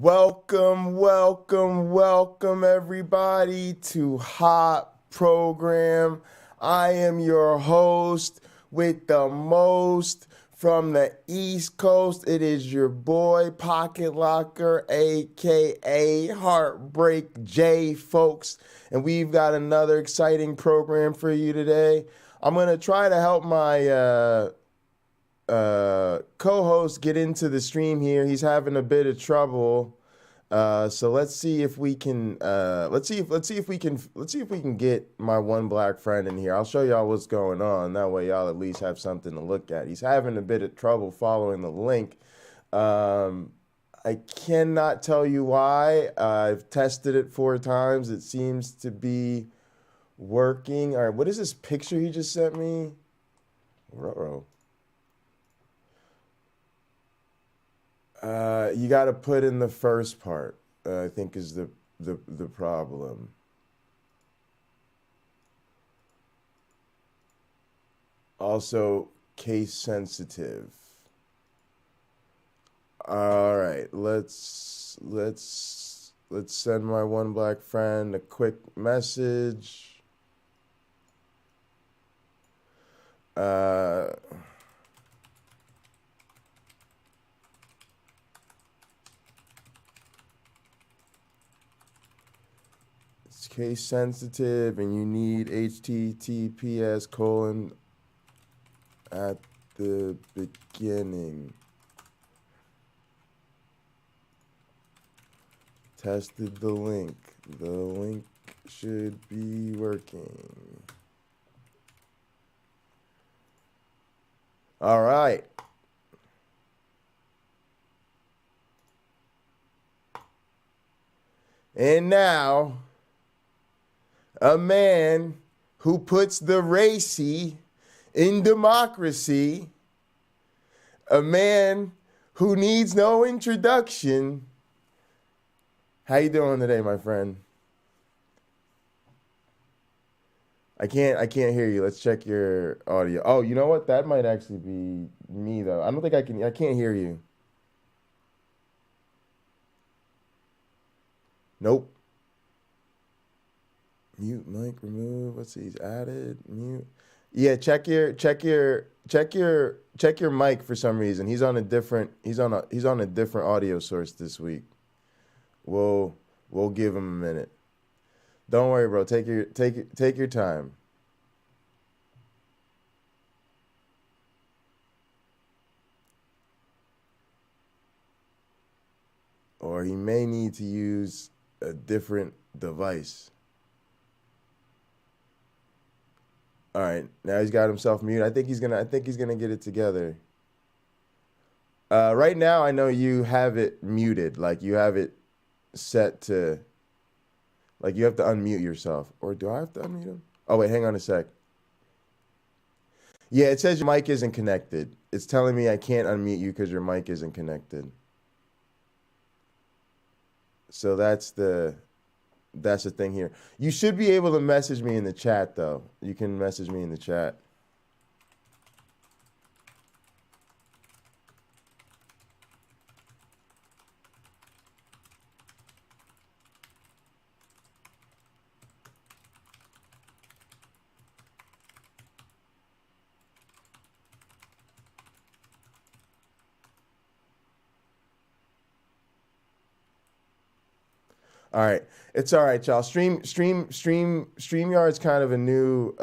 Welcome everybody to Hot Program. I am your host with the most from the East Coast. It is your boy Pocketlocker, aka Heartbreak J, folks. And we've got another exciting program for you today. I'm going to try to help my co-host get into the stream here. He's having a bit of trouble. So let's see if we can let's see if we can get my one black friend in here. I'll show y'all what's going on. That way y'all at least have something to look at. He's having a bit of trouble following the link. I cannot tell you why. I've tested it 4 times. It seems to be working. All right, what is this picture he just sent me? Ruh-roh. You got to put in the first part, I think is the problem. Also, case sensitive. All right, let's send my one black friend a quick message. It's case sensitive, and you need HTTPS : at the beginning. Tested the link. The link should be working. All right. And now, a man who puts the racy in democracy, a man who needs no introduction. How you doing today, my friend? I can't hear you. Let's check your audio. Oh, you know what? That might actually be me though. I don't think I can't hear you. Nope. Mute mic remove. Let's see. He's added. Mute. Yeah, check your mic for some reason. He's on a different audio source this week. We'll give him a minute. Don't worry, bro. Take your time. Or he may need to use a different device. All right, now he's got himself muted. I think he's gonna get it together. Right now, I know you have it muted, like you have it set to, like you have to unmute yourself. Or do I have to unmute him? Oh wait, hang on a sec. Yeah, it says your mic isn't connected. It's telling me I can't unmute you because your mic isn't connected. So that's the thing here. You should be able to message me in the chat, though. You can message me in the chat. All right, it's all right, y'all. StreamYard's kind of a new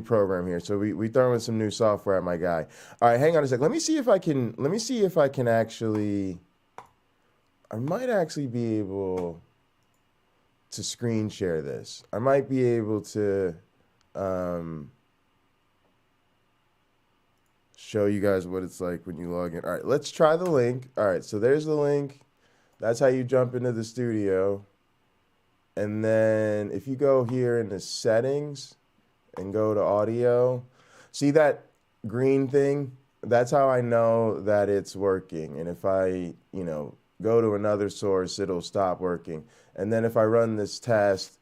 program here, so we throw in some new software at my guy. All right, hang on a sec. Let me see if I can actually. I might actually be able to screen share this. I might be able to show you guys what it's like when you log in. All right, let's try the link. All right, so there's the link. That's how you jump into the studio. And then if you go here into settings and go to audio, see that green thing? That's how I know that it's working. And if I, go to another source, it'll stop working. And then if I run this test,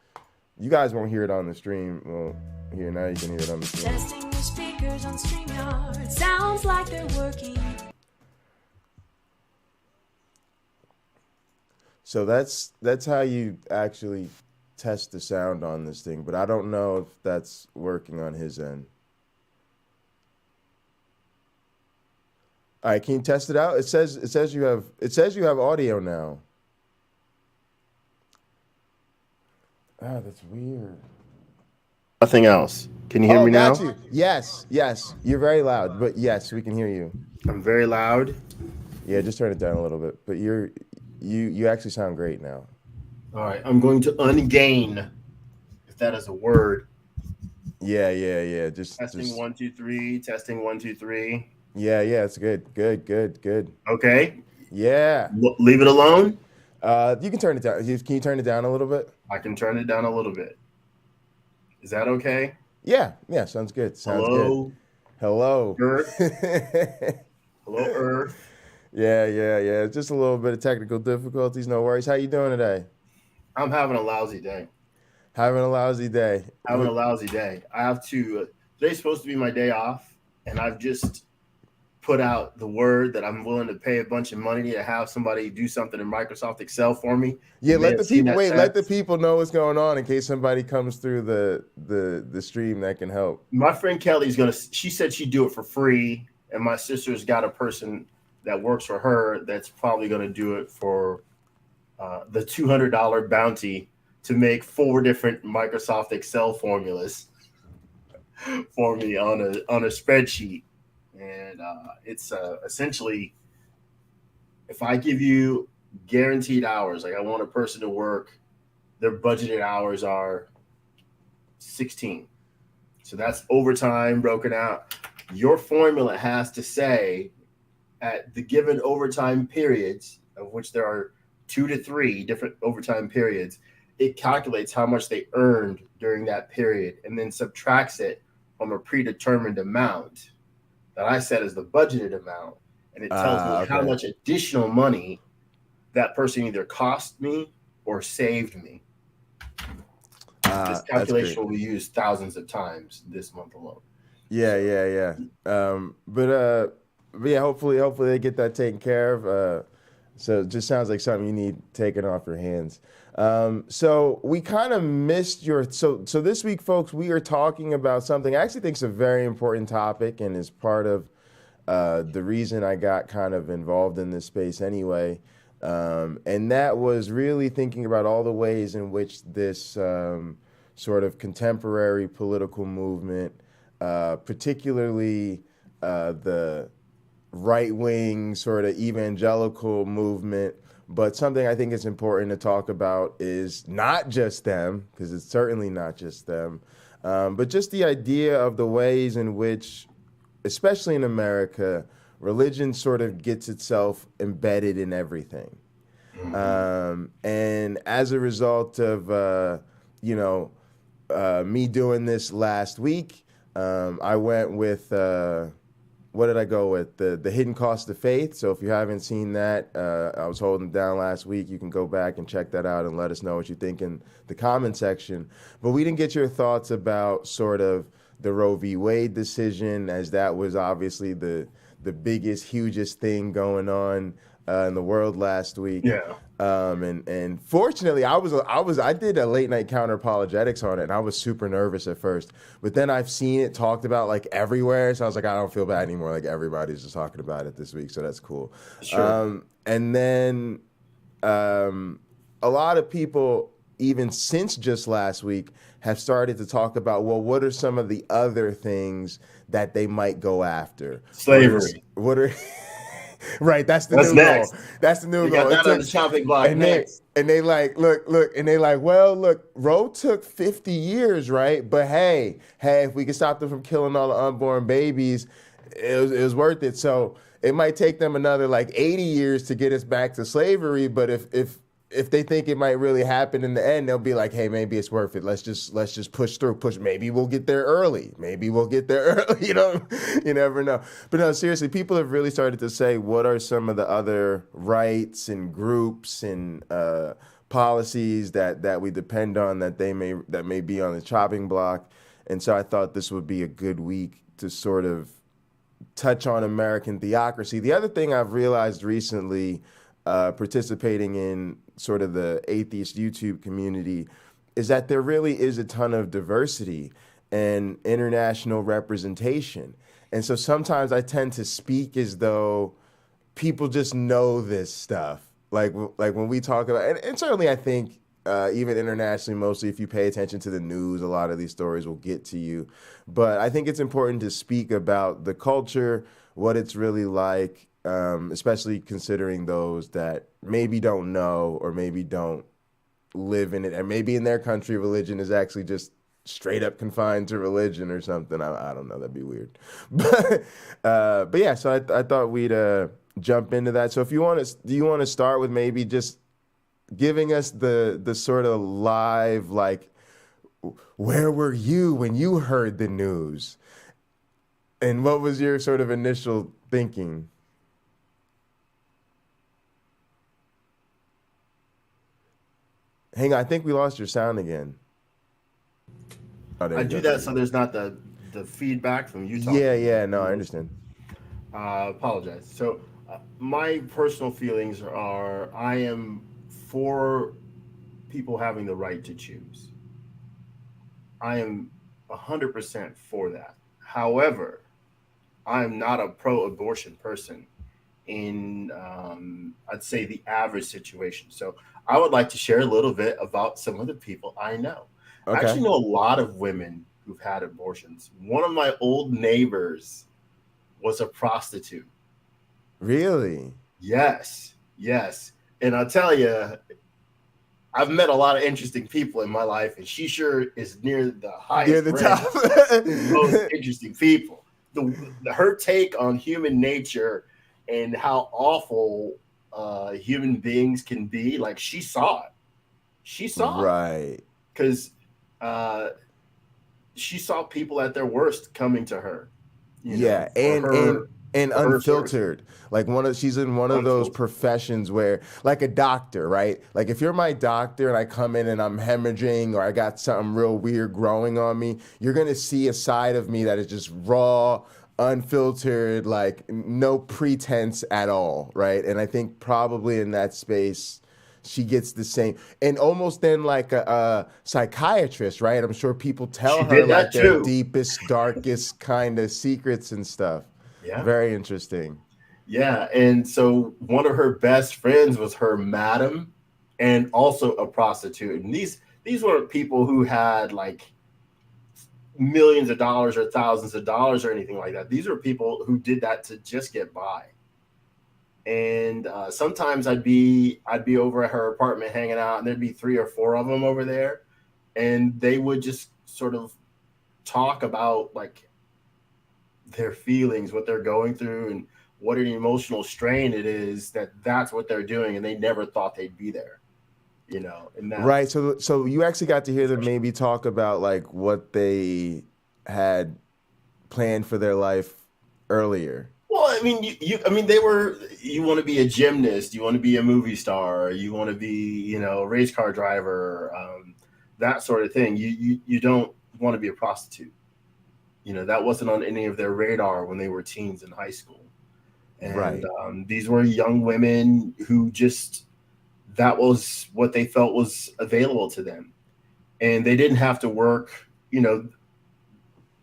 you guys won't hear it on the stream. Well, here, now you can hear it on the stream. Testing the speakers on StreamYard. Sounds like they're working. So that's how you actually test the sound on this thing, but I don't know if that's working on his end. All right, can you test it out? It says you have audio now. Ah, that's weird. Nothing else. Can you hear Oh, me got now? you. Yes, yes. You're very loud, but yes, we can hear you. I'm very loud. Yeah, just turn it down a little bit. But you actually sound great now. All right, I'm going to ungain, if that is a word. Yeah, yeah, yeah. Just Testing 1, 2, 3. Testing 1, 2, 3. yeah, yeah. It's good, good, good, good. Okay. Yeah. Leave it alone. You can turn it down. Can you turn it down a little bit? I can turn it down a little bit. Is that okay? Yeah, yeah. Sounds good. Sounds good. Hello, Hello. Earth. Hello, Earth. Yeah, yeah, yeah. Just a little bit of technical difficulties. No worries. How you doing today? I'm having a lousy day. Having a lousy day. Having a lousy day. I have to. Today's supposed to be my day off, and I've just put out the word that I'm willing to pay a bunch of money to have somebody do something in Microsoft Excel for me. Yeah, You may let the have seen people that wait. Let the text. people know what's going on in case somebody comes through the stream that can help. My friend Kelly's gonna. She said she'd do it for free, and my sister's got a person that works for her that's probably gonna do it for the $200 bounty to make 4 different Microsoft Excel formulas for me on a spreadsheet. And it's essentially, if I give you guaranteed hours, like I want a person to work, their budgeted hours are 16. So that's overtime broken out. Your formula has to say at the given overtime periods, of which there are 2 to 3 different overtime periods, it calculates how much they earned during that period and then subtracts it from a predetermined amount that I set as the budgeted amount. And it tells me how much additional money that person either cost me or saved me. This calculation will be used thousands of times this month alone. Yeah, yeah, yeah. But yeah, hopefully they get that taken care of. So it just sounds like something you need taken off your hands. So we kind of missed so this week, folks, we are talking about something I actually think is a very important topic and is part of the reason I got kind of involved in this space anyway. And that was really thinking about all the ways in which this sort of contemporary political movement, particularly the right-wing sort of evangelical movement, but something I think is important to talk about is not just them, because it's certainly not just them, but just the idea of the ways in which, especially in America, religion sort of gets itself embedded in everything. And as a result of, me doing this last week, I went with, what did I go with? The Hidden Cost of Faith. So if you haven't seen that, I was holding it down last week. You can go back and check that out and let us know what you think in the comment section. But we didn't get your thoughts about sort of the Roe v. Wade decision, as that was obviously the biggest, hugest thing going on in the world last week. Yeah. And fortunately, I did a late night Counter-Apologetics on it, and I was super nervous at first. But then I've seen it talked about like everywhere, so I was like, I don't feel bad anymore. Like everybody's just talking about it this week, so that's cool. Sure. And then a lot of people, even since just last week, have started to talk about, well, what are some of the other things that they might go after? Slavery. What are right, that's new next. goal. That's the new We goal. got that on the chopping block and next. they like, look, and they like, well, look, Roe took 50 years, right? But hey, if we can stop them from killing all the unborn babies, it was worth it. So it might take them another like 80 years to get us back to slavery. But if they think it might really happen in the end, they'll be like, hey, maybe it's worth it. Let's just push through. Maybe we'll get there early. You never know. But no, seriously, people have really started to say, what are some of the other rights and groups and policies that we depend on that may be on the chopping block. And so I thought this would be a good week to sort of touch on American theocracy. The other thing I've realized recently, participating in sort of the atheist YouTube community is that there really is a ton of diversity and international representation. And so sometimes I tend to speak as though people just know this stuff. Like when we talk about, and certainly I think even internationally, mostly if you pay attention to the news, a lot of these stories will get to you. But I think it's important to speak about the culture, what it's really like, especially considering those that maybe don't know or maybe don't live in it, and maybe in their country religion is actually just straight up confined to religion or something. I don't know, that'd be weird. But yeah, so I thought we'd jump into that. So if you want to, do you want to start with maybe just giving us the sort of live, like, where were you when you heard the news, and what was your sort of initial thinking? Hang on, I think we lost your sound again. Oh, there I you do go. that so there's not the feedback from you talking. Yeah, no, I understand. Apologize. So my personal feelings are I am for people having the right to choose. I am 100% for that. However, I am not a pro-abortion person in, I'd say, the average situation. So I would like to share a little bit about some of the people I know. I Okay. actually know a lot of women who've had abortions. One of my old neighbors was a prostitute. Really? Yes. And I'll tell you, I've met a lot of interesting people in my life, and she sure is near the highest Near the rank, most top. interesting people. Her take on human nature and how awful human beings can be, like, she saw it. Right. Because she saw people at their worst coming to her. Yeah, and for her source. unfiltered. Like she's in one of those Unfiltered. professions where, like a doctor, right? Like if you're my doctor and I come in and I'm hemorrhaging or I got something real weird growing on me, you're gonna see a side of me that is just raw, unfiltered, like no pretense at all, right? And I think probably in that space, she gets the same, and almost then like a psychiatrist, right? I'm sure people tell She her did that like their too. deepest, darkest kind of secrets and stuff. Yeah. Very interesting. Yeah. And so one of her best friends was her madam and also a prostitute. And these weren't people who had like millions of dollars or thousands of dollars or anything like that. These were people who did that to just get by. And sometimes I'd be over at her apartment hanging out, and there'd be 3 or 4 of them over there, and they would just sort of talk about like their feelings, what they're going through, and what an emotional strain it is that's what they're doing, and they never thought they'd be there, and that. Right. So you actually got to hear them maybe talk about like what they had planned for their life earlier. Well, I mean, you want to be a gymnast, you want to be a movie star, you want to be, a race car driver, that sort of thing. You don't want to be a prostitute. That wasn't on any of their radar when they were teens in high school. And Right. These were young women who that was what they felt was available to them. And they didn't have to work,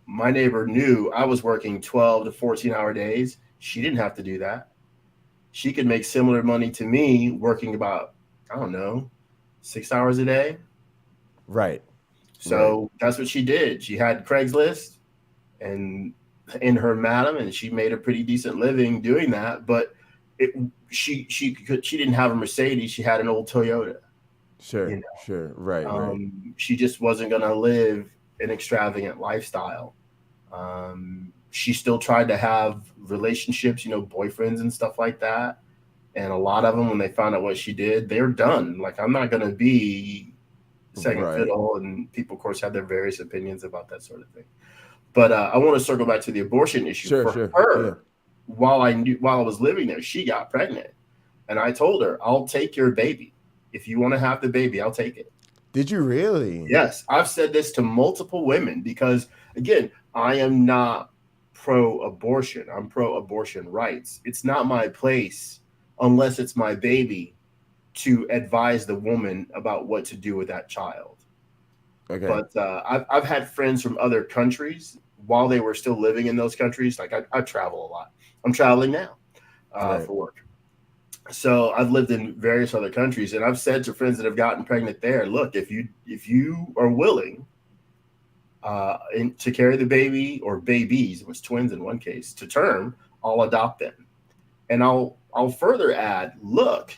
my neighbor knew I was working 12 to 14-hour days. She didn't have to do that. She could make similar money to me working about, I don't know, 6 hours a day. Right. So That's what she did. She had Craigslist and in her madam, and she made a pretty decent living doing that. But she didn't have a Mercedes. She had an old Toyota. Sure. Sure. Right. She just wasn't going to live an extravagant lifestyle. She still tried to have relationships, boyfriends and stuff like that. And a lot of them, when they found out what she did, they're done. Like, I'm not going to be second fiddle. And people, of course, have their various opinions about that sort of thing. But I want to circle back to the abortion issue. Sure. Her, while I was living there, she got pregnant. And I told her, I'll take your baby. If you want to have the baby, I'll take it. Did you really? Yes. I've said this to multiple women because, again, I am not pro-abortion. I'm pro-abortion rights. It's not my place unless it's my baby, to advise the woman about what to do with that child. Okay. But I've had friends from other countries while they were still living in those countries. Like I travel a lot. I'm traveling now Right. for work. So I've lived in various other countries, and I've said to friends that have gotten pregnant there, look, if you are willing to carry the baby or babies, it was twins in one case, to term, I'll adopt them. And I'll further add, look,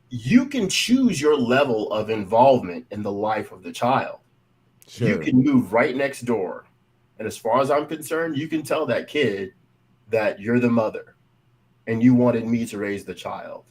you can choose your level of involvement in the life of the child. You Sure. can move right next door. And as far as I'm concerned, you can tell that kid that you're the mother and you wanted me to raise the child.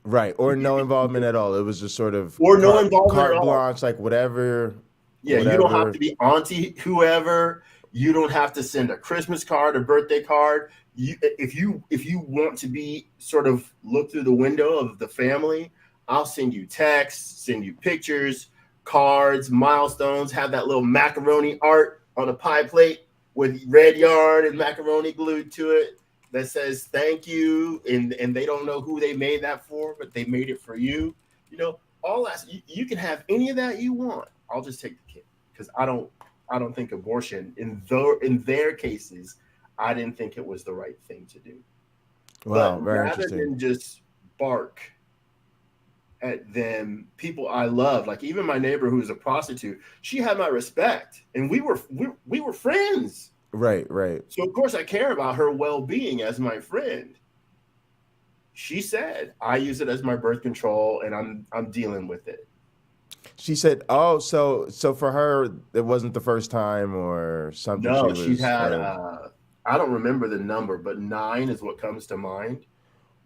Right. Or no involvement at all. It was just sort of Or no involvement at carte all. blanche, like whatever. Yeah, you don't have to be auntie whoever. You don't have to send a Christmas card, a birthday card. If you want to be sort of look through the window of the family, I'll send you texts, send you pictures, cards, milestones, have that little macaroni art on a pie plate with red yarn and macaroni glued to it that says thank you, and they don't know who they made that for, but they made it for you. You know, all that you can have any of that you want. I'll just take the kid because I don't think abortion in their cases, I didn't think it was the right thing to do. Wow, But very rather interesting. than just bark at them, people I love, like even my neighbor who's a prostitute, she had my respect, and we were friends. Right, right. So of course I care about her well-being as my friend. She said, I use it as my birth control and I'm dealing with it. She said, "Oh, so for her, it wasn't the first time or something. She No, she was, had I don't remember the number, but 9 is what comes to mind.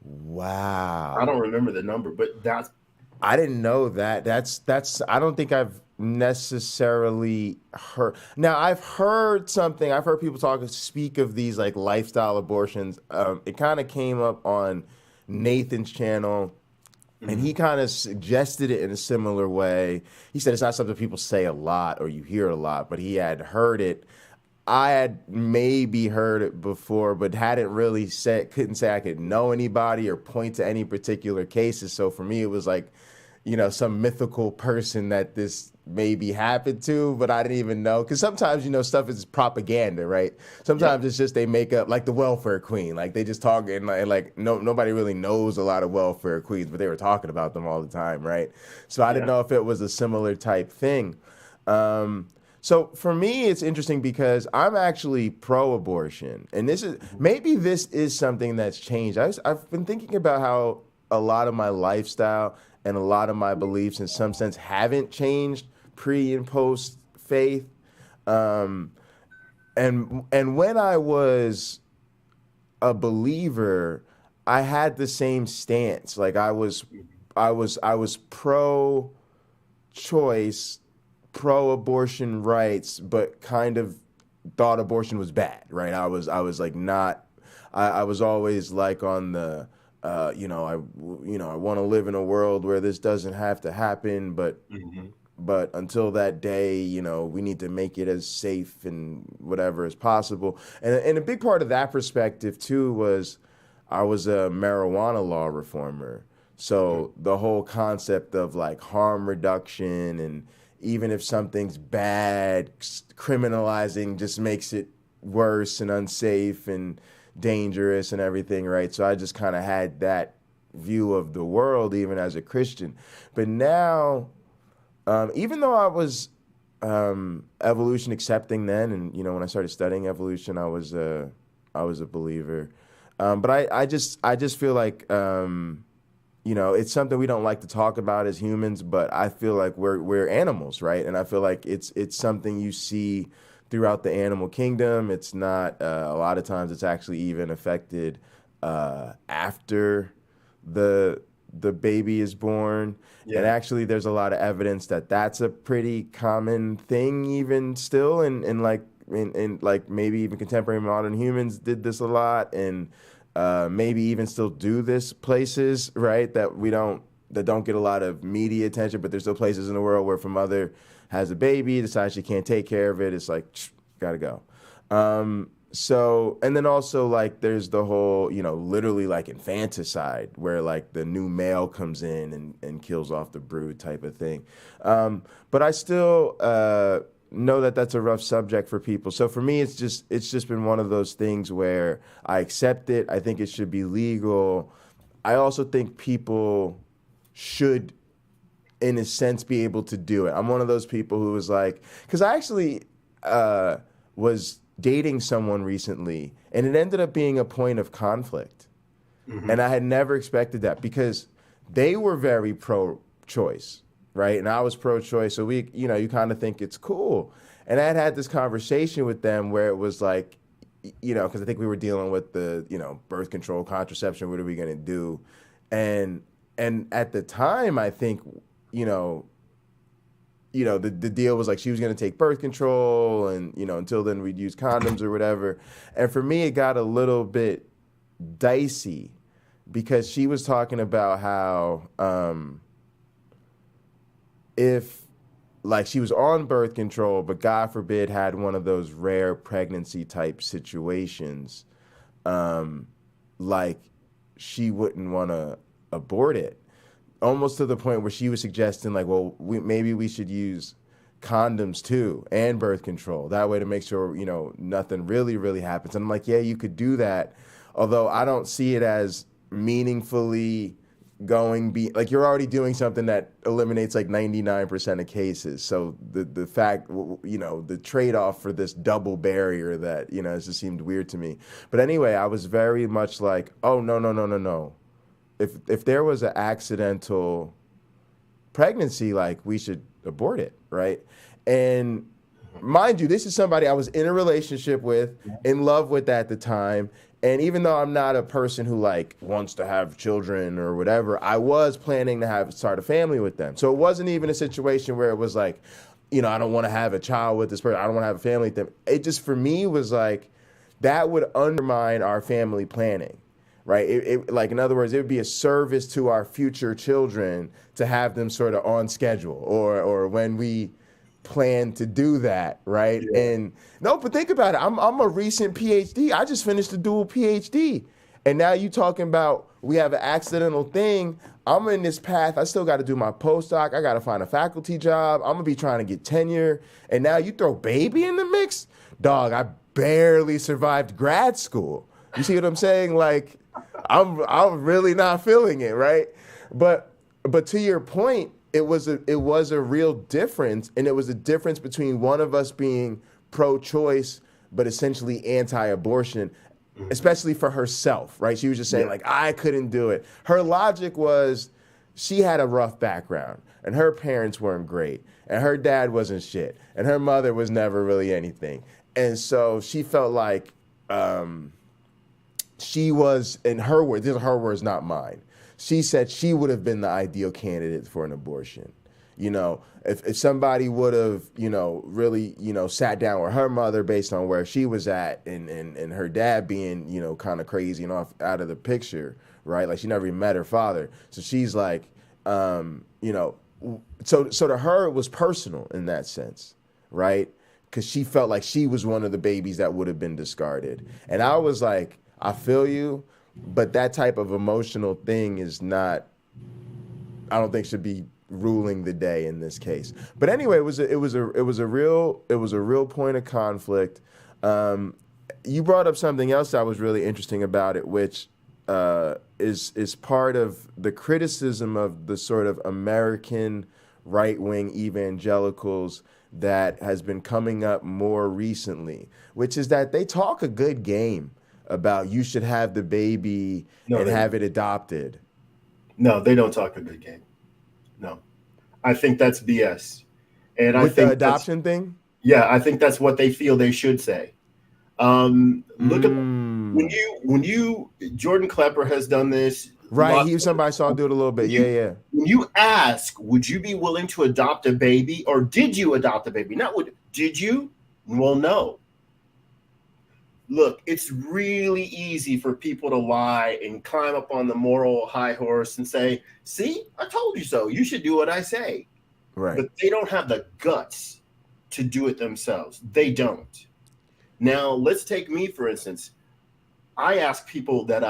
I don't wow. remember the number, but that's I didn't know that. That's. I don't think I've necessarily heard. Now I've heard something. I've heard people speak of these like lifestyle abortions. It kind of came up on Nathan's channel. And he kind of suggested it in a similar way. He said it's not something people say a lot or you hear a lot, but he had heard it. I had maybe heard it before, but hadn't really couldn't say I could know anybody or point to any particular cases. So for me, it was like, some mythical person that this maybe happened to, but I didn't even know. Because sometimes, stuff is propaganda, right? yep, Sometimes it's just they make up, like the welfare queen. Like they just talk and like no nobody really knows a lot of welfare queens, but they were talking about them all the time, right? So I didn't yeah. know if it was a similar type thing. So for me, it's interesting because I'm actually pro-abortion, and this is something that's changed. I've been thinking about how a lot of my lifestyle and a lot of my beliefs, in some sense, haven't changed pre and post faith. Um, and when I was a believer, I had the same stance. Like I was pro-choice, pro-abortion rights, but kind of thought abortion was bad, right? I was like not. I was always like on the. I want to live in a world where this doesn't have to happen, but until that day, we need to make it as safe and whatever as possible. And a big part of that perspective too was I was a marijuana law reformer. So the whole concept of like harm reduction, and even if something's bad, criminalizing just makes it worse and unsafe and dangerous and everything, right? So I just kind of had that view of the world even as a Christian. But now, even though I was evolution accepting then, and when I started studying evolution, I was a believer. But I just feel like it's something we don't like to talk about as humans, but I feel like we're animals, right? And I feel like it's something you see throughout the animal kingdom. It's not a lot of times it's actually even affected after the baby is born. And Yeah. actually, there's a lot of evidence that that's a pretty common thing, even still, in like in like maybe even contemporary modern humans did this a lot, and maybe even still do this places, right? That don't get a lot of media attention, but there's still places in the world where if a mother has a baby, decides she can't take care of it, it's like gotta go. So, and then also like there's the whole, literally like infanticide where like the new male comes in and kills off the brood type of thing. But I still know that that's a rough subject for people. So for me, it's just been one of those things where I accept it. I think it should be legal. I also think people should, in a sense, be able to do it. I'm one of those people who was like, because I actually was dating someone recently, and it ended up being a point of conflict. And I had never expected that because they were very pro-choice, right? And I was pro-choice, so you kind of think it's cool. And I had this conversation with them where it was like, because I think we were dealing with the, birth control, contraception, what are we going to do? And at the time, I think, the deal was like she was going to take birth control and, until then we'd use condoms or whatever. And for me, it got a little bit dicey because she was talking about how if like she was on birth control, but God forbid had one of those rare pregnancy type situations, like she wouldn't want to abort it. Almost to the point where she was suggesting like, well, maybe we should use condoms too and birth control. That way to make sure, nothing really, really happens. And I'm like, yeah, you could do that. Although I don't see it as meaningfully like you're already doing something that eliminates like 99% of cases. So the fact, the trade-off for this double barrier that, it just seemed weird to me. But anyway, I was very much like, oh, no. If there was an accidental pregnancy, like we should abort it, right? And mind you, this is somebody I was in a relationship with, in love with at the time. And even though I'm not a person who like wants to have children or whatever, I was planning to start a family with them. So it wasn't even a situation where it was like, I don't want to have a child with this person. I don't want to have a family with them. It just, for me, was like, that would undermine our family planning. Right. It like, in other words, it would be a service to our future children to have them sort of on schedule or when we plan to do that. Right. Yeah. And no, but think about it. I'm a recent PhD. I just finished a dual PhD. And now you talking about we have an accidental thing. I'm in this path. I still got to do my postdoc. I got to find a faculty job. I'm going to be trying to get tenure. And now you throw baby in the mix. Dog, I barely survived grad school. You see what I'm saying? Like, I'm really not feeling it, right? But to your point, it was a real difference, and it was a difference between one of us being pro-choice but essentially anti-abortion, especially for herself, right? She was just saying like, I couldn't do it. Her logic was she had a rough background, and her parents weren't great, and her dad wasn't shit, and her mother was never really anything, and so she felt like. She was, in her words, these are her words, not mine. She said she would have been the ideal candidate for an abortion. If somebody would have, really, sat down with her mother based on where she was at and her dad being, kind of crazy and off out of the picture, right? Like she never even met her father. So she's like, so to her it was personal in that sense, right? Because she felt like she was one of the babies that would have been discarded. And I was like, I feel you, but that type of emotional thing is not, I don't think should be ruling the day in this case. But anyway, it was a real point of conflict. You brought up something else that was really interesting about it, which is part of the criticism of the sort of American right-wing evangelicals that has been coming up more recently, which is that they talk a good game about you should have the baby and have it adopted. No, they don't talk a good game. No, I think that's BS. And I think the adoption thing. Yeah, I think that's what they feel they should say. Look at when you Jordan Klepper has done this. Right, somebody saw do it a little bit. Yeah. When you ask, would you be willing to adopt a baby, or did you adopt a baby? Not did you? Well, no. Look, it's really easy for people to lie and climb up on the moral high horse and say, see, I told you so. You should do what I say. Right. But they don't have the guts to do it themselves. They don't. Now, let's take me, for instance. I told people that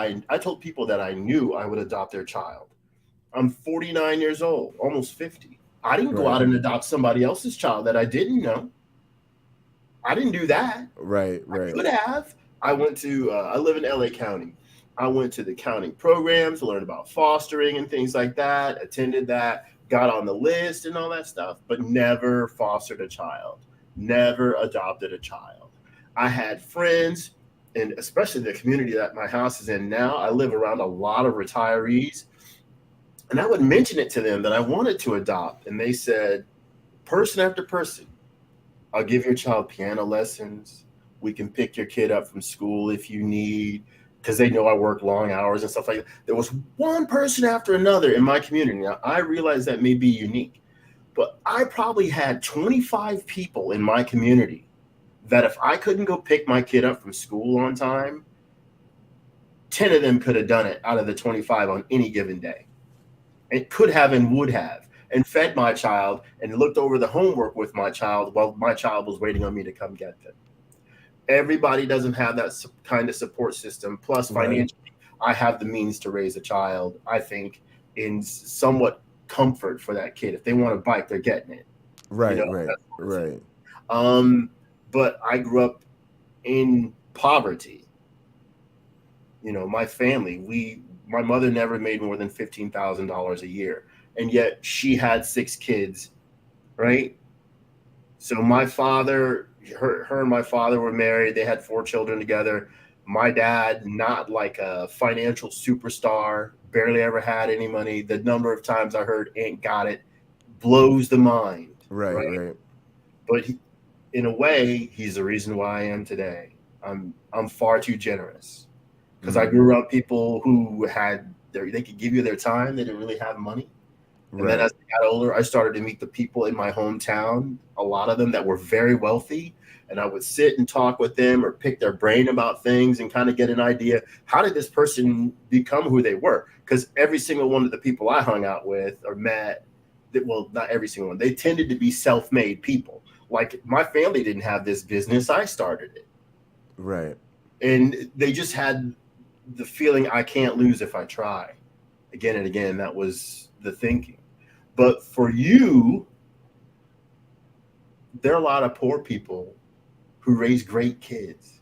I knew I would adopt their child. I'm 49 years old, almost 50. I didn't go Right. out and adopt somebody else's child that I didn't know. I didn't do that. Right. I could have. I live in LA County. I went to the county programs, learned about fostering and things like that, attended that, got on the list and all that stuff, but never fostered a child, never adopted a child. I had friends, and especially the community that my house is in now, I live around a lot of retirees. And I would mention it to them that I wanted to adopt. And they said, person after person, I'll give your child piano lessons. We can pick your kid up from school if you need, because they know I work long hours and stuff like that. There was one person after another in my community. Now, I realize that may be unique, but I probably had 25 people in my community that if I couldn't go pick my kid up from school on time, 10 of them could have done it out of the 25 on any given day. It could have and would have, and fed my child and looked over the homework with my child while my child was waiting on me to come get them. Everybody doesn't have that kind of support system. Plus, financially, I have the means to raise a child, I think, in somewhat comfort for that kid. If they want a bike, they're getting it. Right. But I grew up in poverty. My family, my mother never made more than $15,000 a year, and yet she had 6 kids, right? So my father, her and my father were married. They had 4 children together. My dad, not like a financial superstar, barely ever had any money. The number of times I heard "ain't got it" blows the mind. Right. But in a way, he's the reason why I am today. I'm far too generous. Because I grew up people who they could give you their time. They didn't really have money. And then as I got older, I started to meet the people in my hometown, a lot of them that were very wealthy. And I would sit and talk with them or pick their brain about things and kind of get an idea. How did this person become who they were? Because every single one of the people I hung out with or met, well, not every single one, they tended to be self-made people. Like my family didn't have this business. I started it. Right. And they just had the feeling I can't lose if I try. Again and again, that was the thinking. But for you, there are a lot of poor people who raise great kids.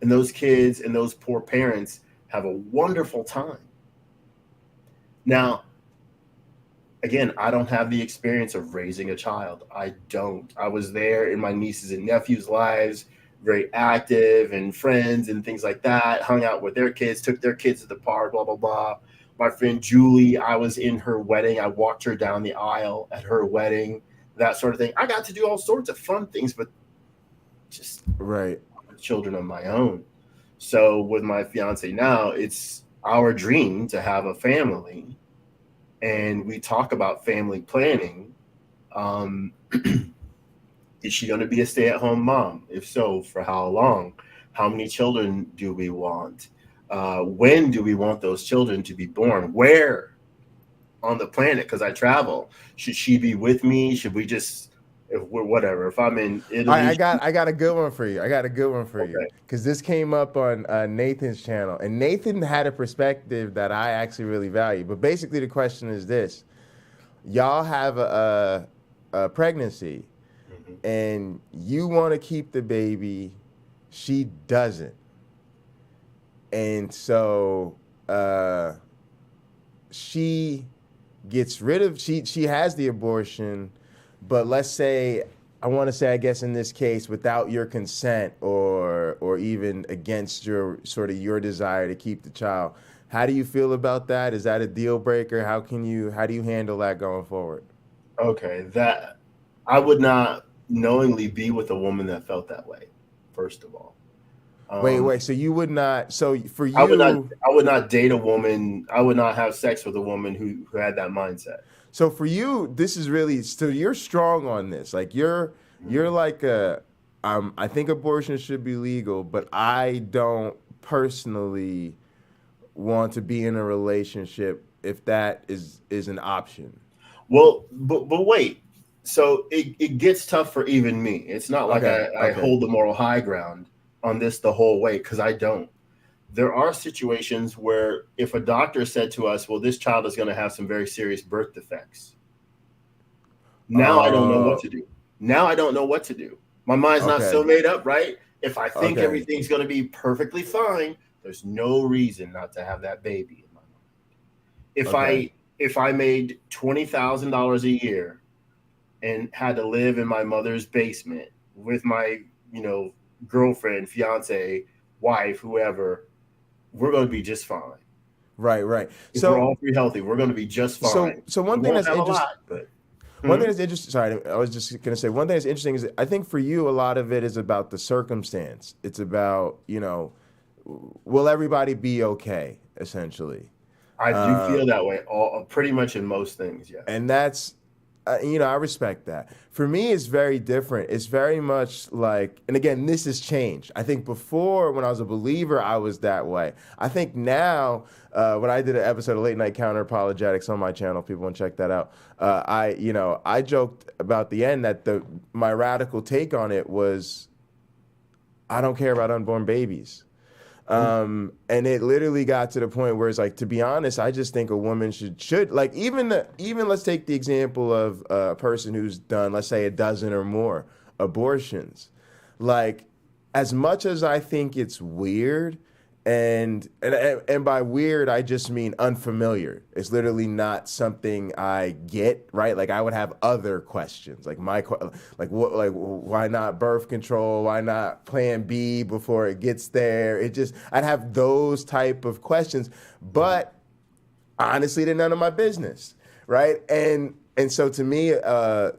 And those kids and those poor parents have a wonderful time. Now, again, I don't have the experience of raising a child. I don't. I was there in my nieces and nephews' lives, very active and friends and things like that, hung out with their kids, took their kids to the park, blah, blah, blah. My friend Julie, I was in her wedding. I walked her down the aisle at her wedding, that sort of thing. I got to do all sorts of fun things, but just children of my own. So with my fiance now, it's our dream to have a family. And we talk about family planning. Is she going to be a stay-at-home mom? If so, for how long? How many children do we want? When do we want those children to be born? Where on the planet? Because I travel. Should she be with me? Should we just, if I'm in Italy? I got a good one for you. You. Because this came up on Nathan's channel. And Nathan had a perspective that I actually really value. But basically the question is this. Y'all have a pregnancy. And you want to keep the baby, she doesn't. And so she gets rid of, she has the abortion, but let's say, I guess in this case, without your consent or even against your desire to keep the child. How do you feel about that? Is that a deal breaker? How do you handle that going forward? Okay, that I would not knowingly be with a woman that felt that way, first of all. Wait. So you would not. So for you, I would not date a woman. I would not have sex with a woman who had that mindset. So for you, this is really. So you're strong on this. Like you're like I think abortion should be legal, but I don't personally want to be in a relationship if that is an option. Well, but wait. So it gets tough for even me. It's not like I hold the moral high ground. on this the whole way because I don't. There are situations where if a doctor said to us, well, this child is going to have some very serious birth defects. Now I don't know what to do. Now I don't know what to do. My mind's not so made up, right? If I think everything's going to be perfectly fine, there's no reason not to have that baby in my mind. If I made $20,000 a year and had to live in my mother's basement with my, girlfriend, fiance, wife, whoever, we're going to be just fine. Right. If we're all three healthy, we're going to be just fine. So one thing that's interesting. One thing that's interesting. Sorry, I was just going to say one thing that's interesting is I think for you a lot of it is about the circumstance. It's about will everybody be okay? Essentially, I do feel that way. Pretty much in most things, yeah. And that's I respect that. For me, it's very different. It's very much like, and again, this has changed. I think before, when I was a believer, I was that way. I think now, when I did an episode of Late Night Counter-Apologetics on my channel, people want to check that out. I joked about the end that my radical take on it was, I don't care about unborn babies. And it literally got to the point where it's like, to be honest, I just think a woman should like, even let's take the example of a person who's done, let's say, a dozen or more abortions. Like, as much as I think it's weird, and by weird, I just mean unfamiliar. It's literally not something I get, right? Like, I would have other questions, like why not birth control? Why not Plan B before it gets there? I'd have those type of questions, but honestly, they're none of my business, right? And so to me, a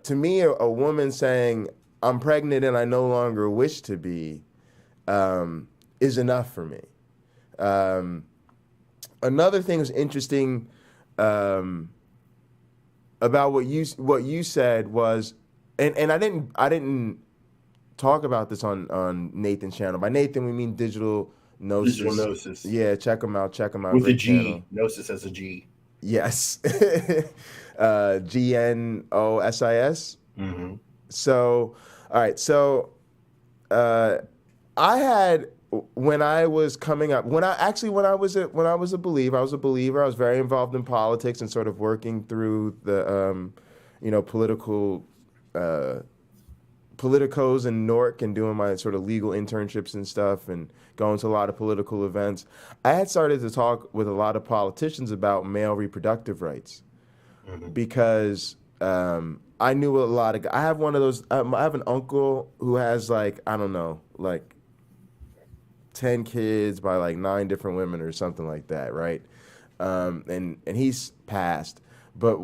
woman saying I'm pregnant and I no longer wish to be, is enough for me. Another thing was interesting about what you said was, and I didn't talk about this on Nathan's channel. By Nathan, we mean Digital Gnosis. Digital Gnosis. Yeah, check them out. With a G. Channel. Gnosis as a G. Yes. GNOSIS. Mm-hmm. So, all right. So, I had. When I was coming up, when I was a believer, I was was very involved in politics and sort of working through the, politicos in Newark and doing my sort of legal internships and stuff and going to a lot of political events. I had started to talk with a lot of politicians about male reproductive rights because I knew a lot of. I have one of those. I have an uncle who has 10 kids by 9 different women or something like that, right? And he's passed. But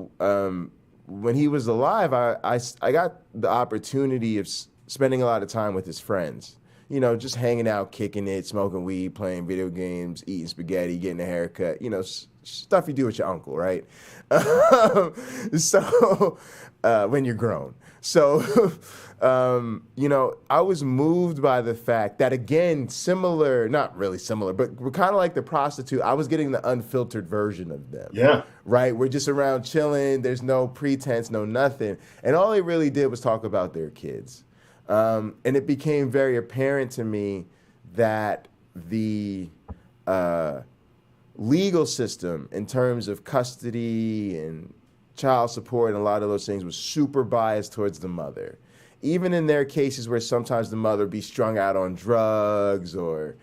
when he was alive, I got the opportunity of spending a lot of time with his friends. Just hanging out, kicking it, smoking weed, playing video games, eating spaghetti, getting a haircut, stuff you do with your uncle, right? So when you're grown. So, I was moved by the fact that, again, similar, not really similar, but we're kind of like the prostitute. I was getting the unfiltered version of them. Yeah. Right? We're just around chilling. There's no pretense, no nothing. And all they really did was talk about their kids. And it became very apparent to me that the legal system in terms of custody and child support and a lot of those things was super biased towards the mother. Even in their cases where sometimes the mother be strung out on drugs or,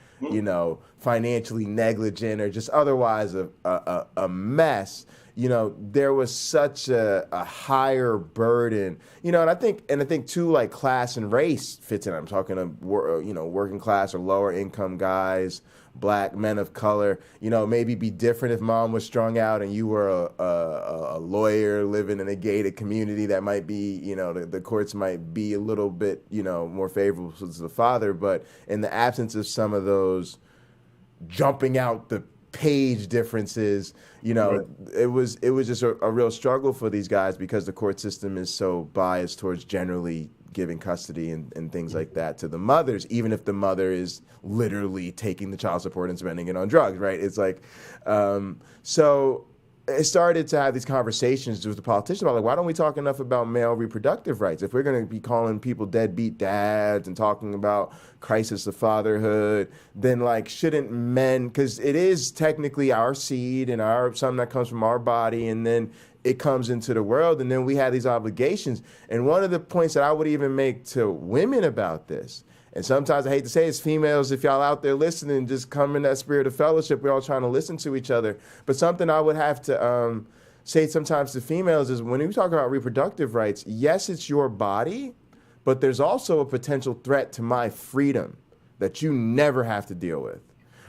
financially negligent or just otherwise a mess, there was such a higher burden, and I think too, class and race fits in. I'm talking to, working class or lower income guys, Black men of color, maybe be different if mom was strung out and you were a lawyer living in a gated community that might be, the courts might be a little bit, more favorable to the father. But in the absence of some of those jumping out the page differences, right. it was just a real struggle for these guys because the court system is so biased towards generally giving custody and things like that to the mothers, even if the mother is literally taking the child support and spending it on drugs, right? It's like, so it started to have these conversations with the politicians about, like, why don't we talk enough about male reproductive rights? If we're going to be calling people deadbeat dads and talking about crisis of fatherhood, then, like, shouldn't men, because it is technically our seed and something that comes from our body, and then it comes into the world, and then we have these obligations. And one of the points that I would even make to women about this, and sometimes I hate to say it's females, if y'all out there listening, just come in that spirit of fellowship. We're all trying to listen to each other. But something I would have to say sometimes to females is, when we talk about reproductive rights, yes, it's your body, but there's also a potential threat to my freedom that you never have to deal with,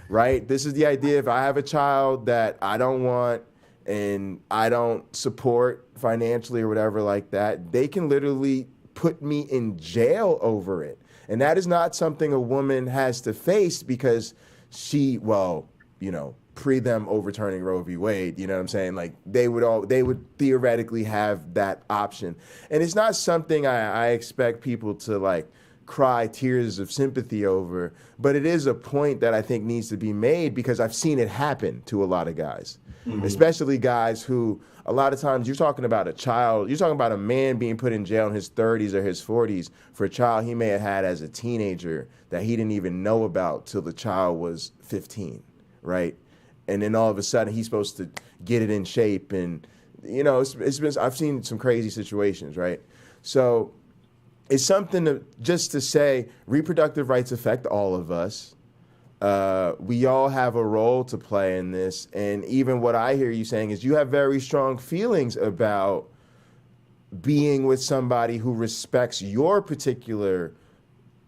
right? This is the idea. If I have a child that I don't want and I don't support financially or whatever like that, they can literally put me in jail over it. And that is not something a woman has to face because she, well, you know, pre them overturning Roe v. Wade, you know what I'm saying? Like, they would theoretically have that option. And it's not something I expect people to, like, cry tears of sympathy over, but it is a point that I think needs to be made because I've seen it happen to a lot of guys, especially guys who, a lot of times you're talking about a child, you're talking about a man being put in jail in his 30s or his 40s for a child he may have had as a teenager that he didn't even know about till the child was 15, right? And then all of a sudden he's supposed to get it in shape, and, you know, it's been, I've seen some crazy situations, right? So it's something just to say reproductive rights affect all of us. We all have a role to play in this. And even what I hear you saying is you have very strong feelings about being with somebody who respects your particular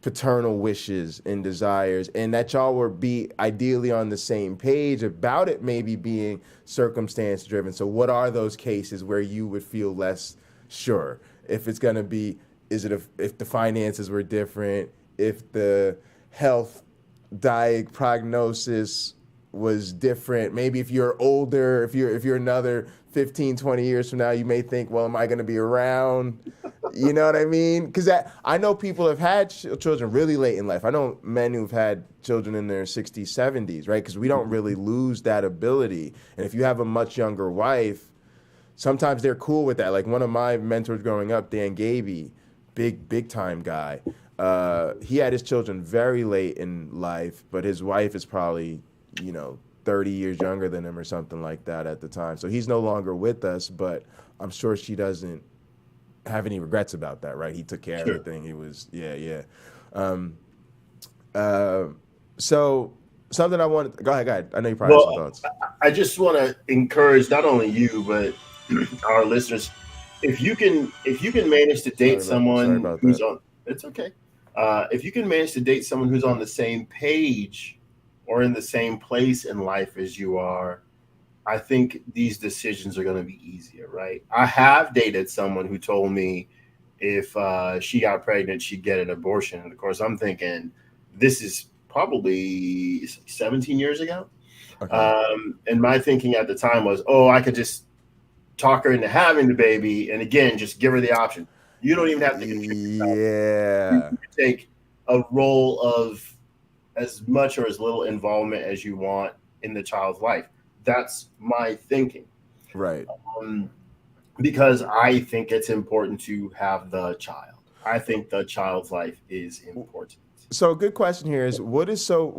paternal wishes and desires, and that y'all will be ideally on the same page about it maybe being circumstance driven. So what are those cases where you would feel less sure? If it's going to be, if the finances were different, if the health prognosis was different, maybe if you're older, if you're another 15, 20 years from now, you may think, well, am I going to be around? You know what I mean? Because I know people have had children really late in life. I know men who've had children in their 60s, 70s, right? Because we don't really lose that ability. And if you have a much younger wife, sometimes they're cool with that. Like one of my mentors growing up, Dan Gaby, big time guy. He had his children very late in life, but his wife is probably, 30 years younger than him or something like that at the time. So he's no longer with us, but I'm sure she doesn't have any regrets about that, right? He took care of everything. He was, yeah. So something I want, go ahead. I know you probably have some thoughts. I just want to encourage not only you, but our listeners, if you can manage to date someone who's on, it's okay. If you can manage to date someone who's on the same page or in the same place in life as you are, I think these decisions are going to be easier, right? I have dated someone who told me if she got pregnant, she'd get an abortion. And of course, I'm thinking this is probably 17 years ago. Okay. And my thinking at the time was, I could just talk her into having the baby. And again, just give her the option. You don't even have to contribute. Yeah. You can take a role of as much or as little involvement as you want in the child's life. That's my thinking. Right. Because I think it's important to have the child. I think the child's life is important. So a good question here is, what is so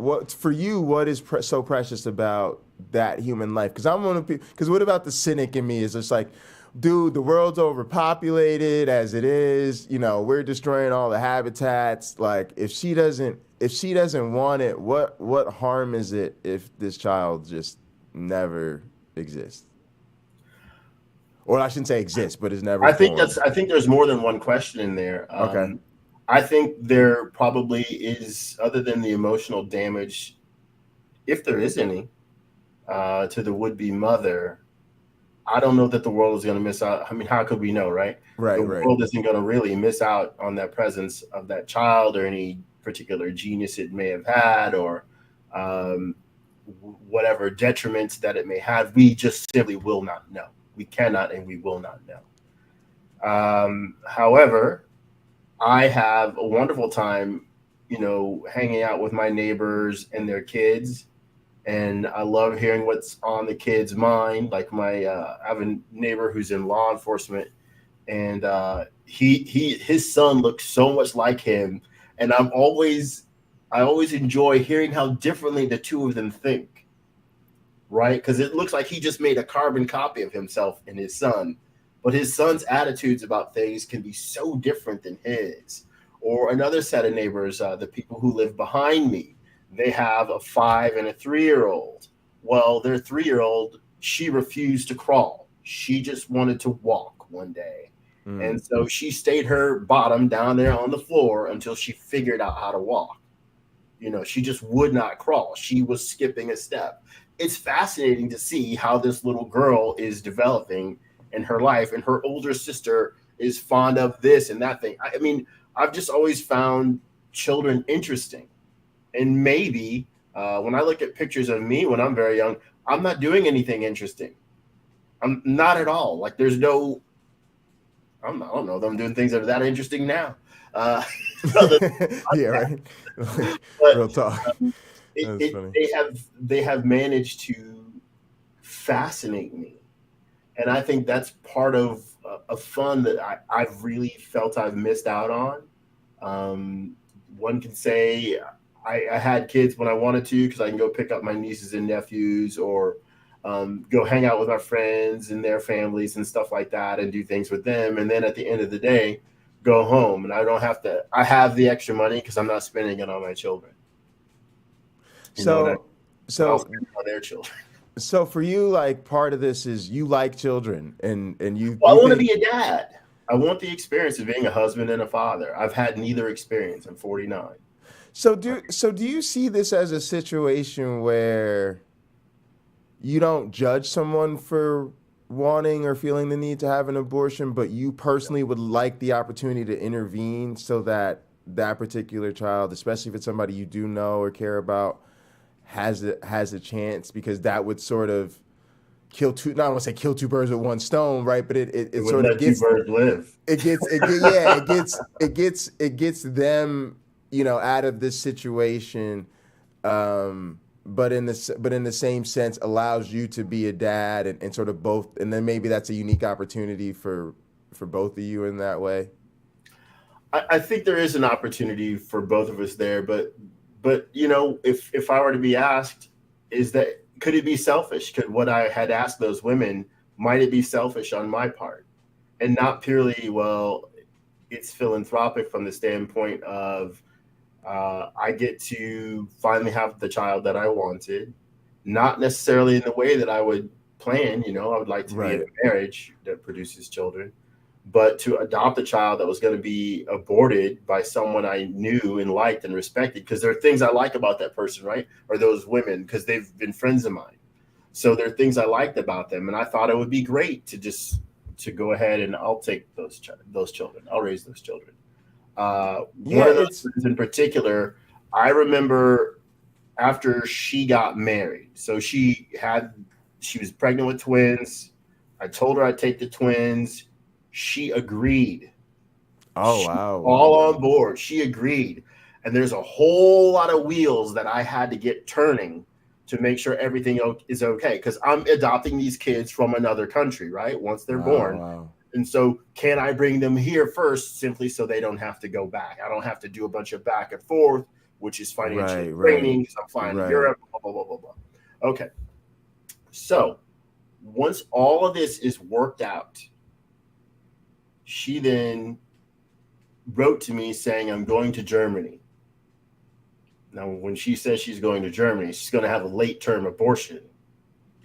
precious about that human life? Because what about the cynic in me is just like, dude, the world's overpopulated as it is. We're destroying all the habitats. Like, if she doesn't want it, what harm is it if this child just never exists? Or I shouldn't say exists, but is never. I think there's more than one question in there. Okay. I think there probably is, other than the emotional damage, if there is any, to the would-be mother. I don't know that the world is going to miss out. I mean, how could we know, right? Right. The world isn't going to really miss out on that presence of that child or any particular genius it may have had, or whatever detriments that it may have. We just simply will not know. We cannot and we will not know. However, I have a wonderful time, hanging out with my neighbors and their kids and I love hearing what's on the kid's mind. Like I have a neighbor who's in law enforcement, and his son looks so much like him, and I always enjoy hearing how differently the two of them think, right? Because it looks like he just made a carbon copy of himself and his son, but his son's attitudes about things can be so different than his. Or another set of neighbors, the people who live behind me, they have a 5 and a 3-year-old. Well, their 3-year-old, she refused to crawl. She just wanted to walk one day. And so she stayed her bottom down there on the floor until she figured out how to walk. You know, she just would not crawl. She was skipping a step. It's fascinating to see how this little girl is developing in her life, and her older sister is fond of this and that thing. I mean, I've just always found children interesting. And maybe when I look at pictures of me when I'm very young, I'm not doing anything interesting. I'm not at all. Like there's no, I don't know that I'm doing things that are that interesting now. Yeah, right. But Real talk. That's funny. they have managed to fascinate me, and I think that's part of a fun that I've really felt I've missed out on. One can say I had kids when I wanted to because I can go pick up my nieces and nephews, or go hang out with my friends and their families and stuff like that and do things with them. And then at the end of the day, go home. And I don't have to, I have the extra money because I'm not spending it on my children. So I'll spend it on their children. So for you, like part of this is you like children and you. Well, you I want to think- be a dad. I want the experience of being a husband and a father. I've had neither experience. I'm 49. So do you see this as a situation where you don't judge someone for wanting or feeling the need to have an abortion, but you personally would like the opportunity to intervene so that that particular child, especially if it's somebody you do know or care about, has a chance, because that would sort of kill two, not want to say kill two birds with one stone, right? But it sort of gets, two birds live. it gets them, you know, out of this situation. But in the same sense allows you to be a dad and sort of both, and then maybe that's a unique opportunity for both of you in that way. I think there is an opportunity for both of us there, but you know, if I were to be asked, could it be selfish? Could what I had asked those women, might it be selfish on my part? And not purely, well, it's philanthropic from the standpoint of I get to finally have the child that I wanted, not necessarily in the way that I would plan. You know, I would like to be in a marriage that produces children, but to adopt a child that was going to be aborted by someone I knew and liked and respected, because there are things I like about that person, right? Or those women, because they've been friends of mine. So there are things I liked about them, and I thought it would be great to go ahead and I'll take those children. I'll raise those children. One of those in particular, I remember after she got married. So she was pregnant with twins. I told her I'd take the twins. She agreed. Oh, wow. All on board. She agreed. And there's a whole lot of wheels that I had to get turning to make sure everything is okay. Because I'm adopting these kids from another country, right? Once they're born. Wow. And so can I bring them here first simply so they don't have to go back? I don't have to do a bunch of back and forth, which is financially draining because I'm flying to Europe, blah, blah, blah, blah, blah. Okay. So once all of this is worked out, she then wrote to me saying, I'm going to Germany. Now, when she says she's going to Germany, she's going to have a late-term abortion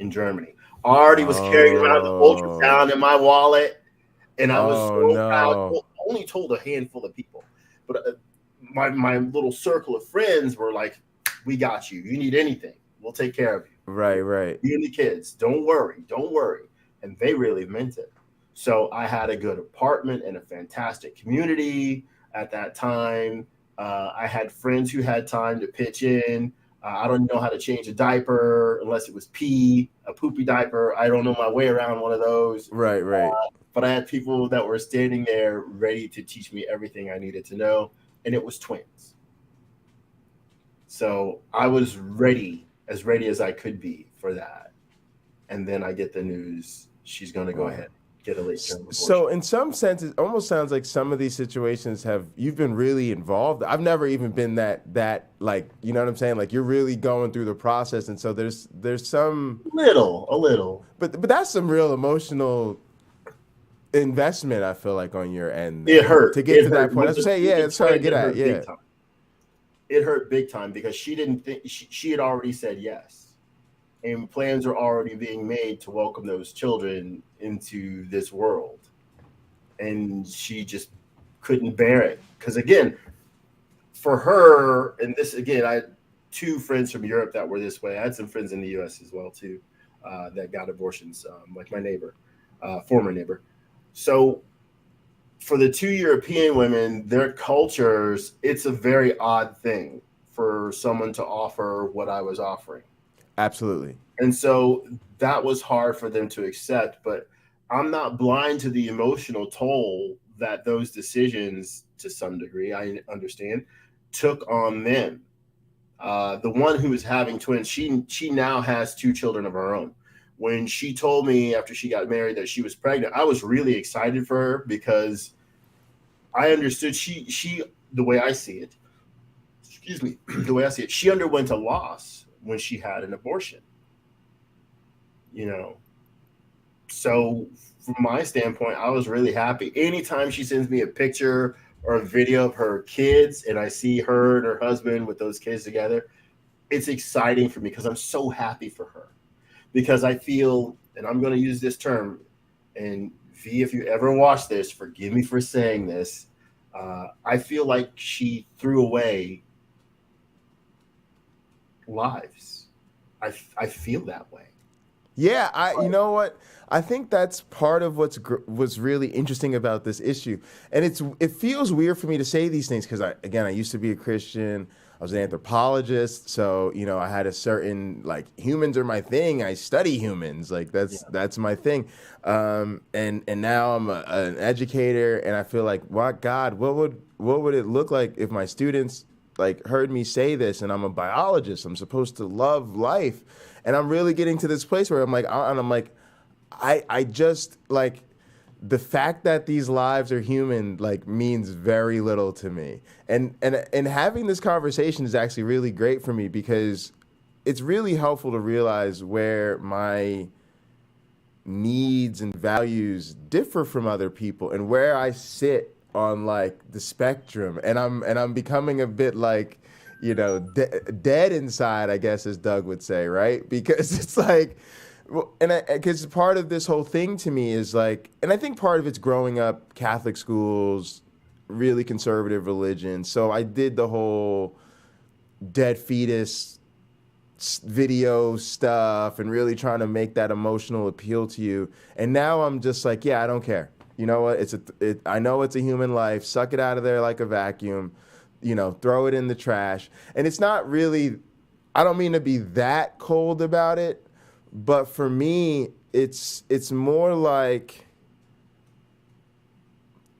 in Germany. I already was carrying around the ultrasound in my wallet, and I was so proud. I only told a handful of people, but my little circle of friends were like, we got you. You need anything, we'll take care of you. Right. You and the kids, don't worry. And they really meant it. So I had a good apartment and a fantastic community at that time. I had friends who had time to pitch in. I don't know how to change a diaper unless it was a poopy diaper. I don't know my way around one of those. Right. But I had people that were standing there ready to teach me everything I needed to know. And it was twins. So I was ready as ready as I could be for that. And then I get the news she's going to go ahead and get a late term abortion. So in some sense, it almost sounds like some of these situations you've been really involved. I've never even been that like, you know what I'm saying? Like you're really going through the process. And so there's some a little, but that's some real emotional investment, I feel like, on your end. It hurt to get to that point. Let's say, yeah, that's trying to get at. Yeah. It hurt big time because she didn't think she had already said yes. And plans are already being made to welcome those children into this world. And she just couldn't bear it. Because again, for her, and this again, I had 2 friends from Europe that were this way. I had some friends in the US as well too, that got abortions, like my neighbor, former neighbor. So for the 2 European women, their cultures, it's a very odd thing for someone to offer what I was offering. Absolutely. And so that was hard for them to accept, but I'm not blind to the emotional toll that those decisions, to some degree, I understand, took on them. The one who is having twins, she now has 2 children of her own. When she told me after she got married that she was pregnant, I was really excited for her because I understood she the way I see it, she underwent a loss when she had an abortion. You know, so from my standpoint, I was really happy. Anytime she sends me a picture or a video of her kids and I see her and her husband with those kids together, it's exciting for me because I'm so happy for her. Because I feel, and I'm going to use this term, and V, if you ever watch this, forgive me for saying this, I feel like she threw away lives. I feel that way. Yeah, you know what? I think that's part of what's really interesting about this issue, and it feels weird for me to say these things because I used to be a Christian. I was an anthropologist, so you know I had a certain like humans are my thing. I study humans, like that's my thing. And now I'm an educator, and I feel like, what would it look like if my students like heard me say this? And I'm a biologist. I'm supposed to love life, and I'm really getting to this place where I'm like, I just like the fact that these lives are human like means very little to me. And having this conversation is actually really great for me because it's really helpful to realize where my needs and values differ from other people and where I sit on like the spectrum. And I'm becoming a bit like, you know, dead inside, I guess, as Doug would say, right? Because it's like, well, because part of this whole thing to me is like, and I think part of it's growing up Catholic schools, really conservative religion. So I did the whole dead fetus video stuff and really trying to make that emotional appeal to you. And now I'm just like, yeah, I don't care. You know what? I know it's a human life. Suck it out of there like a vacuum. You know, throw it in the trash. And it's not really, I don't mean to be that cold about it. But for me, it's more like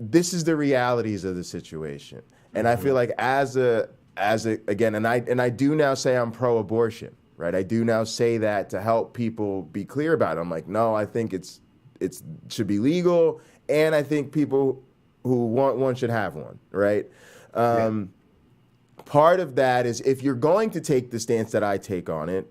this is the realities of the situation, and I feel like as a again, and I do now say I'm pro-abortion, right? I do now say that to help people be clear about it. I'm like, no, I think it should be legal, and I think people who want one should have one, right? Part of that is if you're going to take the stance that I take on it,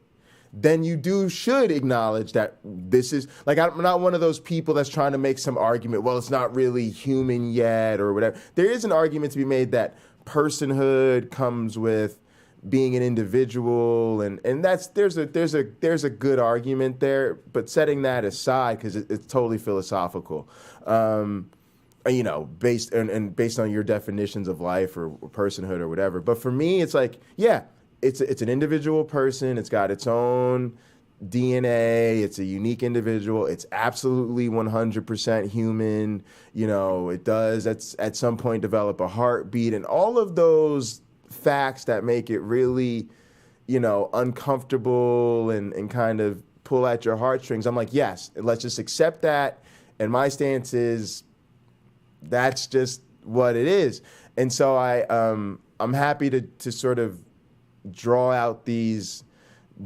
then you should acknowledge that this is, like, I'm not one of those people that's trying to make some argument, well, it's not really human yet or whatever. There is an argument to be made that personhood comes with being an individual, and there's a good argument there, but setting that aside, because it's totally philosophical, you know, based on your definitions of life or personhood or whatever. But for me, it's like, yeah, it's an individual person. It's got its own DNA. It's a unique individual. It's absolutely 100% human. You know, it does at some point develop a heartbeat, and all of those facts that make it really, you know, uncomfortable and kind of pull at your heartstrings. I'm like, yes, let's just accept that. And my stance is that's just what it is. And so I'm happy to sort of draw out these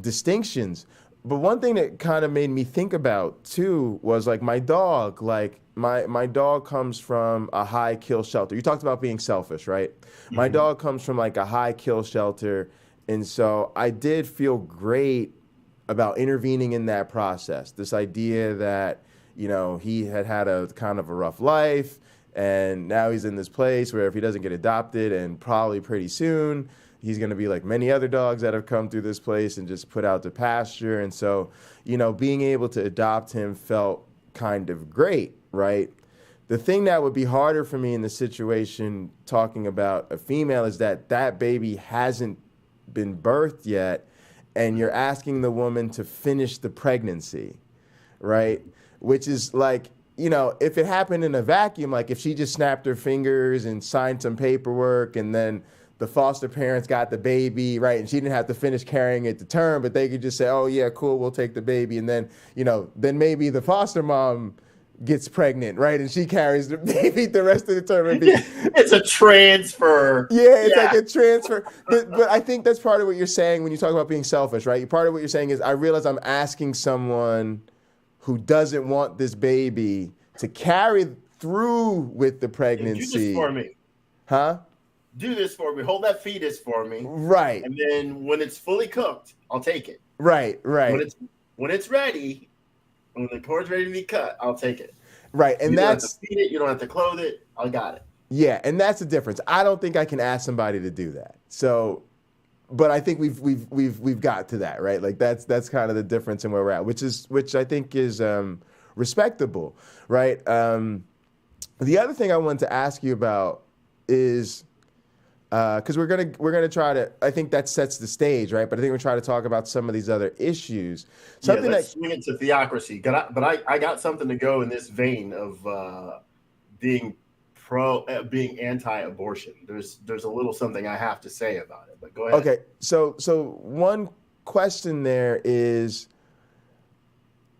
distinctions. But one thing that kind of made me think about too was like my dog. Like my dog comes from a high kill shelter. You talked about being selfish, right? My dog comes from like a high kill shelter, and so I did feel great about intervening in that process. This idea that, you know, he had a kind of a rough life, and now he's in this place where if he doesn't get adopted, and probably pretty soon, he's going to be like many other dogs that have come through this place and just put out to pasture. And so, you know, being able to adopt him felt kind of great, right? The thing that would be harder for me in the situation talking about a female is that that baby hasn't been birthed yet, and you're asking the woman to finish the pregnancy, right? Which is like, you know, if it happened in a vacuum, like if she just snapped her fingers and signed some paperwork and then the foster parents got the baby, right, and she didn't have to finish carrying it to term, but they could just say, oh, yeah, cool, we'll take the baby. And then, you know, then maybe the foster mom gets pregnant, right, and she carries the baby the rest of the term. It's a transfer. Yeah, it's like a transfer. But I think that's part of what you're saying when you talk about being selfish, right? Part of what you're saying is I realize I'm asking someone who doesn't want this baby to carry through with the pregnancy. Do this for me. Huh? Do this for me. Hold that fetus for me. Right. And then when it's fully cooked, I'll take it. Right. When it's ready, when the cord's ready to be cut, I'll take it. Right. And you that's, don't have to feed it, you don't have to clothe it. I got it. Yeah, and that's the difference. I don't think I can ask somebody to do that. So, but I think we've got to that, right? Like that's kind of the difference in where we're at, which I think is respectable, right? The other thing I wanted to ask you about is because we're gonna try to. I think that sets the stage, right? But I think we're trying to talk about some of these other issues. Something let's swing into theocracy. But I got something to go in this vein of being anti-abortion. There's a little something I have to say about it. But go ahead. Okay, so one question there is,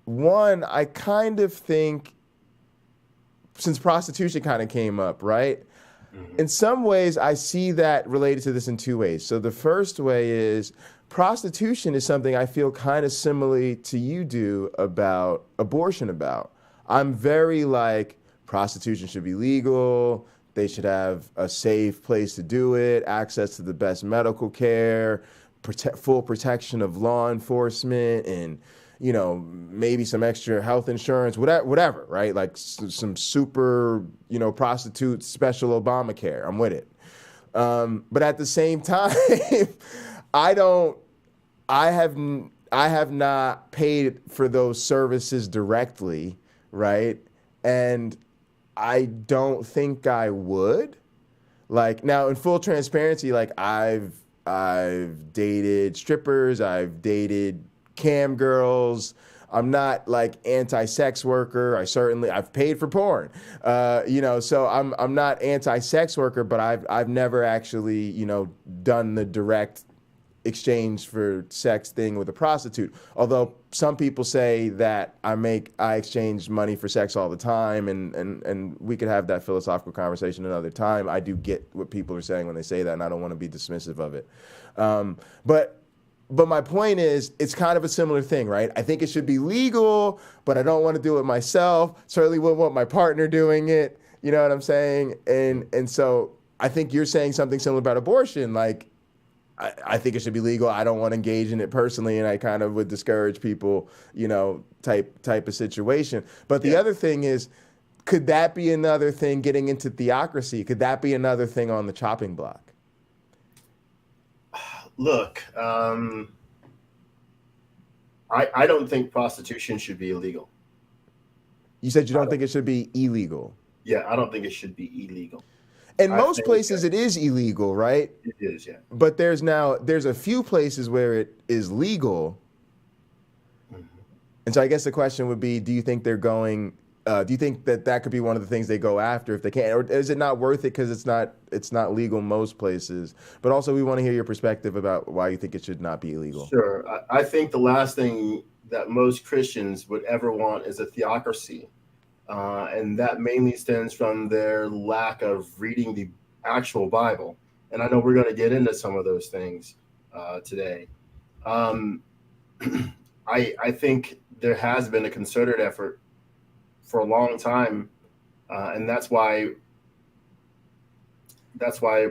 one, I kind of think since prostitution kind of came up, right? In some ways, I see that related to this in two ways. So the first way is prostitution is something I feel kind of similarly to you do about abortion about. I'm very like, prostitution should be legal. They should have a safe place to do it, access to the best medical care, full protection of law enforcement, and, you know, maybe some extra health insurance, whatever, right? Like some super, you know, prostitute special Obamacare. I'm with it. But at the same time, I have not paid for those services directly, right? And I don't think I would. Like, now in full transparency, like I've dated strippers, I've dated cam girls. I'm not like anti-sex worker. I've paid for porn. You know, so I'm not anti-sex worker, but I've never actually, you know, done the direct exchange for sex thing with a prostitute. Although some people say that I exchange money for sex all the time, and we could have that philosophical conversation another time. I do get what people are saying when they say that, and I don't want to be dismissive of it. But my point is, it's kind of a similar thing, right? I think it should be legal, but I don't want to do it myself. Certainly wouldn't want my partner doing it. You know what I'm saying? And so I think you're saying something similar about abortion. Like, I think it should be legal. I don't want to engage in it personally, and I kind of would discourage people, you know, type of situation. But the other thing is, could that be another thing getting into theocracy? Could that be another thing on the chopping block? Look, I don't think prostitution should be illegal. You said you don't think it should be illegal. Yeah, I don't think it should be illegal. In most places, it is illegal, right? It is, yeah. But there's a few places where it is legal. And so I guess the question would be, do you think they're going? Do you think that could be one of the things they go after if they can, or is it not worth it because it's not legal most places? But also, we want to hear your perspective about why you think it should not be illegal. Sure, I think the last thing that most Christians would ever want is a theocracy, and that mainly stems from their lack of reading the actual Bible. And I know we're going to get into some of those things today. I think there has been a concerted effort for a long time, and that's why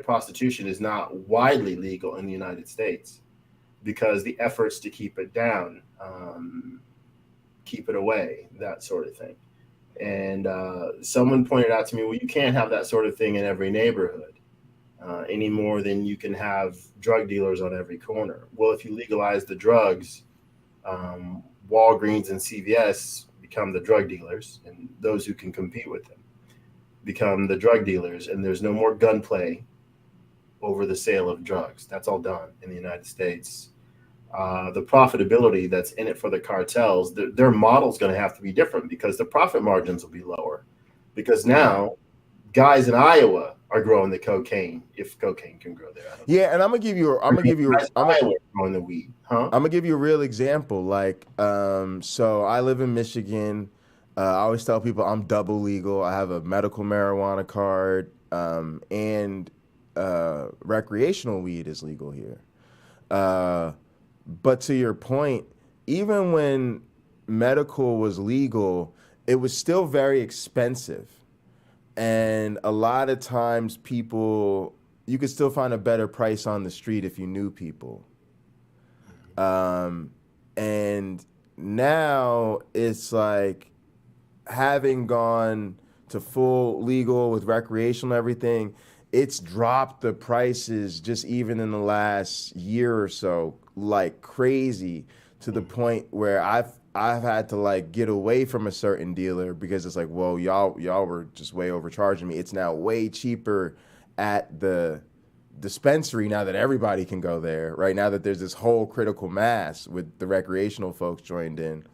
prostitution is not widely legal in the United States, because the efforts to keep it down, keep it away, that sort of thing. And someone pointed out to me, well, you can't have that sort of thing in every neighborhood any more than you can have drug dealers on every corner. Well, if you legalize the drugs, Walgreens and CVS become the drug dealers, and those who can compete with them become the drug dealers, and there's no more gunplay over the sale of drugs. That's all done in the United States. The profitability that's in it for the cartels, their model's going to have to be different, because the profit margins will be lower, because now guys in Iowa are growing the cocaine, if cocaine can grow there. Yeah, and I'm gonna give you growing the weed, huh? I'm gonna give you a real example. Like, so I live in Michigan. I always tell people I'm double legal. I have a medical marijuana card, and recreational weed is legal here. But to your point, even when medical was legal, it was still very expensive. And a lot of times you could still find a better price on the street if you knew people. And now it's like, having gone to full legal with recreational and everything, it's dropped the prices just even in the last year or so like crazy, to the point where I've had to like get away from a certain dealer because it's like, whoa, y'all were just way overcharging me. It's now way cheaper at the dispensary now that everybody can go there, right? Now that there's this whole critical mass with the recreational folks joined in.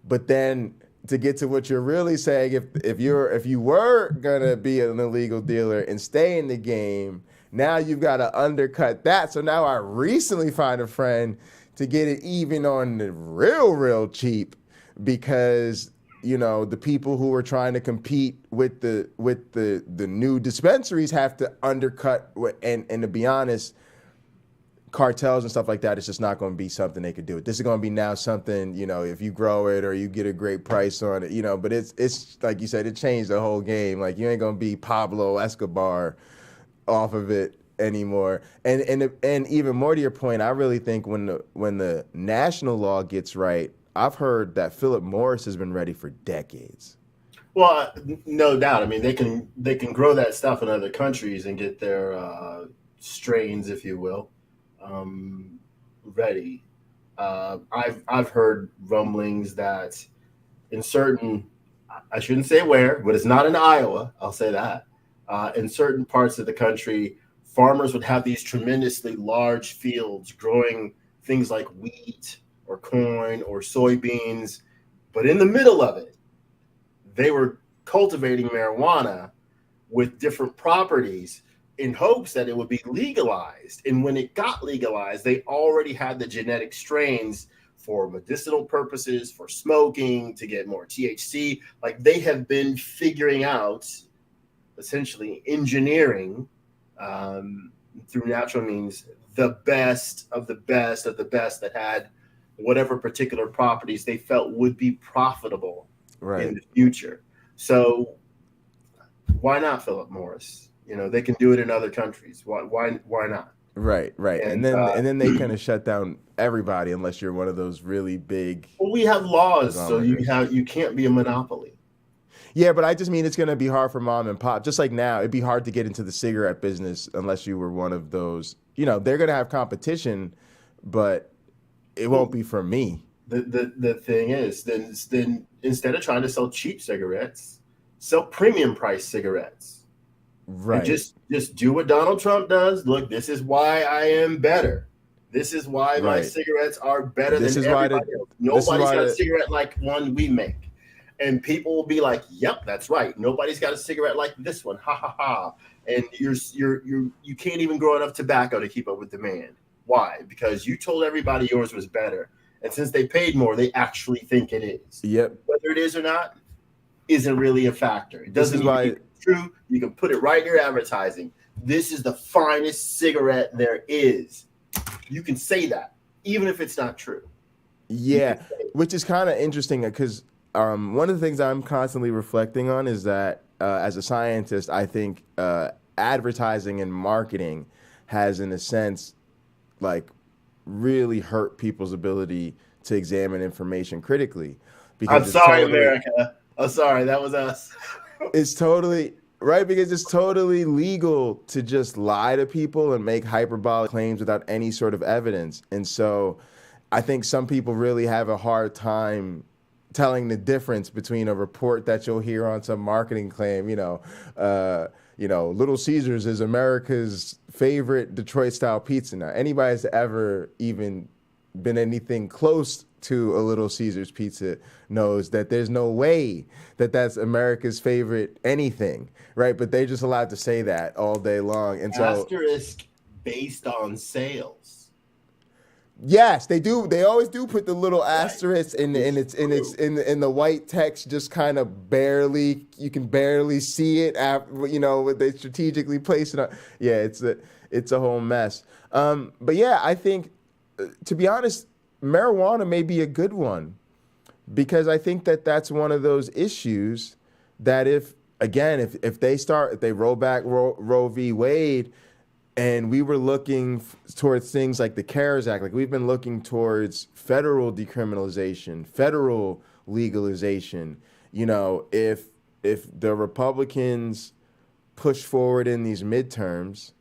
But then to get to what you're really saying, if you were gonna be an illegal dealer and stay in the game, now you've got to undercut that. So now I recently find a friend to get it even on the real cheap, because the people who are trying to compete with the new dispensaries have to undercut, and to be honest, cartels and stuff like that, it's just not going to be something they could do. This is going to be now something, if you grow it or you get a great price on it, but it's like you said, it changed the whole game. Like, you ain't going to be Pablo Escobar off of it anymore. And even more to your point, I really think when the national law gets right, I've heard that Philip Morris has been ready for decades. Well, no doubt. I mean, they can grow that stuff in other countries and get their strains, if you will, ready. I've heard rumblings that in certain, I shouldn't say where, but it's not in Iowa, I'll say that, in certain parts of the country, farmers would have these tremendously large fields growing things like wheat or corn or soybeans, but in the middle of it, they were cultivating marijuana with different properties in hopes that it would be legalized. And when it got legalized, they already had the genetic strains for medicinal purposes, for smoking, to get more THC. Like, they have been figuring out, essentially engineering through natural means, the best of the best of the best that had whatever particular properties they felt would be profitable in the future. So why not Philip Morris? They can do it in other countries. Why not? Right. And then they kind of shut down everybody unless you're one of those really big. Well, we have laws, so you can't be a monopoly. Yeah, but I just mean it's going to be hard for mom and pop. Just like now, it'd be hard to get into the cigarette business unless you were one of those. They're going to have competition, but it won't be from me. The thing is, then instead of trying to sell cheap cigarettes, sell premium price cigarettes. Right. And just do what Donald Trump does. Look, this is why I am better. This is why my cigarettes are better than everybody else. Nobody's got a cigarette like one we make. And people will be like, yep, that's right. Nobody's got a cigarette like this one. Ha ha ha. And you can't even grow enough tobacco to keep up with demand. Why? Because you told everybody yours was better. And since they paid more, they actually think it is. Yep. Whether it is or not isn't really a factor. It doesn't mean it's true. You can put it right in your advertising. This is the finest cigarette there is. You can say that, even if it's not true. You can Yeah, which is kind of interesting because one of the things I'm constantly reflecting on is that as a scientist, I think advertising and marketing has, in a sense, like really hurt people's ability to examine information critically I'm because sorry, America. I'm sorry, that was us. it's totally right because it's totally legal to just lie to people and make hyperbolic claims without any sort of evidence. And so I think some people really have a hard time telling the difference between a report that you'll hear on some marketing claim, Little Caesars is America's favorite Detroit style pizza. Now, anybody that's ever even been anything close to a Little Caesars pizza knows that there's no way that that's America's favorite anything, right? But they're just allowed to say that all day long. And so, Asterisk based on sales. yes, they do. They always do put the little Right. asterisk in the white text, just kind of barely. You can barely see it. They strategically place it on. Yeah, it's a whole mess. But yeah, I think, to be honest, marijuana may be a good one because I think that that's one of those issues that if they roll back Roe v. Wade. And we were looking towards things like the CARES Act. Like we've been looking towards federal decriminalization, federal legalization. If the Republicans push forward in these midterms,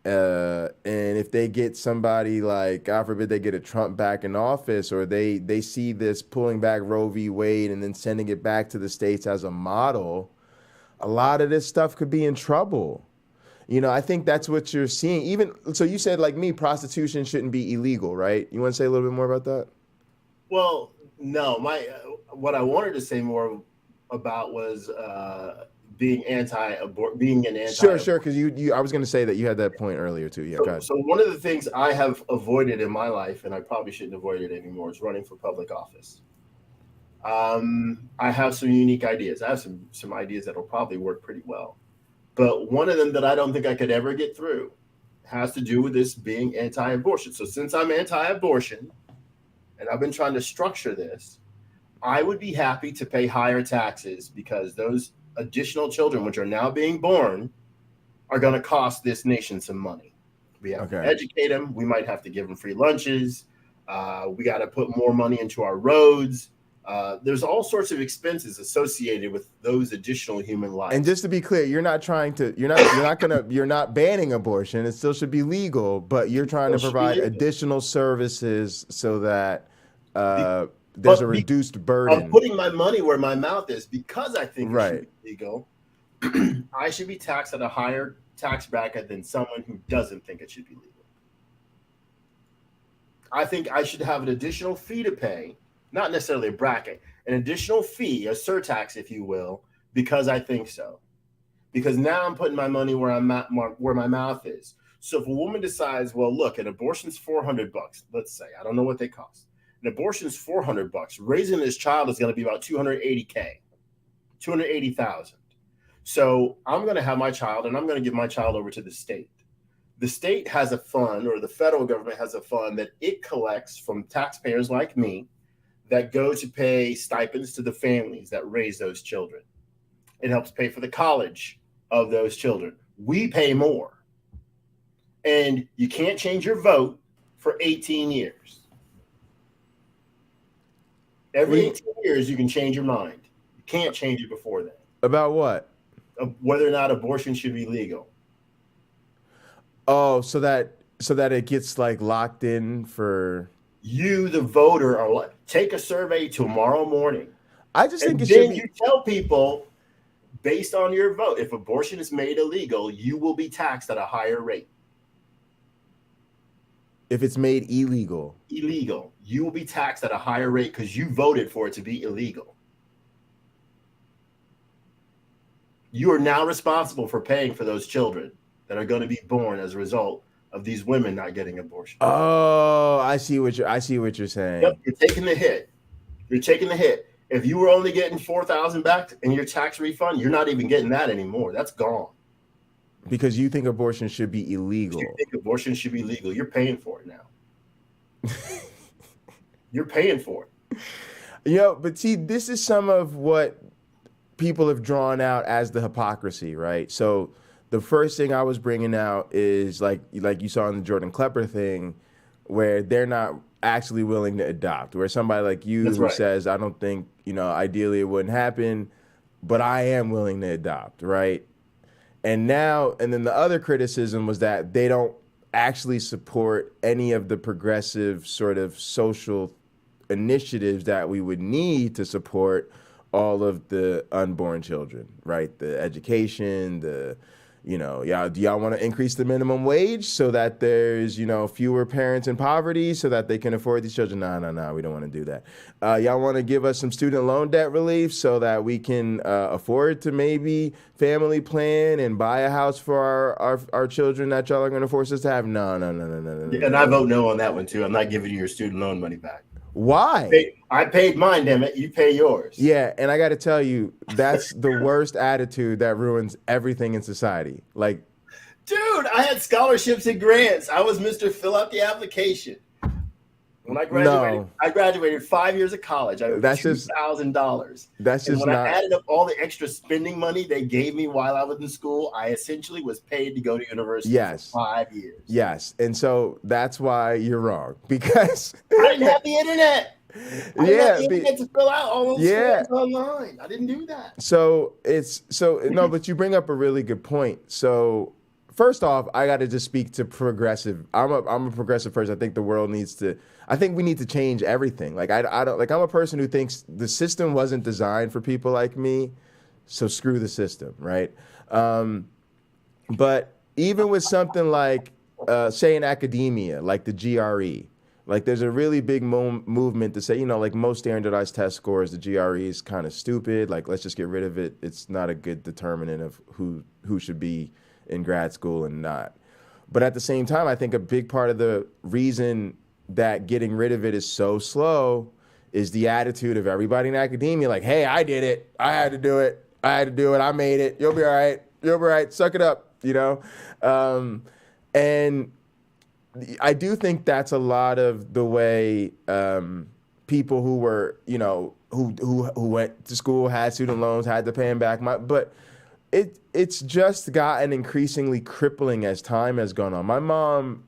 and if they get somebody like, God forbid, they get a Trump back in office, or they see this pulling back Roe v. Wade and then sending it back to the states as a model, a lot of this stuff could be in trouble. I think that's what you're seeing. Even so, you said, like me, prostitution shouldn't be illegal, right? You want to say a little bit more about that? Well, no, what I wanted to say more about was being an anti. Sure. Because I was going to say that you had that point earlier too. Yeah, go ahead. So one of the things I have avoided in my life, and I probably shouldn't avoid it anymore, is running for public office. I have some unique ideas. I have some ideas that will probably work pretty well. But one of them that I don't think I could ever get through has to do with this being anti-abortion. So since I'm anti-abortion, and I've been trying to structure this, I would be happy to pay higher taxes because those additional children, which are now being born, are going to cost this nation some money. We have to educate them. We might have to give them free lunches. We got to put more money into our roads. There's all sorts of expenses associated with those additional human lives. And just to be clear, you're not banning abortion. It still should be legal, but you're trying to provide additional services so that there's a reduced burden. I'm putting my money where my mouth is because I think it should be legal. I should be taxed at a higher tax bracket than someone who doesn't think it should be legal. I think I should have an additional fee to pay. Not necessarily a bracket, an additional fee, a surtax, if you will, because I think so. Because now I'm putting my money where my mouth is. So if a woman decides, well, look, an abortion's $400, let's say, I don't know what they cost. An abortion's $400. Raising this child is going to be about $280,000. So I'm going to have my child, and I'm going to give my child over to the state. The state has a fund, or the federal government has a fund that it collects from taxpayers like me, that go to pay stipends to the families that raise those children. It helps pay for the college of those children. We pay more. And you can't change your vote for 18 years. Every 18 years, you can change your mind. You can't change it before then. About what? Whether or not abortion should be legal. Oh, so that it gets like locked in for... You, the voter, are like, take a survey tomorrow morning. I just think it should be. You tell people, based on your vote, if abortion is made illegal, you will be taxed at a higher rate. If it's made illegal, you will be taxed at a higher rate because you voted for it to be illegal. You are now responsible for paying for those children that are going to be born as a result of these women not getting abortion. Oh, I see what you're saying. Yep, you're taking the hit. If you were only getting $4,000 back in your tax refund, you're not even getting that anymore. That's gone. Because you think abortion should be illegal. You think abortion should be legal. You're paying for it now. you're paying for it. But see, this is some of what people have drawn out as the hypocrisy, right? So the first thing I was bringing out is like you saw in the Jordan Klepper thing, where they're not actually willing to adopt. Where somebody like you That's who right. says, I don't think, ideally it wouldn't happen, but I am willing to adopt, right? And then the other criticism was that they don't actually support any of the progressive sort of social initiatives that we would need to support all of the unborn children, right? The education, do y'all want to increase the minimum wage so that there's, fewer parents in poverty so that they can afford these children? No, we don't want to do that. Y'all want to give us some student loan debt relief so that we can afford to maybe family plan and buy a house for our children that y'all are going to force us to have? No. And I vote no on that one too. I'm not giving you your student loan money back. Why? I paid mine, damn it. You pay yours. Yeah, and I got to tell you, that's the worst attitude that ruins everything in society. Like, dude, I had scholarships and grants. I was Mr. Fill out the application. When I graduated, I graduated 5 years of college. I that's $2,000. That's just when not. I added up all the extra spending money they gave me while I was in school, I essentially was paid to go to university for 5 years. Yes, and so that's why you're wrong, because I didn't have the internet. I didn't have the internet to fill out all those forms online. I didn't do that. No, but you bring up a really good point. So first off, I got to just speak to progressive. I'm a progressive person. I think the world needs to. I think we need to change everything. Like I don't like. I'm a person who thinks the system wasn't designed for people like me, so screw the system, right? But even with something like, say, in academia, like the GRE, like there's a really big movement to say, like most standardized test scores, the GRE is kind of stupid. Like let's just get rid of it. It's not a good determinant of who should be in grad school and not. But at the same time, I think a big part of the reason that getting rid of it is so slow is the attitude of everybody in academia. Like, hey, I did it. I had to do it. I made it. You'll be all right. You'll be all right. Suck it up, And I do think that's a lot of the way people who were, who went to school, had student loans, had to pay them back. But it's just gotten increasingly crippling as time has gone on. My mom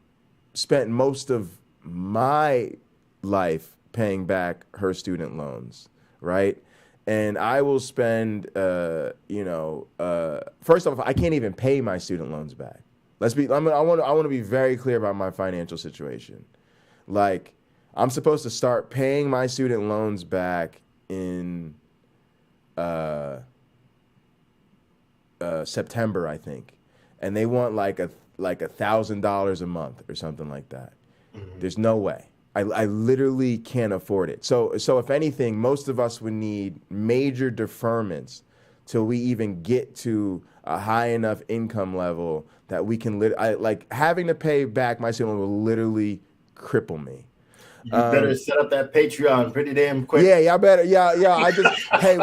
spent most of my life paying back her student loans, right? And I will spend, first off, I can't even pay my student loans back. I want to be very clear about my financial situation. Like, I'm supposed to start paying my student loans back in September, I think, and they want like $1,000 a month or something like that. Mm-hmm. There's no way. I literally can't afford it. So if anything, most of us would need major deferments till we even get to a high enough income level that we can like having to pay back my student loan will literally cripple me. You better set up that Patreon pretty damn quick. Yeah, y'all better. Yeah.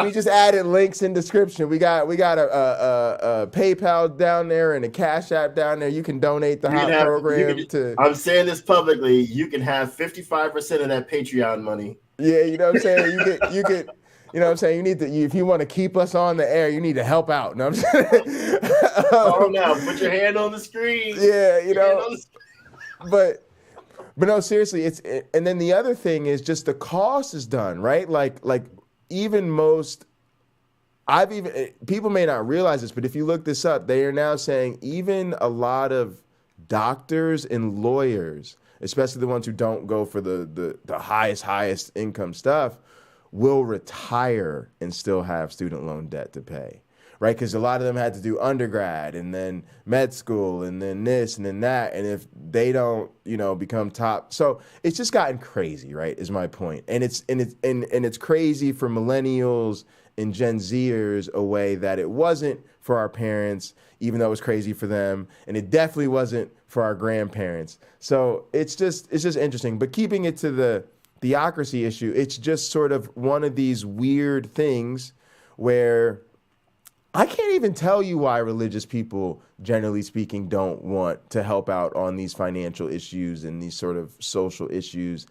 We just added links in description. We got a PayPal down there and a Cash App down there. You can donate the hot program to. I'm saying this publicly. You can have 55% of that Patreon money. Yeah, you know what I'm saying. You could. You know what I'm saying? You need to. If you want to keep us on the air, you need to help out. You know what I'm saying? Oh no! Put your hand on the screen. Yeah, But no, seriously, and then the other thing is just the cost is done, right? Like even people may not realize this, but if you look this up, they are now saying even a lot of doctors and lawyers, especially the ones who don't go for the highest income stuff, will retire and still have student loan debt to pay. Right, because a lot of them had to do undergrad and then med school and then this and then that, and if they don't, become top, so it's just gotten crazy, right? Is my point, and it's crazy for millennials and Gen Zers a way that it wasn't for our parents, even though it was crazy for them, and it definitely wasn't for our grandparents. So it's just interesting. But keeping it to the theocracy issue, it's just sort of one of these weird things where I can't even tell you why religious people, generally speaking, don't want to help out on these financial issues and these sort of social issues,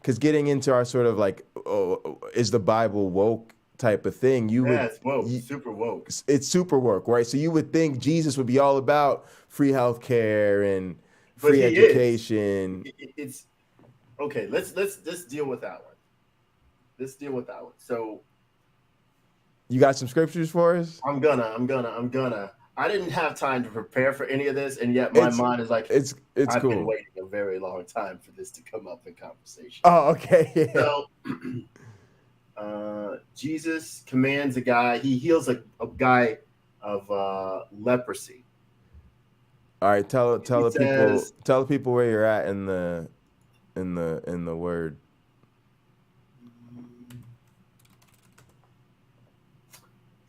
because getting into our sort of like, oh, is the Bible woke type of thing, Yeah, it's woke, super woke. it's super woke, right? So you would think Jesus would be all about free healthcare and But free he is. education. It's okay. Let's deal with that one. Let's deal with that one. So You got some scriptures for us? I'm gonna. I didn't have time to prepare for any of this, and yet my It's mind is like, it's I've been cool. waiting a very long time for this to come up in conversation. Oh, okay. Yeah. So, Jesus commands a guy. He heals a guy of leprosy. All right, tell He the people where you're at in the word.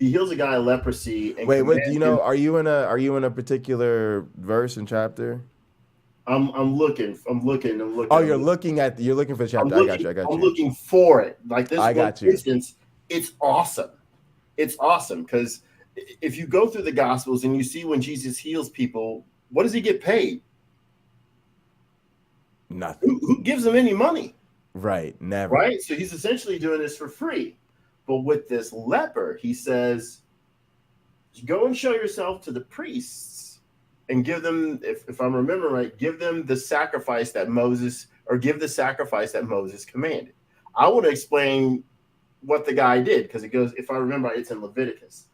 he heals a guy of leprosy and Wait, what do you commands him. know? Are you in a particular verse and chapter? I'm looking. Oh, you're looking for the chapter. I got I'm you. looking for it. Like this I one got you. instance, it's awesome. It's awesome because if you go through the Gospels and you see when Jesus heals people, what does he get paid? Nothing. Who gives him any money? Right, never. Right? So he's essentially doing this for free. But with this leper, he says, go and show yourself to the priests and give them, if I'm remembering right, give them the sacrifice that Moses, or give the sacrifice that Moses commanded. I want to explain what the guy did, because it goes, if I remember right, it's in Leviticus.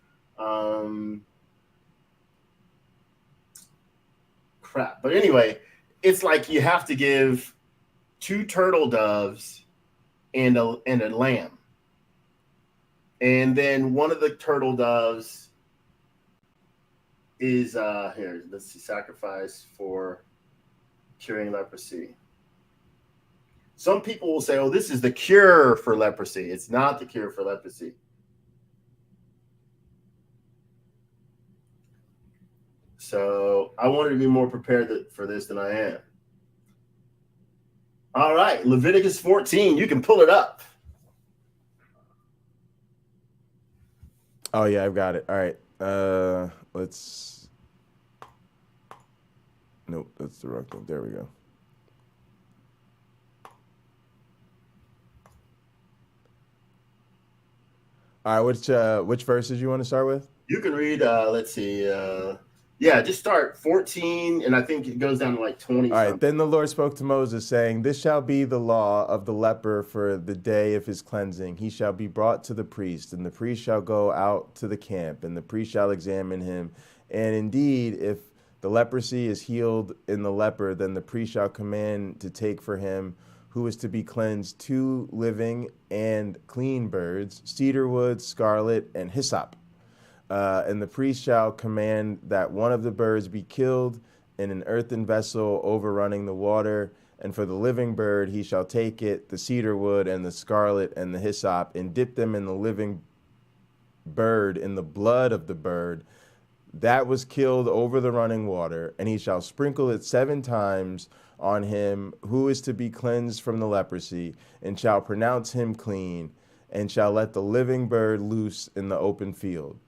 Crap. But anyway, it's like you have to give 2 turtle doves and a lamb. And then one of the turtle doves is here, let's see, sacrifice for curing leprosy. Some people will say, oh, this is the cure for leprosy. It's not the cure for leprosy. So I wanted to be more prepared for this than I am. All right, Leviticus 14, you can pull it up. Oh yeah, I've got it. All right. Let's. Nope, that's the wrong thing. There we go. All right, which verses you want to start with? You can read. Let's see. Yeah, just start 14, and I think it goes down to like 20. All right. Then the Lord spoke to Moses, saying, "This shall be the law of the leper for the day of his cleansing. He shall be brought to the priest, and the priest shall go out to the camp, and the priest shall examine him. And indeed, if the leprosy is healed in the leper, then the priest shall command to take for him, who is to be cleansed, 2 living and clean birds, cedar wood, scarlet, and hyssop. And the priest shall command that one of the birds be killed in an earthen vessel overrunning the water. And for the living bird, he shall take it, the cedar wood and the scarlet and the hyssop, and dip them in the living bird in the blood of the bird that was killed over the running water. And he shall sprinkle it 7 times on him who is to be cleansed from the leprosy, and shall pronounce him clean, and shall let the living bird loose in the open field.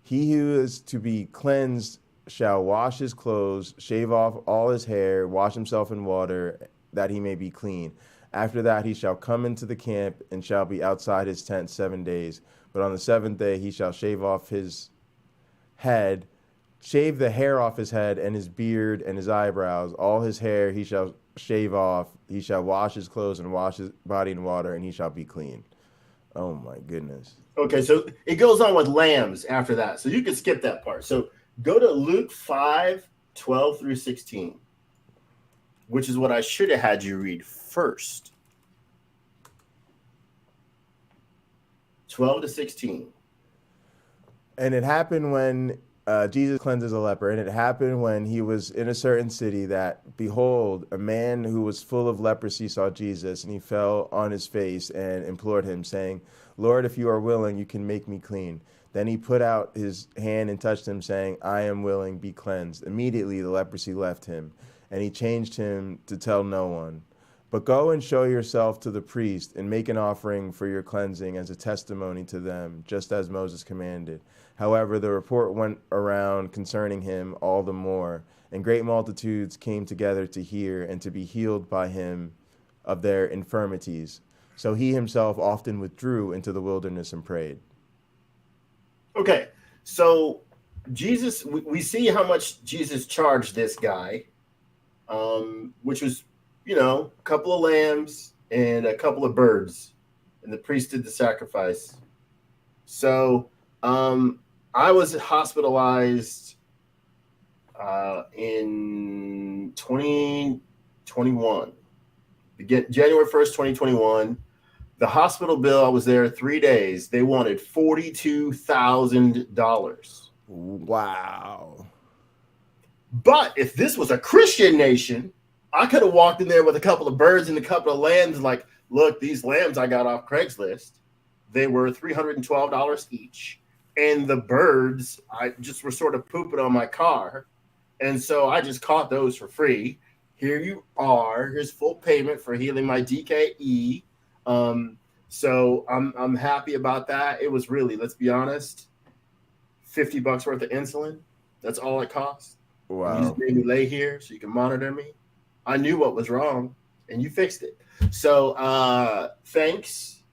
He who is to be cleansed shall wash his clothes, shave off all his hair, wash himself in water, that he may be clean. After that he shall come into the camp, and shall be outside his tent 7 days. But on the 7th day he shall shave off his head, shave the hair off his head, and his beard, and his eyebrows. All his hair he shall shave off. He shall wash his clothes, and wash his body in water, and he shall be clean. Oh my goodness. Okay, so it goes on with lambs after that. So you can skip that part. So go to Luke 5:12 through 16, which is what I should have had you read first. 12 to 16. And it happened when Jesus cleanses a leper, and it happened when he was in a certain city that, behold, a man who was full of leprosy saw Jesus, and he fell on his face and implored him, saying, Lord, if you are willing, you can make me clean. Then he put out his hand and touched him, saying, I am willing, be cleansed. Immediately the leprosy left him, and he changed him to tell no one. But go and show yourself to the priest, and make an offering for your cleansing as a testimony to them, just as Moses commanded. However, the report went around concerning him all the more, and great multitudes came together to hear and to be healed by him of their infirmities. So he himself often withdrew into the wilderness and prayed. Okay, so Jesus, we see how much Jesus charged this guy, which was, a couple of lambs and a couple of birds, and the priest did the sacrifice. So I was hospitalized in 2021, January 1st, 2021. The hospital bill, I was there 3 days. They wanted $42,000. Wow. But if this was a Christian nation, I could have walked in there with a couple of birds and a couple of lambs. Like, look, these lambs I got off Craigslist. They were $312 each. And the birds, I just were sort of pooping on my car. And so I just caught those for free. Here you are. Here's full payment for healing my DKE. So I'm happy about that. It was really, let's be honest, $50 worth of insulin. That's all it cost. Wow. You just made me lay here so you can monitor me. I knew what was wrong and you fixed it. So thanks.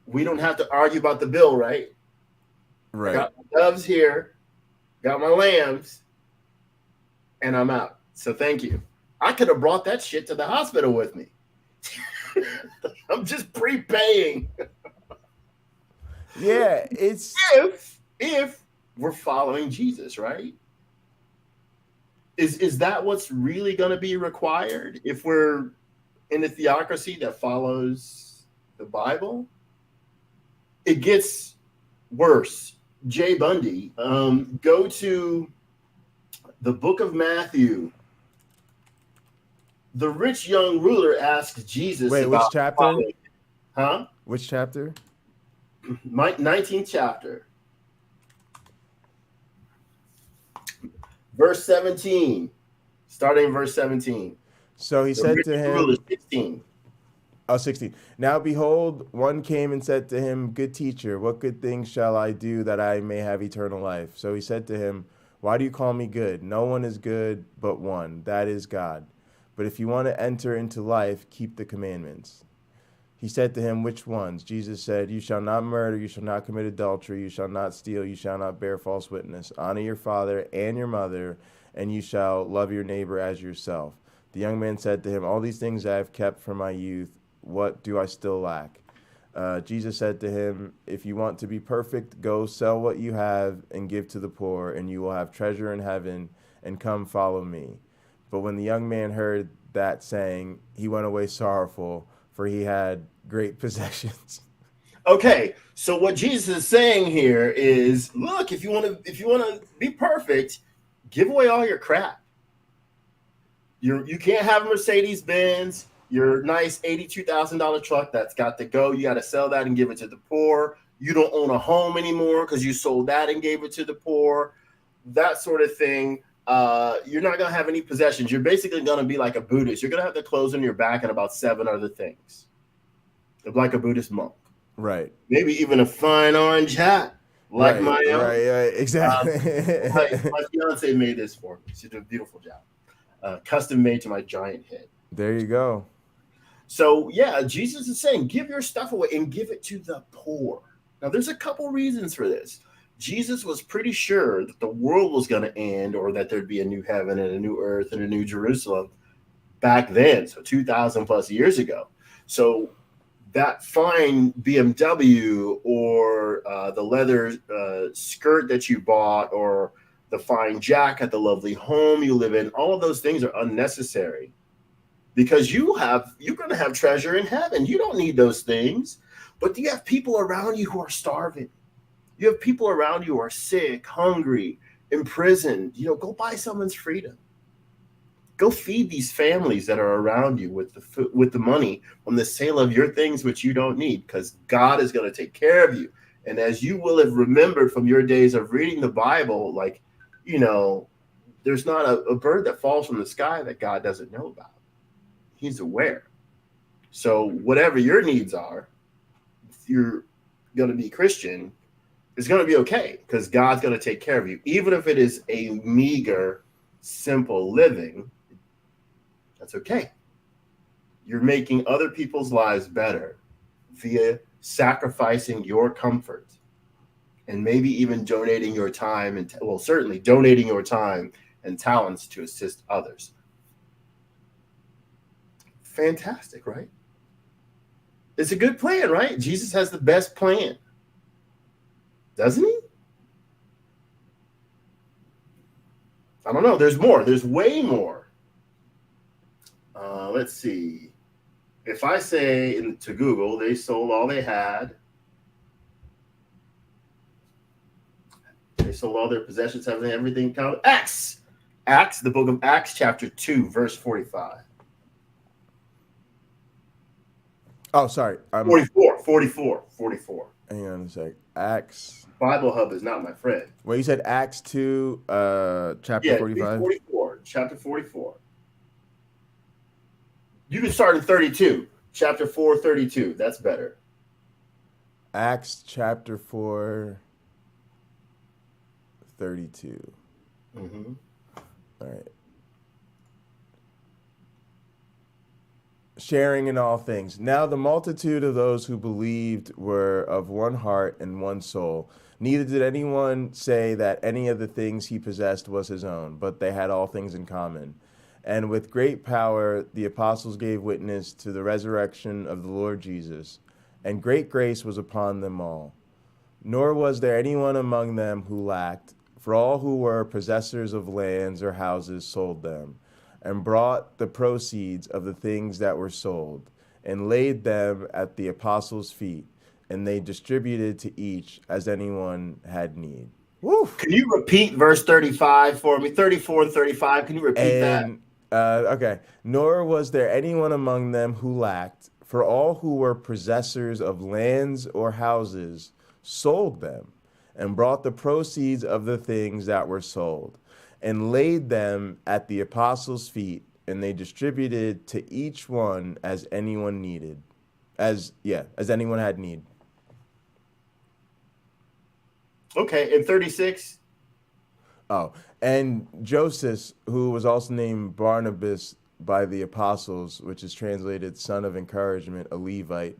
We don't have to argue about the bill, right? Right. Got my doves here, got my lambs, and I'm out. So thank you. I could have brought that shit to the hospital with me. I'm just prepaying. Yeah, it's if we're following Jesus, right? Is that what's really going to be required if we're in a theocracy that follows the Bible? It gets worse. Jay Bundy, go to the book of Matthew. The rich young ruler asked Jesus. Wait, which chapter? Following. Huh? Which chapter? 19th chapter. Verse 17. Starting in verse 17. So he said to him, ruler, 16. Oh, 16. Now behold, one came and said to him, Good teacher, what good things shall I do that I may have eternal life? So he said to him, Why do you call me good? No one is good but one, that is God. But if you want to enter into life, keep the commandments. He said to him, Which ones? Jesus said, You shall not murder, you shall not commit adultery, you shall not steal, you shall not bear false witness. Honor your father and your mother, and you shall love your neighbor as yourself. The young man said to him, All these things I have kept from my youth. What do I still lack? Jesus said to him, If you want to be perfect, go sell what you have and give to the poor, and you will have treasure in heaven, and come follow me. But when the young man heard that saying, he went away sorrowful, for he had great possessions. Okay, so what Jesus is saying here is, look, if you want to be perfect, give away all your crap. You can't have a Mercedes-Benz, your nice $82,000 truck that's got to go. You got to sell that and give it to the poor. You don't own a home anymore because you sold that and gave it to the poor. That sort of thing. You're not going to have any possessions. You're basically going to be like a Buddhist. You're going to have the clothes on your back and about 7 other things. Like a Buddhist monk. Right. Maybe even a fine orange hat. Like right, my own. Right, exactly. My fiance made this for me. She did a beautiful job. Custom made to my giant head. There you go. So, yeah, Jesus is saying, give your stuff away and give it to the poor. Now, there's a couple reasons for this. Jesus was pretty sure that the world was going to end, or that there'd be a new heaven and a new earth and a new Jerusalem back then, so 2,000 plus years ago. So that fine BMW or the leather skirt that you bought, or the fine jacket, the lovely home you live in, all of those things are unnecessary, because you're going to have treasure in heaven. You don't need those things. But you have people around you who are starving. You have people around you who are sick, hungry, imprisoned. Go buy someone's freedom. Go feed these families that are around you with the money from the sale of your things which you don't need, because God is going to take care of you. And as you will have remembered from your days of reading the Bible, there's not a bird that falls from the sky that God doesn't know about. He's aware. So whatever your needs are, if you're going to be Christian, it's going to be okay, because God's going to take care of you. Even if it is a meager, simple living, that's okay. You're making other people's lives better via sacrificing your comfort and maybe even donating your time and certainly donating your time and talents to assist others. Fantastic, right? It's a good plan, right? Jesus has the best plan, doesn't he? I don't know. There's more. There's way more. Let's see. If I say to Google, they sold all they had. They sold all their possessions, everything counted. Acts, the book of Acts, chapter 2, verse 45. Oh, sorry. 44. Hang on a sec. Acts. Bible Hub is not my friend. Well, you said Acts 2, chapter 45? 44, chapter 44. You can start in 32, chapter 4, 32. That's better. Acts chapter 4, 32. Mm-hmm. All right. Sharing in all things. Now the multitude of those who believed were of one heart and one soul. Neither did anyone say that any of the things he possessed was his own, but they had all things in common. And with great power the apostles gave witness to the resurrection of the Lord Jesus, and great grace was upon them all. Nor was there anyone among them who lacked, for all who were possessors of lands or houses sold them, and brought the proceeds of the things that were sold, and laid them at the apostles' feet, and they distributed to each as anyone had need. Woo! Can you repeat verse 35 for me? 34 and 35. Can you repeat that? Okay. Nor was there anyone among them who lacked, for all who were possessors of lands or houses sold them, and brought the proceeds of the things that were sold, and laid them at the apostles' feet, and they distributed to each one as anyone needed. As anyone had need. Okay, and 36. Oh, and Joseph, who was also named Barnabas by the apostles, which is translated son of encouragement, a Levite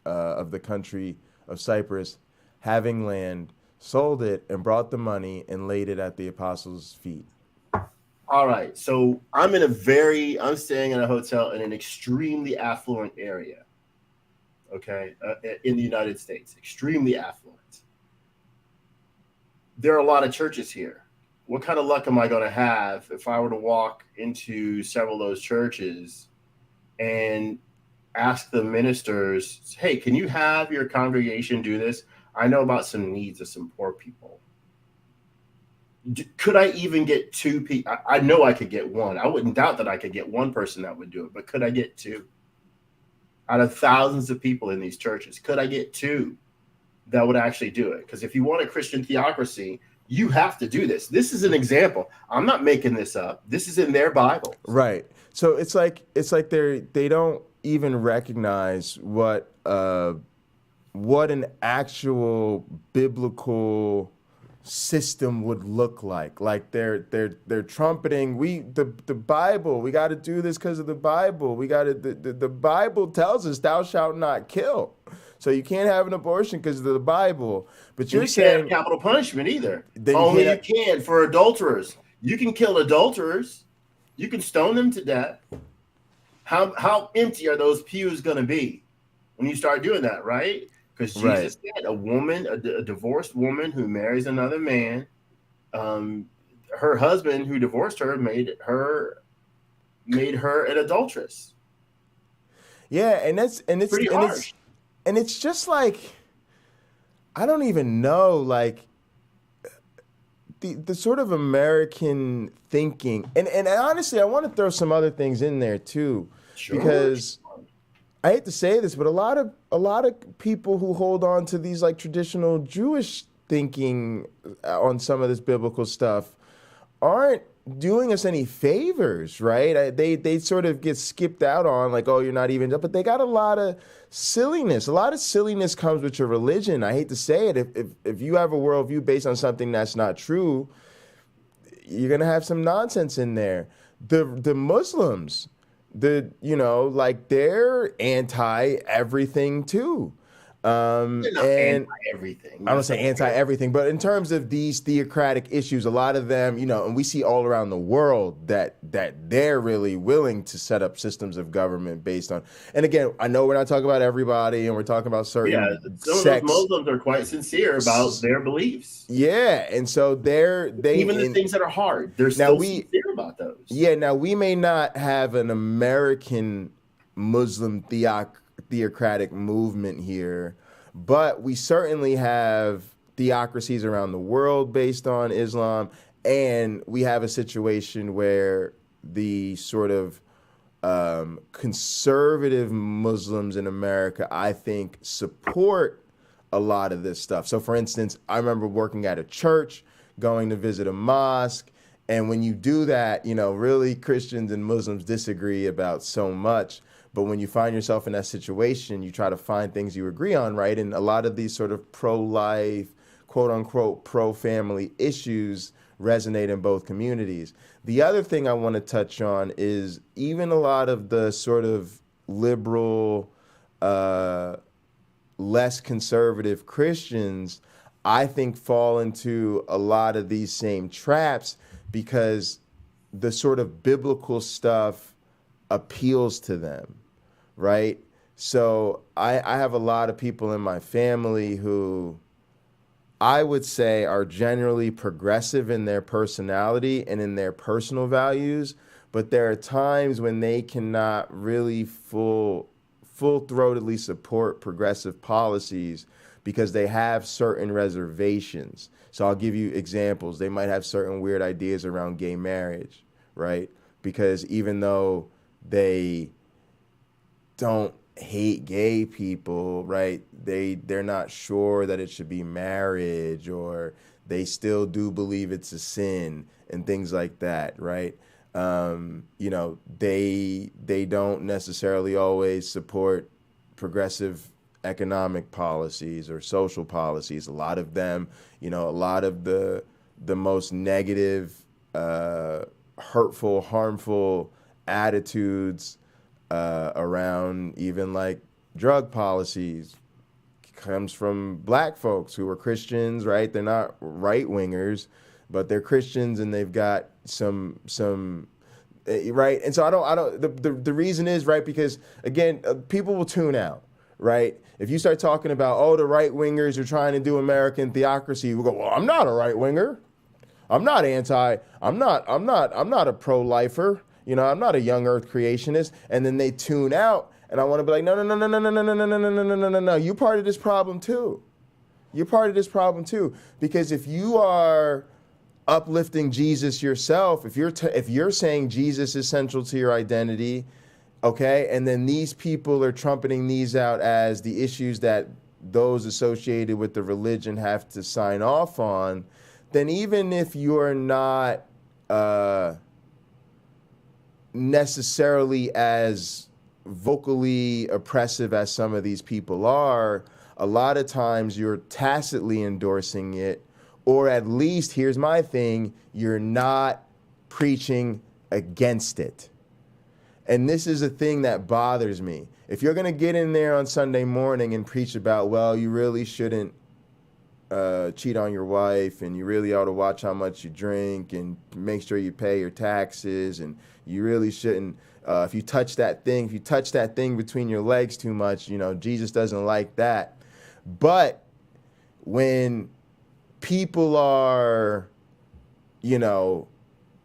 of the country of Cyprus, having land, sold it and brought the money and laid it at the apostles' feet. All right, so I'm staying in a hotel in an extremely affluent area, okay, in the United States, extremely affluent. There are a lot of churches here. What kind of luck am I going to have if I were to walk into several of those churches and ask the ministers, hey, can you have your congregation do this? I know about some needs of some poor people. Could I even get two people? I know I could get one. I wouldn't doubt that I could get one person that would do it, but could I get two? Out of thousands of people in these churches, could I get two that would actually do it? Because if you want a Christian theocracy, you have to do this. This is an example. I'm not making this up. This is in their Bible. Right. So it's like they don't even recognize what an actual biblical system would look like. Like they're trumpeting the Bible. We got to do this because of the Bible. The Bible tells us thou shalt not kill. So you can't have an abortion because of the Bible. But you're saying can't have capital punishment either. Only you can for adulterers. You can kill adulterers. You can stone them to death. How empty are those pews going to be when you start doing that, right? Because Jesus said a divorced woman who marries another man, her husband who divorced her made her an adulteress. Yeah, and it's pretty harsh. And it's just like, I don't even know, like the sort of American thinking, and honestly, I want to throw some other things in there too, because I hate to say this, but a lot of people who hold on to these like traditional Jewish thinking on some of this biblical stuff aren't doing us any favors, right? They sort of get skipped out on, like, oh, you're not even, but they got a lot of silliness. A lot of silliness comes with your religion. I hate to say it. If you have a worldview based on something that's not true, you're gonna have some nonsense in there. The Muslims, they're anti everything too. They're not And everything. I don't say anti everything, but in terms of these theocratic issues, a lot of them, and we see all around the world that they're really willing to set up systems of government based on. And again, I know we're not talking about everybody, and we're talking about certain some of those Muslims are quite sincere about their beliefs. Yeah, and so even the things that are hard, they're still sincere about those. Yeah, now we may not have an American Muslim theocratic movement here, but we certainly have theocracies around the world based on Islam, and we have a situation where the sort of conservative Muslims in America, I think, support a lot of this stuff. So, for instance, I remember working at a church, going to visit a mosque, and when you do that, really Christians and Muslims disagree about so much. But when you find yourself in that situation, you try to find things you agree on, right? And a lot of these sort of pro-life, quote unquote, pro-family issues resonate in both communities. The other thing I want to touch on is even a lot of the sort of liberal, less conservative Christians, I think, fall into a lot of these same traps because the sort of biblical stuff appeals to them, right? So I have a lot of people in my family who I would say are generally progressive in their personality and in their personal values, but there are times when they cannot really full-throatedly support progressive policies because they have certain reservations. So I'll give you examples. They might have certain weird ideas around gay marriage, right? Because even though they don't hate gay people, right? They're not sure that it should be marriage, or they still do believe it's a sin and things like that, right? They don't necessarily always support progressive economic policies or social policies. A lot of them, a lot of the most negative, hurtful, harmful attitudes around even like drug policies comes from black folks who are Christians, right? They're not right wingers, but they're Christians and they've got some right. And so the reason is, right, because again, people will tune out, right? If you start talking about, the right wingers are trying to do American theocracy, we'll go, well, I'm not a right winger. I'm not a pro-lifer. I'm not a young earth creationist. And then they tune out, and I want to be like, no. You're part of this problem too. Because if you are uplifting Jesus yourself, if you're saying Jesus is central to your identity, okay, and then these people are trumpeting these out as the issues that those associated with the religion have to sign off on, then even if you're not necessarily as vocally oppressive as some of these people are, a lot of times you're tacitly endorsing it, or at least, here's my thing, you're not preaching against it. And this is a thing that bothers me. If you're going to get in there on Sunday morning and preach about, well, you really shouldn't cheat on your wife, and you really ought to watch how much you drink and make sure you pay your taxes, and you really shouldn't, if you touch that thing between your legs too much, Jesus doesn't like that. But when people are,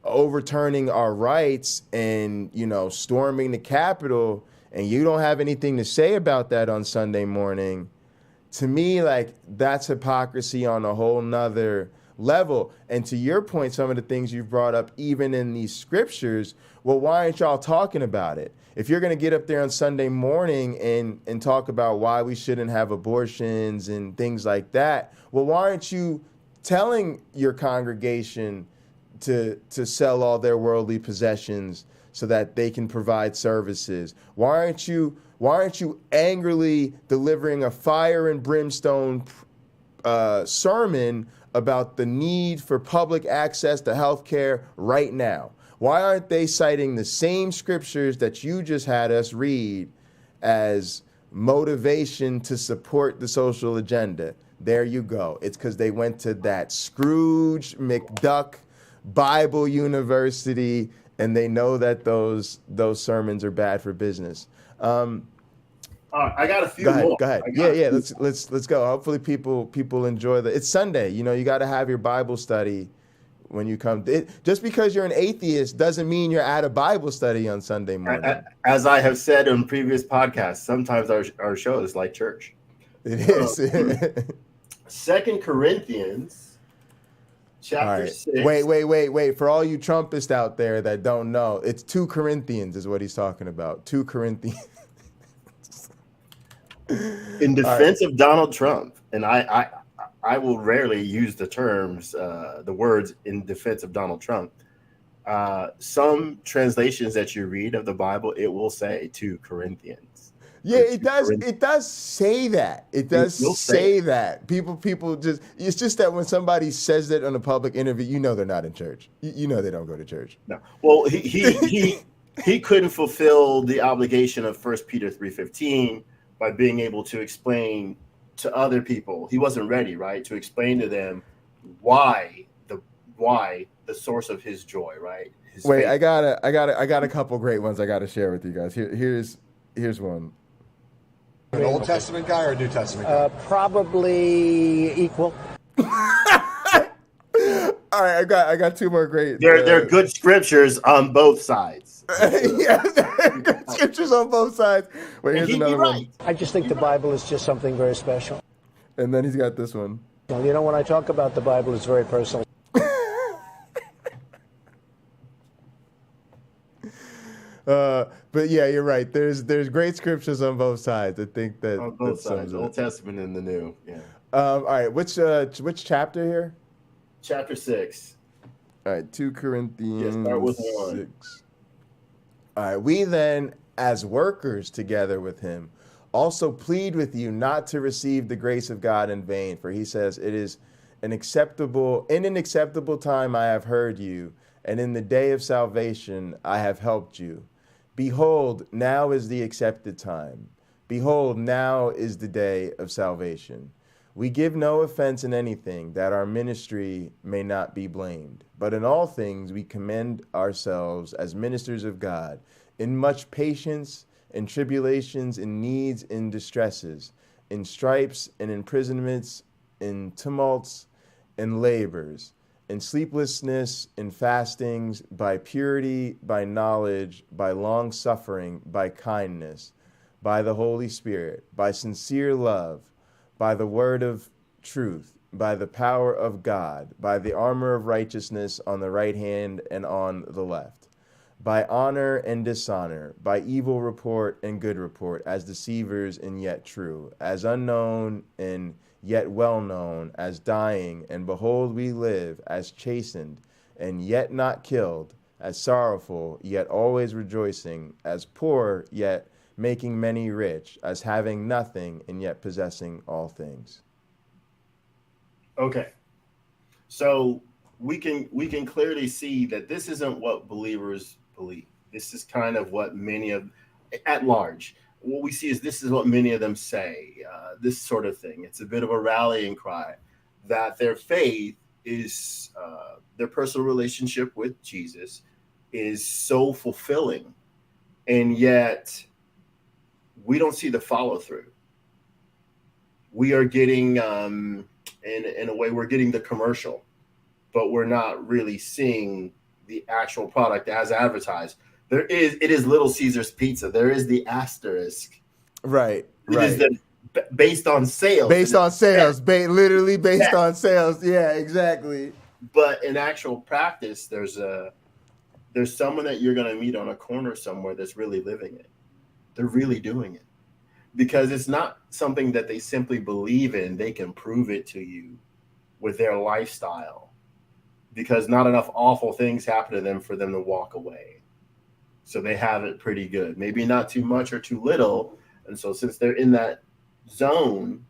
overturning our rights and, storming the Capitol, and you don't have anything to say about that on Sunday morning, to me, like, that's hypocrisy on a whole nother level. And to your point, some of the things you've brought up, even in these scriptures, well, why aren't y'all talking about it? If you're going to get up there on Sunday morning and talk about why we shouldn't have abortions and things like that, well, why aren't you telling your congregation to sell all their worldly possessions so that they can provide services? Why aren't you angrily delivering a fire and brimstone sermon about the need for public access to health care right now? Why aren't they citing the same scriptures that you just had us read as motivation to support the social agenda? There you go. It's because they went to that Scrooge McDuck Bible University, and they know that those sermons are bad for business. I got a few Go ahead. more. Go ahead. Yeah. Let's go. Hopefully, people enjoy It's Sunday. You know, you got to have your Bible study when you come. Just because you're an atheist doesn't mean you're at a Bible study on Sunday morning. As I have said on previous podcasts, sometimes our show is like church. It is. 2 Corinthians, chapter 6. Wait. For all you Trumpists out there that don't know, it's 2 Corinthians is what he's talking about. 2 Corinthians. In defense of Donald Trump, and I will rarely use the terms, the words in defense of Donald Trump. Some translations that you read of the Bible, it will say 2 Corinthians. Yeah, it does. It does say that. It does say that. People just. It's just that when somebody says that on a public interview, you know they're not in church. You know they don't go to church. No. Well, he couldn't fulfill the obligation of 1 Peter 3:15 by being able to explain to other people. He wasn't ready, right, to explain to them why the source of his joy, right? Wait, faith. I got a couple great ones I got to share with you guys. Here's one. An Old Testament guy or a New Testament guy? Probably equal. All right, I got two more great. They're good scriptures on both sides. Yeah, good scriptures on both sides. Wait, here's another one. I just think the Bible is just something very special. And then he's got this one. Well, you know, when I talk about the Bible, it's very personal. But yeah, you're right. There's great scriptures on both sides. I think that on both sides, Old Testament and the New. Yeah. All right, which chapter here? Chapter 6. All right, 2 Corinthians. Yeah, start with 1. 6. All right, we then, as workers together with him, also plead with you not to receive the grace of God in vain. For he says, it is in an acceptable time I have heard you, and in the day of salvation I have helped you. Behold, now is the accepted time. Behold, now is the day of salvation. We give no offense in anything, that our ministry may not be blamed. But in all things we commend ourselves as ministers of God, in much patience, in tribulations, in needs, in distresses, in stripes, in imprisonments, in tumults, in labors, in sleeplessness, in fastings, by purity, by knowledge, by long suffering, by kindness, by the Holy Spirit, by sincere love, by the word of truth, by the power of God, by the armor of righteousness on the right hand and on the left, by honor and dishonor, by evil report and good report, as deceivers and yet true, as unknown and yet well known, as dying, and behold we live, as chastened and yet not killed, as sorrowful yet always rejoicing, as poor yet making many rich, as having nothing and yet possessing all things. Okay, so we can clearly see that this isn't what believers believe. This is kind of what many of, at large, what we see is this is what many of them say, this sort of thing. It's a bit of a rallying cry that their faith is, their personal relationship with Jesus is so fulfilling, and yet we don't see the follow through. We are getting, in a way, we're getting the commercial, but we're not really seeing the actual product as advertised. It is Little Caesar's Pizza. There is the asterisk. Right. It is based on sales. Based on sales. Literally based on sales. Yeah, exactly. But in actual practice, there's someone that you're going to meet on a corner somewhere that's really living it. They're really doing it. Because it's not something that they simply believe in. They can prove it to you with their lifestyle. Because not enough awful things happen to them for them to walk away. So they have it pretty good. Maybe not too much or too little. And so since they're in that zone,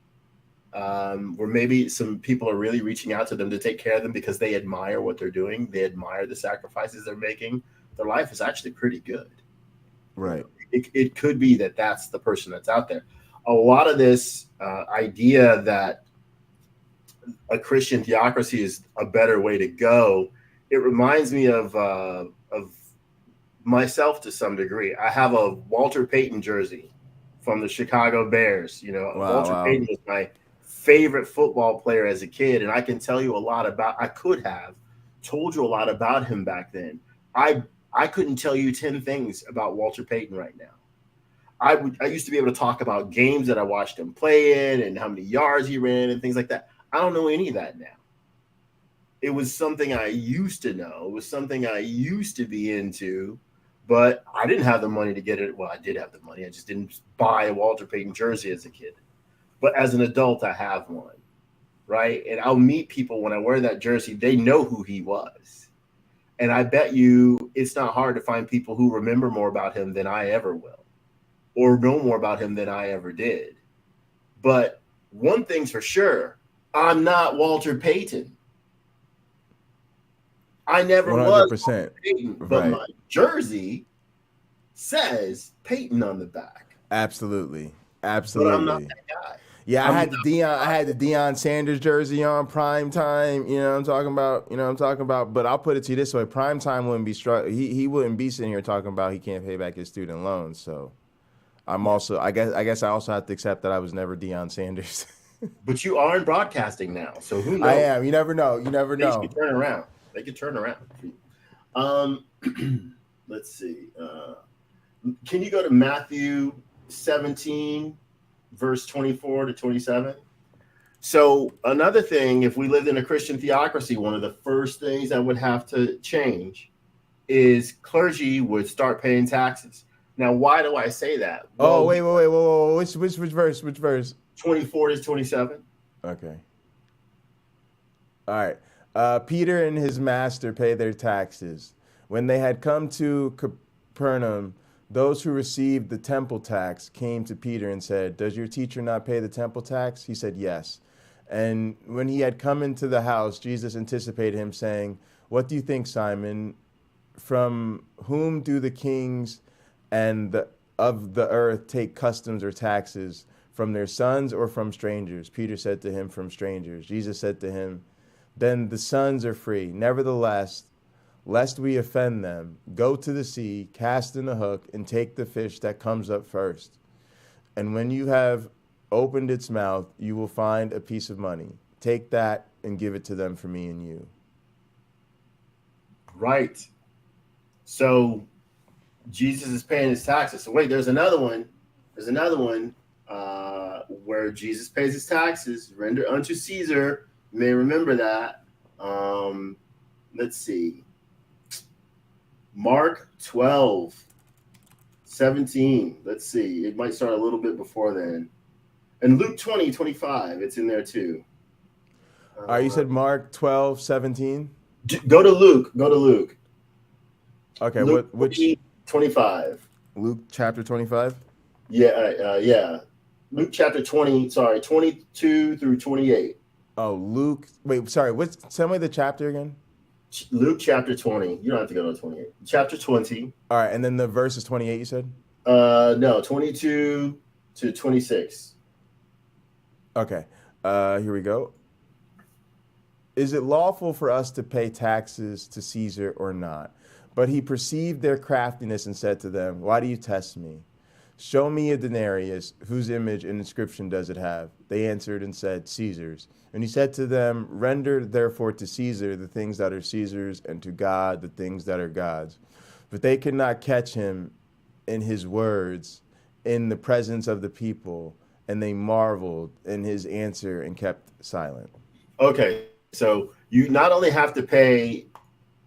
where maybe some people are really reaching out to them to take care of them because they admire what they're doing. They admire the sacrifices they're making. their life is actually pretty good. Right. It could be that that's the person that's out there. A lot of this idea that a Christian theocracy is a better way to go, it reminds me of myself to some degree. I have a Walter Payton jersey from the Chicago Bears. Walter Payton was my favorite football player as a kid, and I can tell you a lot about. I could have told you a lot about him back then. I couldn't tell you 10 things about Walter Payton right now. I used to be able to talk about games that I watched him play in and how many yards he ran and things like that. I don't know any of that now. It was something I used to know. It was something I used to be into, but I didn't have the money to get it. Well, I did have the money. I just didn't buy a Walter Payton jersey as a kid. But as an adult, I have one, right? And I'll meet people when I wear that jersey. They know who he was. And I bet you it's not hard to find people who remember more about him than I ever will, or know more about him than I ever did. But one thing's for sure, I'm not Walter Payton. I never 100%. was Walter Payton, but right. my jersey says Payton on the back. Absolutely. But I'm not that guy. Yeah, I had the Deion Sanders jersey on prime time. You know what I'm talking about. But I'll put it to you this way: prime time wouldn't be he wouldn't be sitting here talking about he can't pay back his student loans. So I'm also I guess I also have to accept that I was never Deion Sanders. But you are in broadcasting now, so who knows? I am. You never know. They can turn around. They can turn around. Let's see. Can you go to Matthew 17? Verse 24 to 27. So another thing, if we lived in a Christian theocracy, one of the first things that would have to change is clergy would start paying taxes. Now, why do I say that? Well, wait. Which verse? Which verse? 24 to 27. Okay. All right. Peter and his master pay their taxes. When they had come to Capernaum, those who received the temple tax came to Peter and said, "Does your teacher not pay the temple tax?" He said, "Yes." And when he had come into the house, Jesus anticipated him, saying, "What do you think, Simon? From whom do the kings of the earth take customs or taxes? From their sons or from strangers?" Peter said to him, "From strangers." Jesus said to him, "Then the sons are free. Nevertheless, lest we offend them, go to the sea, cast in a hook, and take the fish that comes up first. And when you have opened its mouth, you will find a piece of money. Take that and give it to them for me and you." Right. So Jesus is paying his taxes. So wait, there's another one. Where Jesus pays his taxes. Render unto Caesar. You may remember that. Let's see. Mark 12, 17. Let's see. It might start a little bit before then. And Luke 20, 25. It's in there too. You said Mark 12, 17? Go to Luke. Okay, Luke which 25. Luke chapter 25? Yeah. Luke chapter 22 through 28. Oh, Luke. Wait, sorry. Tell me the chapter again. Luke chapter 20. You don't have to go to 28. Chapter 20. All right, and then the verse is 28, you said? No, 22 to 26. Okay. Here we go. Is it lawful for us to pay taxes to Caesar or not? But he perceived their craftiness and said to them, "Why do you test me? Show me a denarius. Whose image and inscription does it have?" They answered and said, "Caesar's." And he said to them, "Render therefore to Caesar the things that are Caesar's, and to God the things that are God's." But they could not catch him in his words in the presence of the people, and they marveled in his answer and kept silent. Okay, so you not only have to pay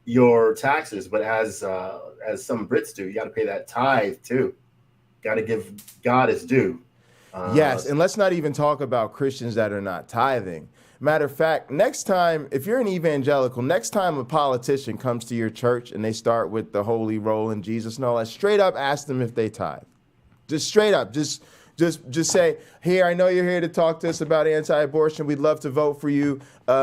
your taxes, but as some Brits do, you got to pay that tithe too. Got to give God his due. Yes, and let's not even talk about Christians that are not tithing. Matter of fact, next time, if you're an evangelical, next time a politician comes to your church and they start with the holy roll in Jesus and all that, straight up ask them if they tithe. Just straight up, just Just say, here, I know you're here to talk to us about anti-abortion. We'd love to vote for you,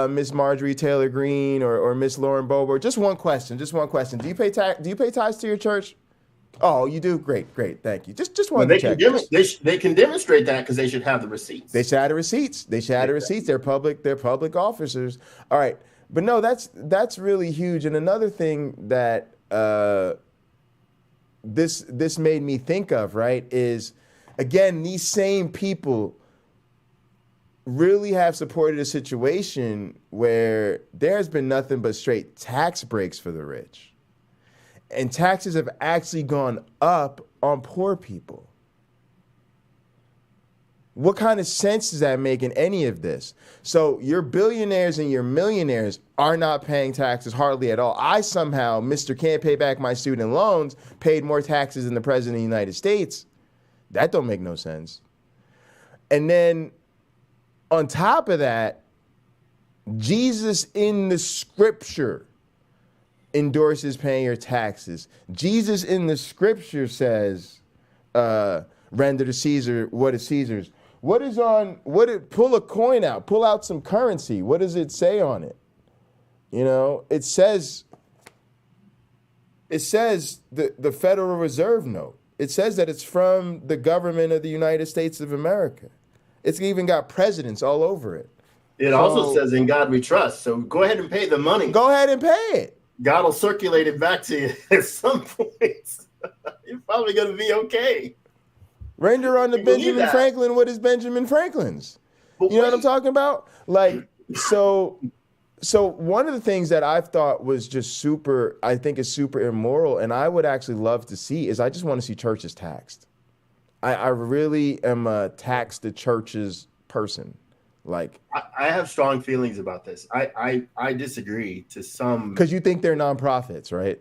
Miss Marjorie Taylor Greene or Miss Lauren Boebert. Just one question. Do you pay tithes to your church? Oh, you do? Great, thank you. Just one check. They can demonstrate that because they should have the receipts. They should have the receipts. They're public officers. All right. But no, that's really huge. And another thing that this made me think of, right, is, again, these same people really have supported a situation where there's been nothing but straight tax breaks for the rich. And taxes have actually gone up on poor people. What kind of sense does that make in any of this? So your billionaires and your millionaires are not paying taxes hardly at all. I somehow, Mr. Can't Pay Back My Student Loans, paid more taxes than the President of the United States. That don't make no sense. And then on top of that, Jesus in the scripture endorses paying your taxes. Jesus in the scripture says, render to Caesar what is Caesar's. Pull a coin out, pull out some currency. What does it say on it? You know, it says the Federal Reserve note. It says that it's from the government of the United States of America. It's even got presidents all over it. It also says, in God we trust. So go ahead and pay the money. Go ahead and pay it. God will circulate it back to you at some point. You're probably going to be okay. Render on the Benjamin Franklin what is Benjamin Franklin's. But you know what I'm talking about? Like, so one of the things that I've thought was just I think is super immoral, and I would actually love to see, is I just want to see churches taxed. I really am a tax the churches person. Like, I have strong feelings about this. I disagree to some. Because you think they're nonprofits, right?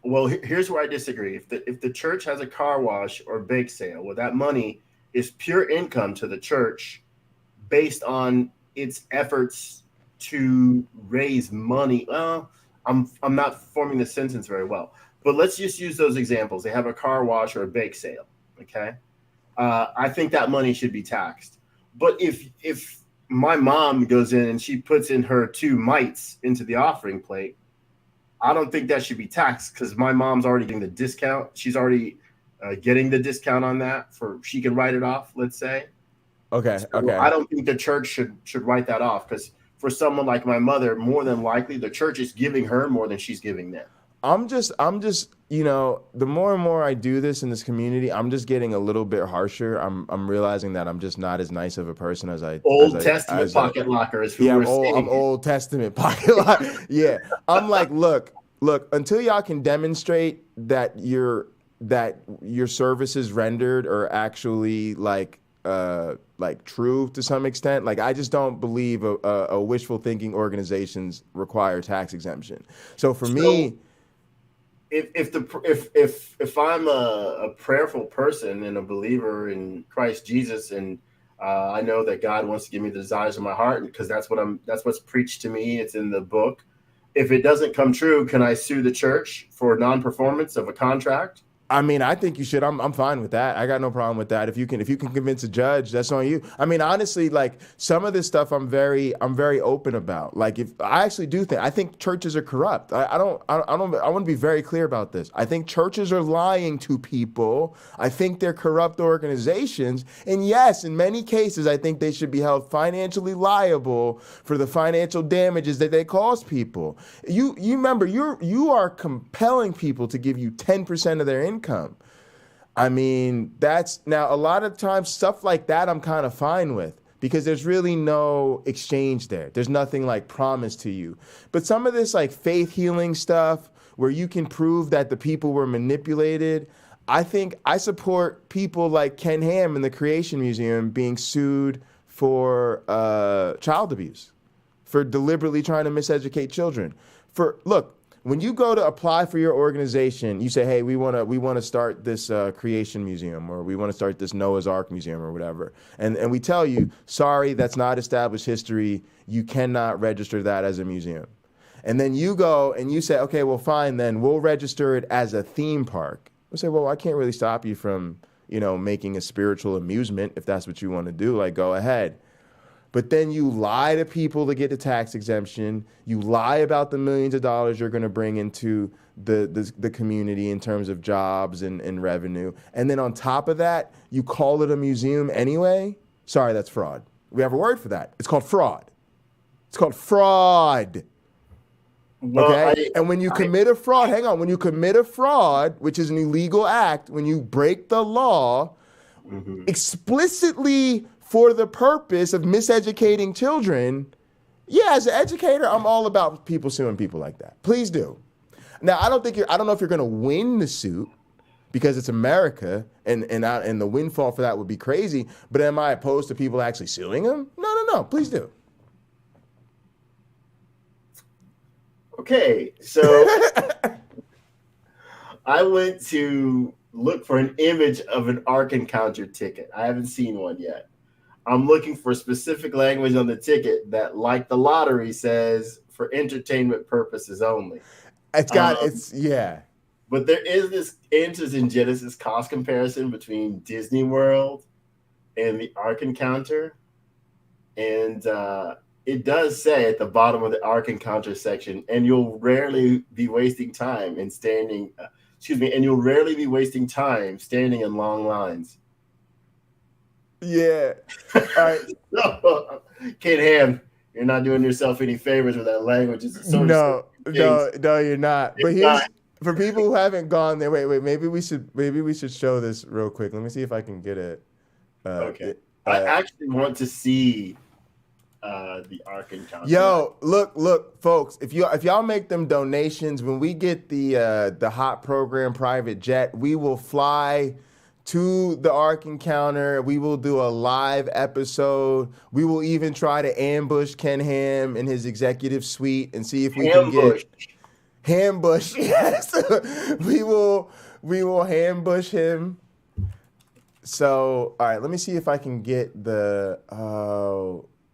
Well, here's where I disagree. If the church has a car wash or bake sale, well, that money is pure income to the church based on its efforts to raise money. Well, I'm not forming the sentence very well, but let's just use those examples. They have a car wash or a bake sale. Okay. I think that money should be taxed. But if my mom goes in and she puts in her 2 mites into the offering plate, I don't think that should be taxed because my mom's already getting the discount. She's already getting the discount on that she can write it off, let's say. Okay. So Okay. I don't think the church should write that off because for someone like my mother, more than likely the church is giving her more than she's giving them. I'm just, you know, the more and more I do this in this community, I'm just getting a little bit harsher. I'm realizing that I'm just not as nice of a person as I. Old Testament Pocketlocker is who we're saying. I'm Old Testament Pocketlocker. Yeah, I'm like, look. Until y'all can demonstrate that your services rendered are actually like true to some extent. Like, I just don't believe a wishful thinking organizations require tax exemption. So for me. If I'm a prayerful person and a believer in Christ Jesus, and I know that God wants to give me the desires of my heart, because that's what's preached to me. It's in the book. If it doesn't come true, can I sue the church for non-performance of a contract? I mean, I think you should. I'm fine with that. I got no problem with that. If you can convince a judge, that's on you. I mean, honestly, like some of this stuff, I'm very open about. Like, if I actually do think, I think churches are corrupt. I want to be very clear about this. I think churches are lying to people. I think they're corrupt organizations. And yes, in many cases, I think they should be held financially liable for the financial damages that they cause people. You remember, you are compelling people to give you 10% of their income. I mean, that's now a lot of times stuff like that I'm kind of fine with because there's really no exchange there. There's nothing like promised to you. But some of this like faith healing stuff where you can prove that the people were manipulated, I think I support people like Ken Ham in the Creation Museum being sued for child abuse, for deliberately trying to miseducate children. When you go to apply for your organization, you say, hey, we want to start this creation museum, or we want to start this Noah's Ark museum or whatever. And we tell you, sorry, that's not established history. You cannot register that as a museum. And then you go and you say, okay, well, fine, then we'll register it as a theme park. We'll say, well, I can't really stop you from making a spiritual amusement. If that's what you want to do, like, go ahead. But then you lie to people to get the tax exemption. You lie about the millions of dollars you're going to bring into the community in terms of jobs and revenue. And then on top of that, you call it a museum anyway. Sorry, that's fraud. We have a word for that. It's called fraud. It's called fraud. Well, Okay? And when you commit a fraud, hang on, when you commit a fraud, which is an illegal act, when you break the law, explicitly for the purpose of miseducating children, as an educator, I'm all about people suing people like that. Please do. Now, I don't know if you're going to win the suit because it's America, and the windfall for that would be crazy. But am I opposed to people actually suing them? No. Please do. Okay, so I went to look for an image of an Ark Encounter ticket. I haven't seen one yet. I'm looking for specific language on the ticket that, like the lottery, says for entertainment purposes only. It's But there is this interest in Genesis cost comparison between Disney World and the Ark Encounter. And it does say at the bottom of the Ark Encounter section, and you'll rarely be wasting time standing in long lines. Yeah. All right. Kid Ham, you're not doing yourself any favors with that language. No, you're not. But for people who haven't gone there, wait, maybe we should show this real quick. Let me see if I can get it. Okay. I actually want to see the Ark Encounter. Yo, look, folks, if y'all make them donations, when we get the Hot Program private jet, we will fly to the Ark Encounter. We will do a live episode. We will even try to ambush Ken Ham in his executive suite and see if we can get ambush. Yes, we will ambush him. So, all right, let me see if I can get the.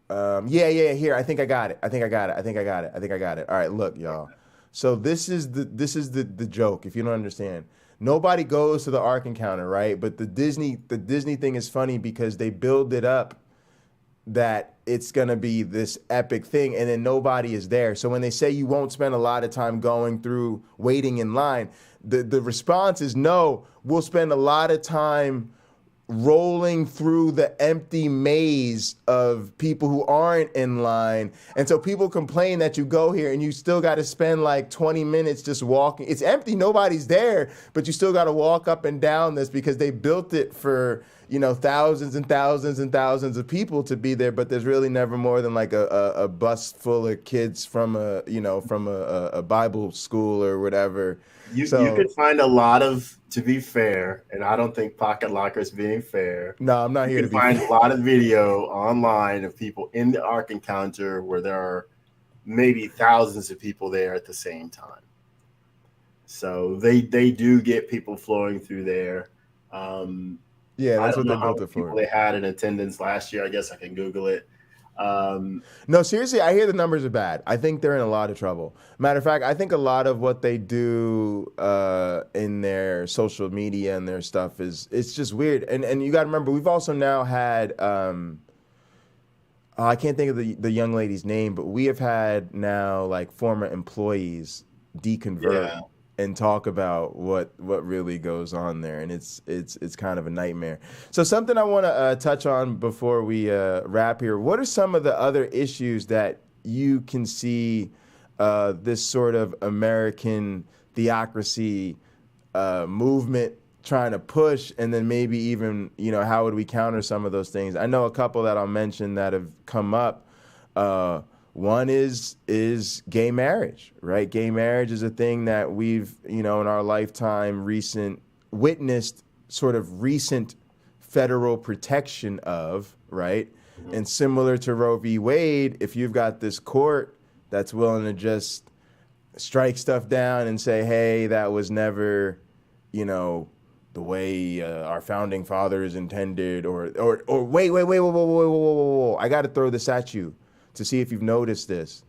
Here, I think I got it. All right, look, y'all. So this is the joke. If you don't understand. Nobody goes to the Ark Encounter, right? But the Disney thing is funny because they build it up that it's gonna be this epic thing, and then nobody is there. So when they say you won't spend a lot of time going through waiting in line, the response is no. We'll spend a lot of time rolling through the empty maze of people who aren't in line. And so people complain that you go here and you still got to spend like 20 minutes just walking. It's empty, nobody's there, but you still got to walk up and down this because they built it for, thousands and thousands and thousands of people to be there, but there's really never more than like a bus full of kids from a Bible school or whatever. You could find a lot of, to be fair, and I don't think Pocketlocker is being fair. No, I'm not here to be fair. You can find a lot of video online of people in the Ark Encounter where there are maybe thousands of people there at the same time. So they do get people flowing through there. That's what they built it for. They had in attendance last year. I guess I can Google it. No, seriously, I hear the numbers are bad. I think they're in a lot of trouble. Matter of fact, I think a lot of what they do in their social media and their stuff it's just weird. And you got to remember, we've also now had I can't think of the young lady's name, but we have had now like former employees deconvert and talk about what really goes on there, and it's kind of a nightmare. So something I want to touch on before we wrap here. What are some of the other issues that you can see this sort of American theocracy movement trying to push, and then maybe even how would we counter some of those things? I know a couple that I'll mention that have come up. One is gay marriage, right? Gay marriage is a thing that we've, in our lifetime witnessed sort of recent federal protection of, right? Mm-hmm. And similar to Roe v. Wade, if you've got this court that's willing to just strike stuff down and say, hey, that was never, the way our founding fathers intended, or wait, whoa, I got to throw this at you to see if you've noticed this.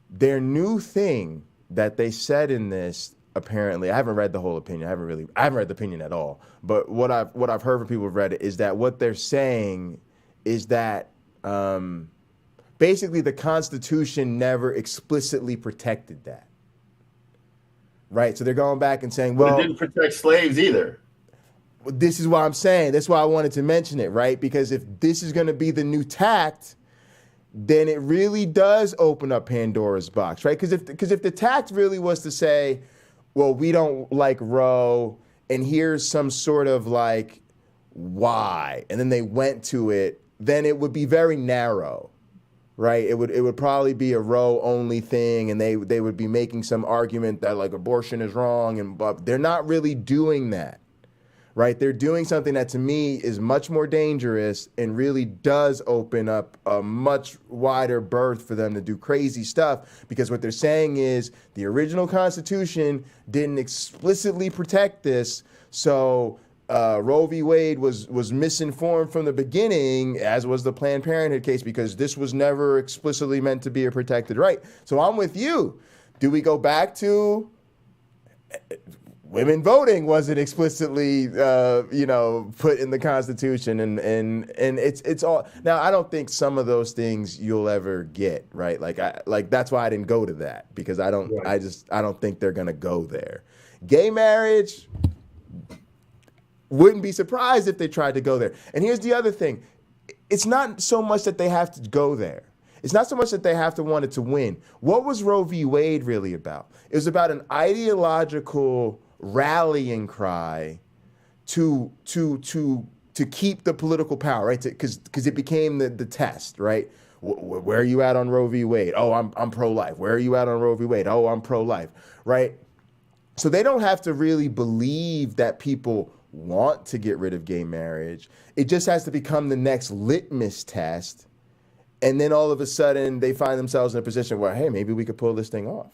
Their new thing that they said in this apparently, I haven't read the whole opinion. I haven't read the opinion at all. But what I've heard from people who've read it is that what they're saying is that basically the Constitution never explicitly protected that. Right. So they're going back and saying, well, it didn't protect slaves either. This is what I'm saying. That's why I wanted to mention it, right? Because if this is going to be the new tact, then it really does open up Pandora's box, right? Because if the tact really was to say, well, we don't like Roe, and here's some sort of like why, and then they went to it, then it would be very narrow, right? It would probably be a Roe only thing, and they would be making some argument that like abortion is wrong, but they're not really doing that. Right, they're doing something that to me is much more dangerous and really does open up a much wider berth for them to do crazy stuff, because what they're saying is the original Constitution didn't explicitly protect this, so Roe v. Wade was misinformed from the beginning, as was the Planned Parenthood case, because this was never explicitly meant to be a protected right. So I'm with you. Do we go back to women voting wasn't explicitly, put in the Constitution, and it's all now. I don't think some of those things you'll ever get right. Like that's why I didn't go to that, because I don't. Right. I don't think they're gonna go there. Gay marriage, wouldn't be surprised if they tried to go there. And here's the other thing: it's not so much that they have to go there. It's not so much that they have to want it to win. What was Roe v. Wade really about? It was about an ideological rallying cry to keep the political power, right? Because it became the test, right? Where are you at on Roe v. Wade? Oh, I'm pro-life. Where are you at on Roe v. Wade? Oh, I'm pro-life, right? So they don't have to really believe that people want to get rid of gay marriage. It just has to become the next litmus test. And then all of a sudden they find themselves in a position where, hey, maybe we could pull this thing off.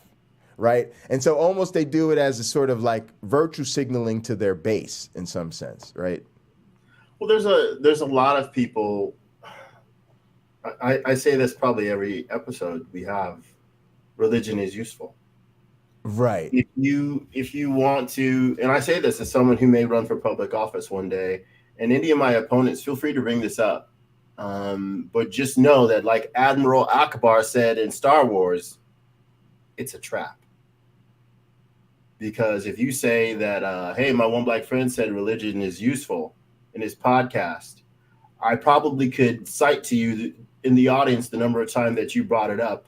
Right. And so almost they do it as a sort of like virtue signaling to their base in some sense. Right. Well, there's a lot of people. I say this probably every episode we have. Religion is useful. Right. If you want to, and I say this as someone who may run for public office one day, and any of my opponents, feel free to bring this up. But just know that, like Admiral Akbar said in Star Wars, it's a trap. Because if you say that, hey, my one black friend said religion is useful in his podcast, I probably could cite to you in the audience the number of times that you brought it up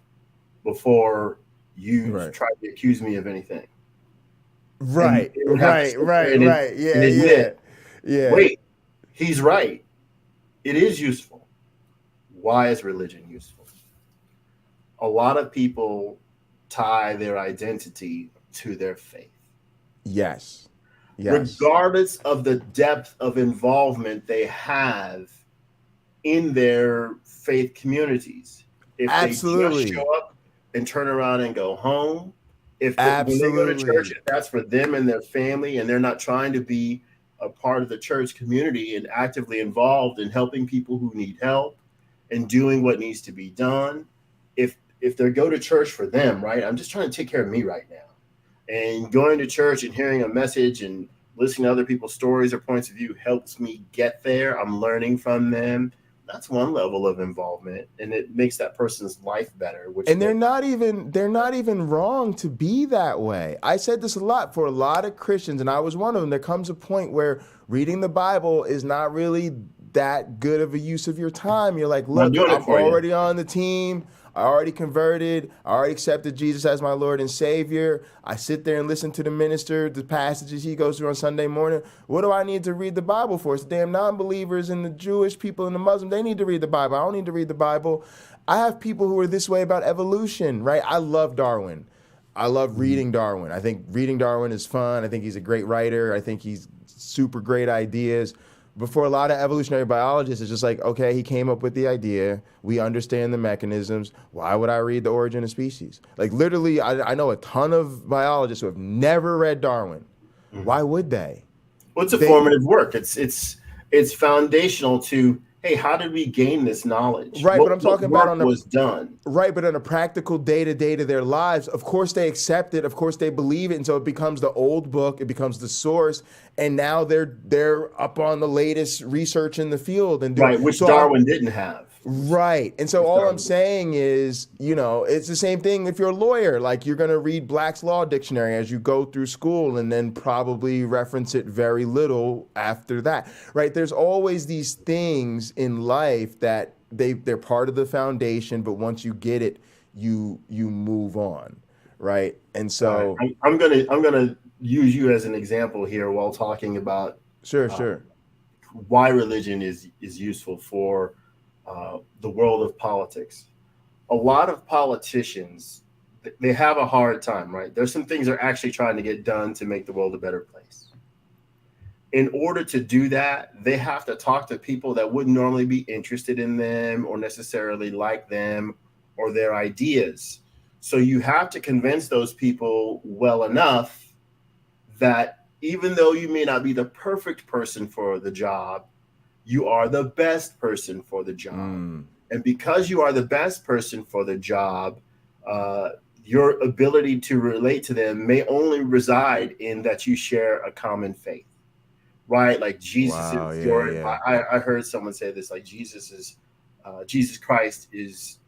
before you tried to accuse me of anything. Right. Yeah. Wait, he's right. It is useful. Why is religion useful? A lot of people tie their identity to their faith. Yes. Regardless of the depth of involvement they have in their faith communities. If they just show up and turn around and go home, when they go to church, if that's for them and their family, and they're not trying to be a part of the church community and actively involved in helping people who need help and doing what needs to be done, if they go to church for them, right? I'm just trying to take care of me right now. And going to church and hearing a message and listening to other people's stories or points of view helps me get there. I'm learning from them. That's one level of involvement, and it makes that person's life better. They're not even wrong to be that way. I said this a lot for a lot of Christians, and I was one of them. There comes a point where reading the Bible is not really that good of a use of your time. You're like, look, I'm already on the team. I already converted. I already accepted Jesus as my Lord and Savior. I sit there and listen to the minister, the passages he goes through on Sunday morning. What do I need to read the Bible for? It's the damn non-believers and the Jewish people and the Muslims. They need to read the Bible. I don't need to read the Bible. I have people who are this way about evolution, right? I love Darwin. I love reading Darwin. I think reading Darwin is fun. I think he's a great writer. I think he's super great ideas. But for a lot of evolutionary biologists, it's just like, okay, he came up with the idea. We understand the mechanisms. Why would I read The Origin of Species? Like literally, I know a ton of biologists who have never read Darwin. Mm-hmm. Why would they? Well, it's a formative work. It's foundational to hey, how did we gain this knowledge? Right, but I'm What talking about work on the was done. right, but on a practical day-to-day to their lives, of course they accept it, of course they believe it, and so it becomes the old book, it becomes the source, and now they're up on the latest research in the field and doing Right, which so. Darwin didn't have. Right. And so all I'm saying is, it's the same thing if you're a lawyer. Like, you're going to read Black's Law Dictionary as you go through school and then probably reference it very little after that. Right? There's always these things in life that they're part of the foundation, but once you get it, you move on. Right? And so I'm gonna use you as an example here while talking about sure. why religion is useful for the world of politics. A lot of politicians, they have a hard time, right? There's some things they're actually trying to get done to make the world a better place. In order to do that, they have to talk to people that wouldn't normally be interested in them or necessarily like them or their ideas. So you have to convince those people well enough that even though you may not be the perfect person for the job, you are the best person for the job. And because you are the best person for the job, your ability to relate to them may only reside in that you share a common faith, right? Like Jesus is I heard someone say this, like Jesus Christ is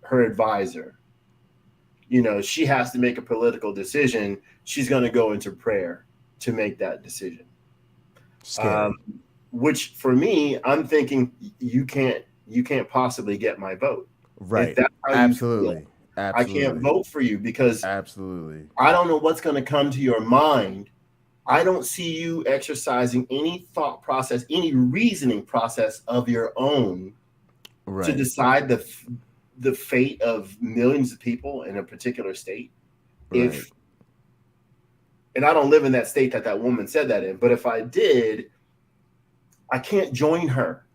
her advisor. She has to make a political decision. She's going to go into prayer to make that decision. Which for me, I'm thinking you can't possibly get my vote. Right. If that's how Absolutely. You feel, I can't vote for you because absolutely. I don't know what's going to come to your mind. I don't see you exercising any thought process, any reasoning process of your own to decide the fate of millions of people in a particular state. Right. And I don't live in that state that woman said that in, but if I did, I can't join her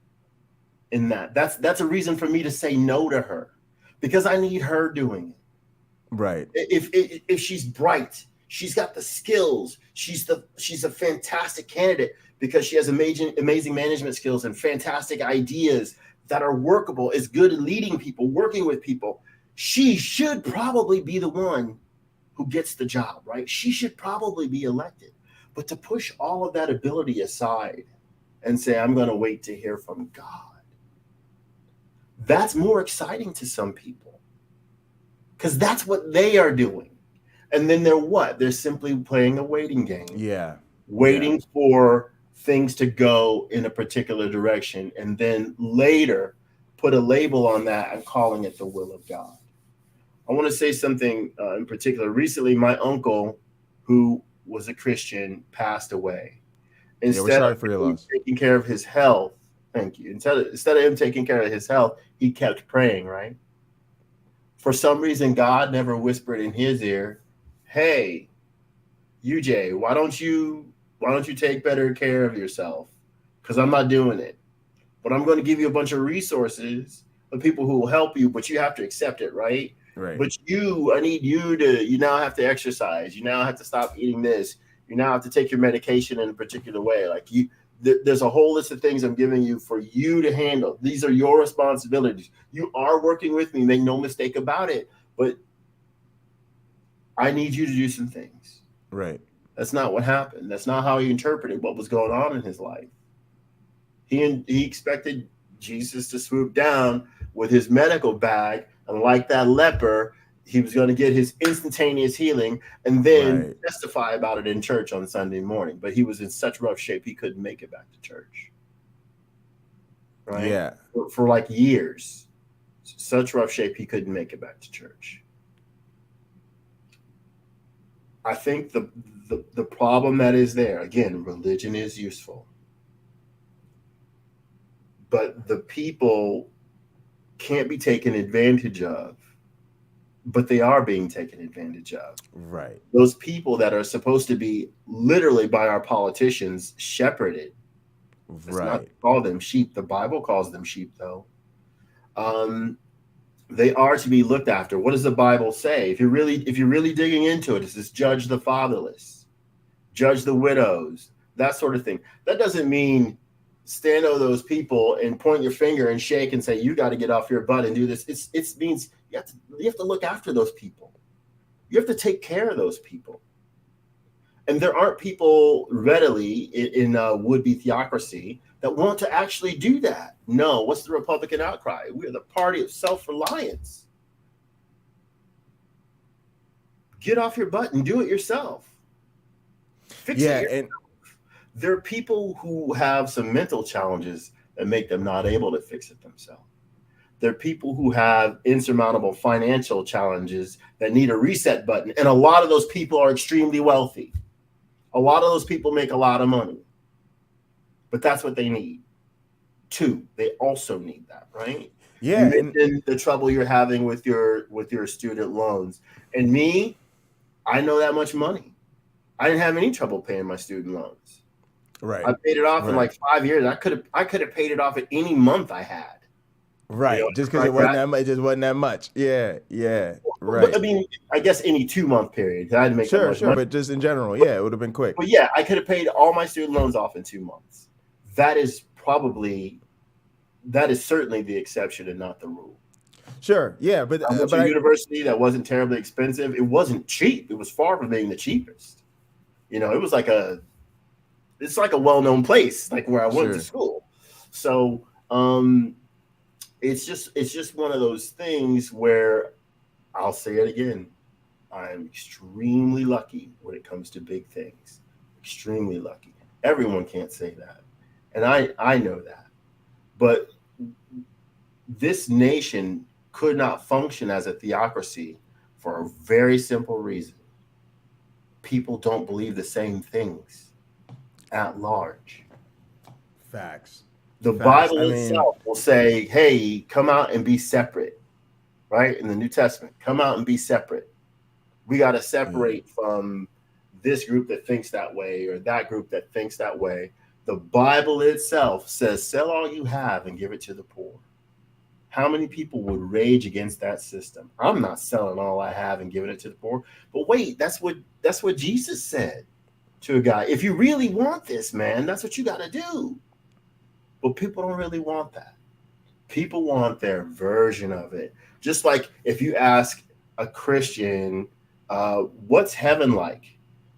in that. That's a reason for me to say no to her because I need her doing it. Right. If she's bright, she's got the skills. She's a fantastic candidate because she has amazing management skills and fantastic ideas that are workable, is good at leading people, working with people. She should probably be the one who gets the job, right? She should probably be elected. But to push all of that ability aside and say, I'm going to wait to hear from God, that's more exciting to some people because that's what they are doing. And then they're what? They're simply playing a waiting game. Yeah. Waiting for things to go in a particular direction and then later put a label on that and calling it the will of God. I want to say something in particular. Recently, my uncle, who was a Christian, passed away. Instead of taking care of his health, thank you. Instead of him taking care of his health, he kept praying, right? For some reason, God never whispered in his ear, hey, UJ, why don't you take better care of yourself? Because I'm not doing it. But I'm going to give you a bunch of resources of people who will help you, but you have to accept it, right? Right. But I need you now have to exercise. You now have to stop eating this. You now have to take your medication in a particular way. Like there's a whole list of things I'm giving you for you to handle. These are your responsibilities. You are working with me, make no mistake about it. But I need you to do some things. Right. That's not what happened. That's not how he interpreted what was going on in his life. He expected Jesus to swoop down with his medical bag, and like that leper, he was going to get his instantaneous healing and then testify about it in church on Sunday morning. But he was in such rough shape, he couldn't make it back to church. Right? Yeah. For like years. Such rough shape, he couldn't make it back to church. I think the problem that is there, again, religion is useful. But the people can't be taken advantage of, but they are being taken advantage of. Right. Those people that are supposed to be literally by our politicians shepherded. It's not to call them sheep. The Bible calls them sheep, though. They are to be looked after. What does the Bible say? If you're really digging into it, it says judge the fatherless, judge the widows, that sort of thing. That doesn't mean stand over those people and point your finger and shake and say, you got to get off your butt and do this. It means you have to look after those people. You have to take care of those people. And there aren't people readily in would-be theocracy that want to actually do that. No, what's the Republican outcry? We are the party of self-reliance. Get off your butt and do it yourself. Fix it yourself. And there are people who have some mental challenges that make them not able to fix it themselves. There are people who have insurmountable financial challenges that need a reset button. And a lot of those people are extremely wealthy. A lot of those people make a lot of money. But that's what they need. Too. They also need that, right? Yeah. You mentioned the trouble you're having with your student loans. And me, I know that much money. I didn't have any trouble paying my student loans. Right. I paid it off in like 5 years. I could have paid it off at any month I had. Right. You know, just because it wasn't that much. It just wasn't that much. Yeah. Yeah. Right. But, I mean, I guess any 2 month period. I had to make sure. money. But just in general, yeah, it would have been quick. But yeah, I could have paid all my student loans off in 2 months. That is certainly the exception and not the rule. Sure. Yeah. But I went to a university that wasn't terribly expensive. It wasn't cheap. It was far from being the cheapest. You know, it was like it's like a well-known place, like where I went to school. So it's just one of those things where I'll say it again. I'm extremely lucky when it comes to big things. Extremely lucky. Everyone can't say that. And I know that. But this nation could not function as a theocracy for a very simple reason. People don't believe the same things at large. Facts. The Bible itself will say, hey, come out and be separate, right? In the New Testament, come out and be separate. We got to separate from this group that thinks that way or that group that thinks that way. The Bible itself says, sell all you have and give it to the poor. How many people would rage against that system? I'm not selling all I have and giving it to the poor. But wait, that's what Jesus said to a guy. If you really want this, man, that's what you got to do. But people don't really want that. People want their version of it. Just like if you ask a Christian, what's heaven like?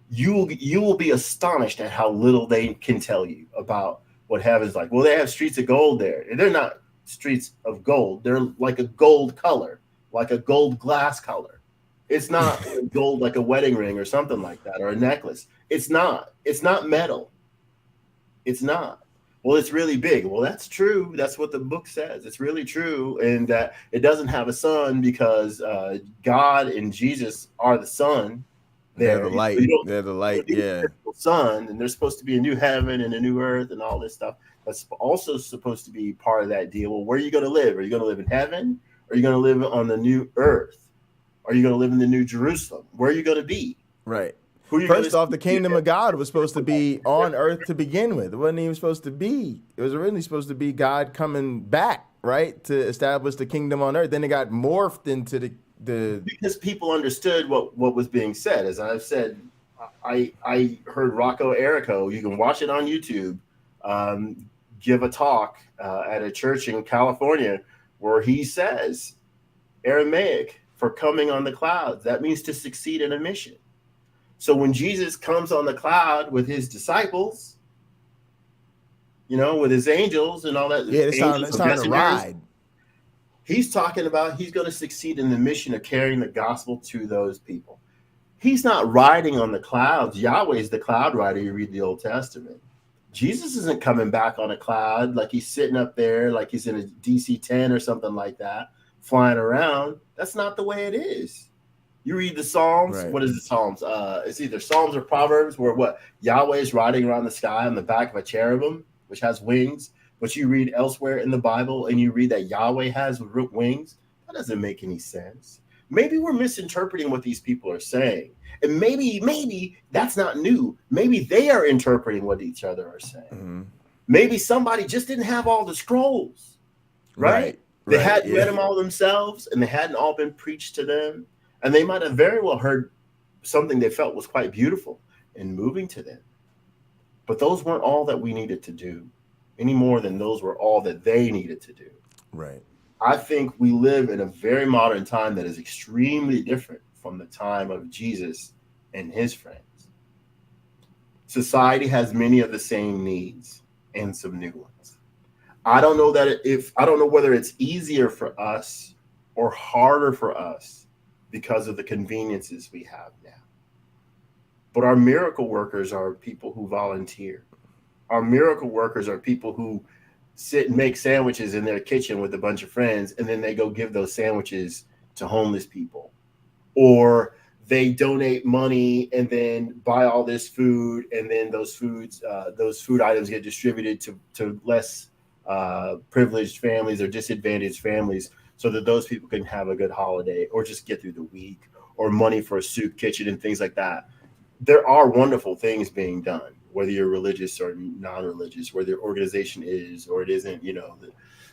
You will be astonished at how little they can tell you about what heaven's like. Well, they have streets of gold there. They're not streets of gold. They're like a gold color, like a gold glass color. It's not gold like a wedding ring or something like that, or a necklace. It's not. It's not metal. It's not. Well, it's really big. Well, that's true. That's what the book says. It's really true. And that it doesn't have a sun because God and Jesus are the sun. They're the light. They're the light. Yeah. Sun, and there's supposed to be a new heaven and a new earth and all this stuff. That's also supposed to be part of that deal. Well, where are you going to live? Are you going to live in heaven? Or are you going to live on the new earth? Are you going to live in the new Jerusalem? Where are you going to be? Right. First off, the kingdom of God was supposed to be on earth to begin with. It wasn't even supposed to be. It was originally supposed to be God coming back, right, to establish the kingdom on earth. Then it got morphed into the because people understood what was being said. As I've said, I heard Rocco Errico. You can watch it on YouTube. Give a talk at a church in California where he says Aramaic for coming on the clouds. That means to succeed in a mission. So when Jesus comes on the cloud with his disciples, you know, with his angels and all that. Yeah, it's time to ride. He's talking about he's going to succeed in the mission of carrying the gospel to those people. He's not riding on the clouds. Yahweh's the cloud rider. You read the Old Testament. Jesus isn't coming back on a cloud like he's sitting up there, like he's in a DC-10 or something like that, flying around. That's not the way it is. You read the Psalms. Right. What is the Psalms? It's either Psalms or Proverbs where what? Yahweh is riding around the sky on the back of a cherubim, which has wings. But you read elsewhere in the Bible and you read that Yahweh has wings. That doesn't make any sense. Maybe we're misinterpreting what these people are saying. And maybe that's not new. Maybe they are interpreting what each other are saying. Mm-hmm. Maybe somebody just didn't have all the scrolls, right? They hadn't read them all themselves and they hadn't all been preached to them. And they might have very well heard something they felt was quite beautiful and moving to them. But those weren't all that we needed to do. any more than those were all that they needed to do. Right. I think we live in a very modern time that is extremely different from the time of Jesus and his friends. Society has many of the same needs and some new ones. I don't know whether it's easier for us or harder for us because of the conveniences we have now. But our miracle workers are people who volunteer. Our miracle workers are people who sit and make sandwiches in their kitchen with a bunch of friends, and then they go give those sandwiches to homeless people. Or they donate money and then buy all this food, and then those food items get distributed to less privileged families or disadvantaged families so that those people can have a good holiday or just get through the week, or money for a soup kitchen and things like that. There are wonderful things being done, whether you're religious or non-religious, whether your organization is or it isn't,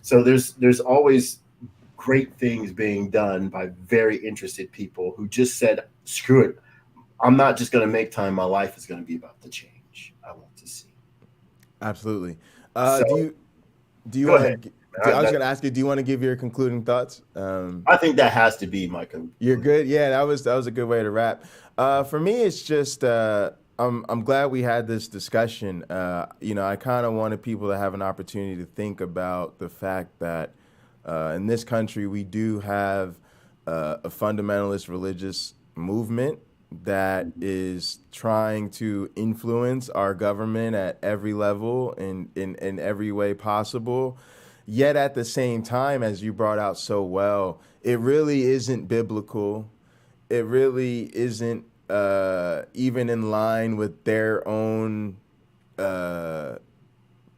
So there's always great things being done by very interested people who just said, screw it. I'm not just going to make time. My life is going to be about the change I want to see. Absolutely. So, do you go want ahead. to? I was going to ask you. Do you want to give your concluding thoughts? I think that has to be my conclusion. You're good. Yeah, that was a good way to wrap. For me, it's just I'm glad we had this discussion. I kind of wanted people to have an opportunity to think about the fact that in this country we do have a fundamentalist religious movement that is trying to influence our government at every level in every way possible. Yet at the same time, as you brought out so well, it really isn't biblical. It really isn't even in line with their own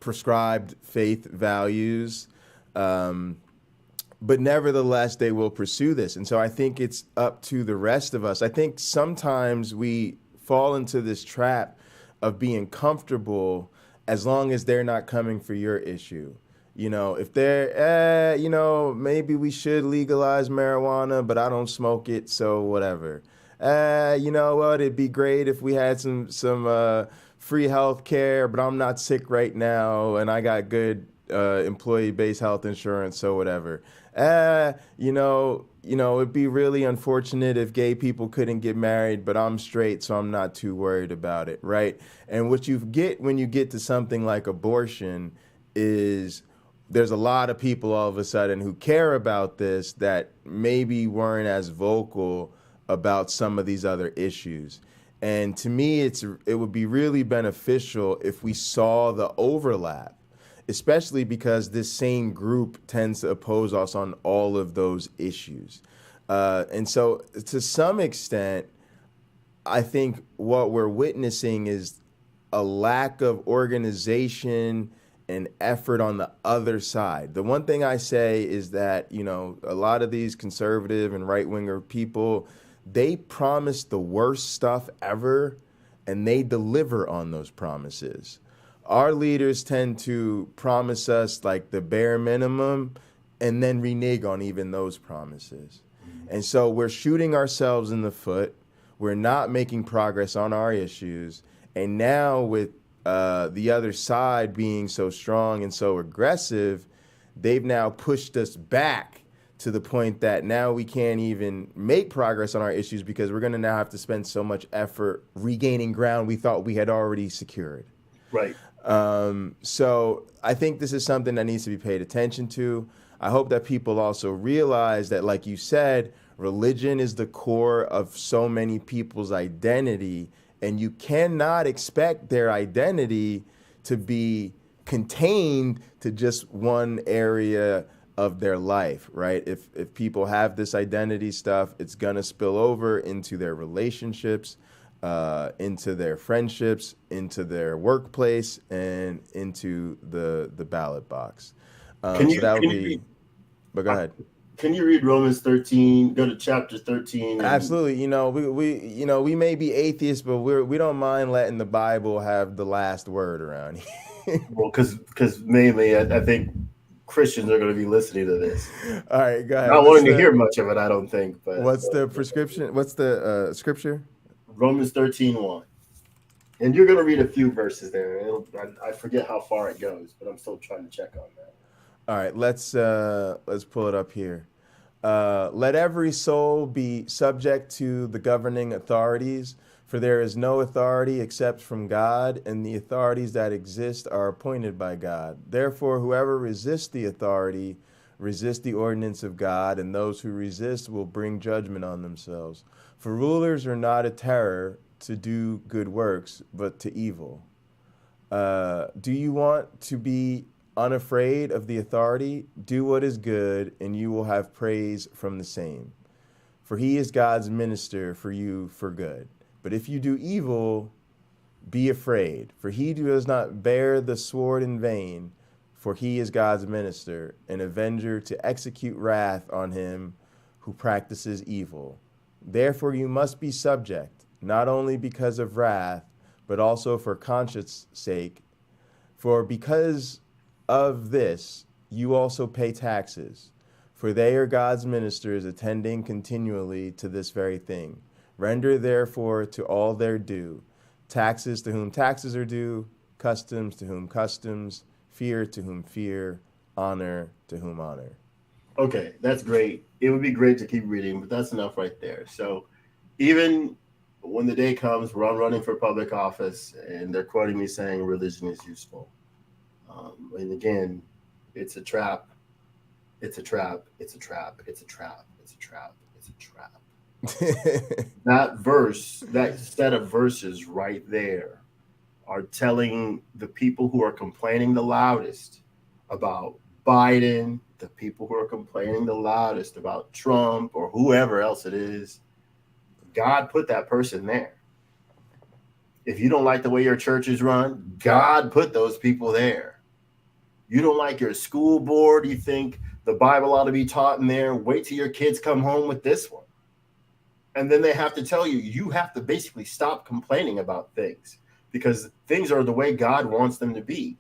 prescribed faith values. But nevertheless, they will pursue this. And so I think it's up to the rest of us. I think sometimes we fall into this trap of being comfortable as long as they're not coming for your issue. If they're, maybe we should legalize marijuana, but I don't smoke it, so whatever. You know what? It'd be great if we had some free health care, but I'm not sick right now, and I got good employee-based health insurance, so whatever. It'd be really unfortunate if gay people couldn't get married, but I'm straight, so I'm not too worried about it, right? And what you get when you get to something like abortion is there's a lot of people all of a sudden who care about this that maybe weren't as vocal about some of these other issues. And to me, it would be really beneficial if we saw the overlap, especially because this same group tends to oppose us on all of those issues. And so to some extent, I think what we're witnessing is a lack of organization and effort on the other side. The one thing I say is that, a lot of these conservative and right-winger people, they promise the worst stuff ever, and they deliver on those promises. Our leaders tend to promise us like the bare minimum and then renege on even those promises. And so we're shooting ourselves in the foot. We're not making progress on our issues. And now with the other side being so strong and so aggressive, they've now pushed us back to the point that now we can't even make progress on our issues because we're going to now have to spend so much effort regaining ground we thought we had already secured. Right. So I think this is something that needs to be paid attention to. I hope that people also realize that, like you said, religion is the core of so many people's identity, and you cannot expect their identity to be contained to just one area of their life, right? If people have this identity stuff, it's gonna spill over into their relationships, into their friendships, into their workplace, and into the ballot box. But go ahead. Can you read Romans 13? Go to chapter 13. Absolutely. We may be atheists, but we don't mind letting the Bible have the last word around here. Well, because mainly I think Christians are going to be listening to this. All right, go ahead. Not wanting to hear much of it, I don't think. But what's the prescription? What's the scripture? Romans 13:1. And you're going to read a few verses there. I forget how far it goes, but I'm still trying to check on that. All right, let's pull it up here. Let every soul be subject to the governing authorities, for there is no authority except from God, and the authorities that exist are appointed by God. Therefore, whoever resists the authority resists the ordinance of God, and those who resist will bring judgment on themselves. For rulers are not a terror to do good works, but to evil. Do you want to be unafraid of the authority? Do what is good, and you will have praise from the same. For he is God's minister for you for good. But if you do evil, be afraid, for he does not bear the sword in vain, for he is God's minister, an avenger to execute wrath on him who practices evil. Therefore you must be subject, not only because of wrath, but also for conscience sake. For because of this, you also pay taxes, for they are God's ministers attending continually to this very thing. Render therefore to all their due, taxes to whom taxes are due, customs to whom customs, fear to whom fear, honor to whom honor. Okay, that's great. It would be great to keep reading, but that's enough right there. So even when the day comes where I'm running for public office and they're quoting me saying religion is useful, and again, it's a trap. It's a trap. It's a trap. It's a trap. It's a trap. It's a trap. That verse, that set of verses right there are telling the people who are complaining the loudest about Biden, the people who are complaining the loudest about Trump or whoever else it is, God put that person there. If you don't like the way your church is run, God put those people there. You don't like your school board, you think the Bible ought to be taught in there, wait till your kids come home with this one. And then they have to tell you, you have to basically stop complaining about things because things are the way God wants them to be.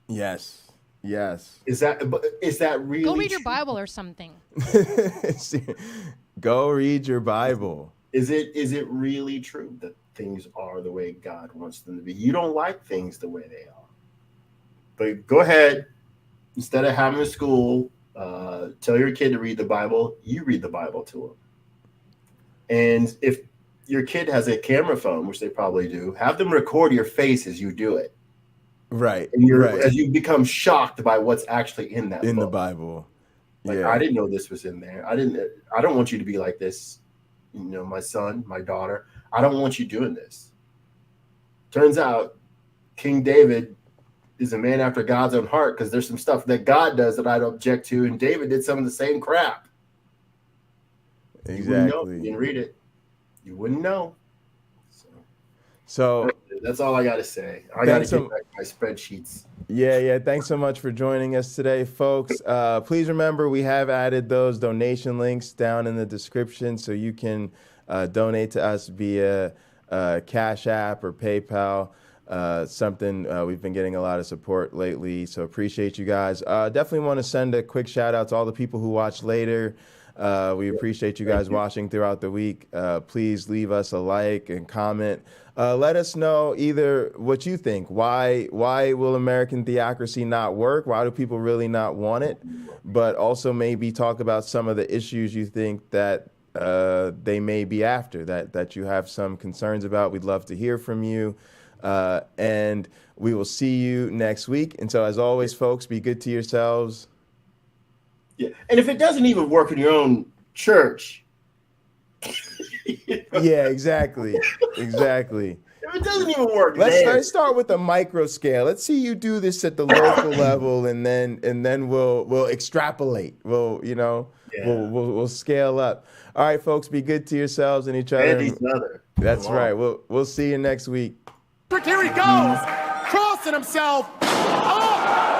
Yes. Yes. Is that really Go read your true? Bible or something. Go read your Bible. Is it really true that things are the way God wants them to be? You don't like things the way they are. But go ahead, instead of having a school, tell your kid to read the Bible, you read the Bible to them. And if your kid has a camera phone, which they probably do, have them record your face as you do it. Right. And right. As you become shocked by what's actually in that in book. the Bible. Like, yeah. I didn't know this was in there. I don't want you to be like this. You know, my son, my daughter, I don't want you doing this. Turns out King David is a man after God's own heart because there's some stuff that God does that I don't object to. And David did some of the same crap. Exactly. You wouldn't know. You didn't read it. You wouldn't know. So that's all I got to say. I got to get back my spreadsheets. Yeah. Thanks so much for joining us today, folks. Please remember we have added those donation links down in the description so you can donate to us via Cash App or PayPal. Something we've been getting a lot of support lately, so appreciate you guys. Definitely want to send a quick shout out to all the people who watch later. We appreciate you guys watching throughout the week. Please leave us a like and comment. Let us know either what you think. Why will American theocracy not work? Why do people really not want it? But also maybe talk about some of the issues you think that they may be after, that you have some concerns about. We'd love to hear from you. And we will see you next week. And so as always, folks, be good to yourselves. Yeah. And if it doesn't even work in your own church. Yeah, exactly. Exactly. If it doesn't even work, let's start with a micro scale. Let's see you do this at the local level, and then we'll extrapolate. We'll scale up. All right, folks, be good to yourselves and each other. And each other. That's right. We'll see you next week. Here he goes, crossing himself. Oh!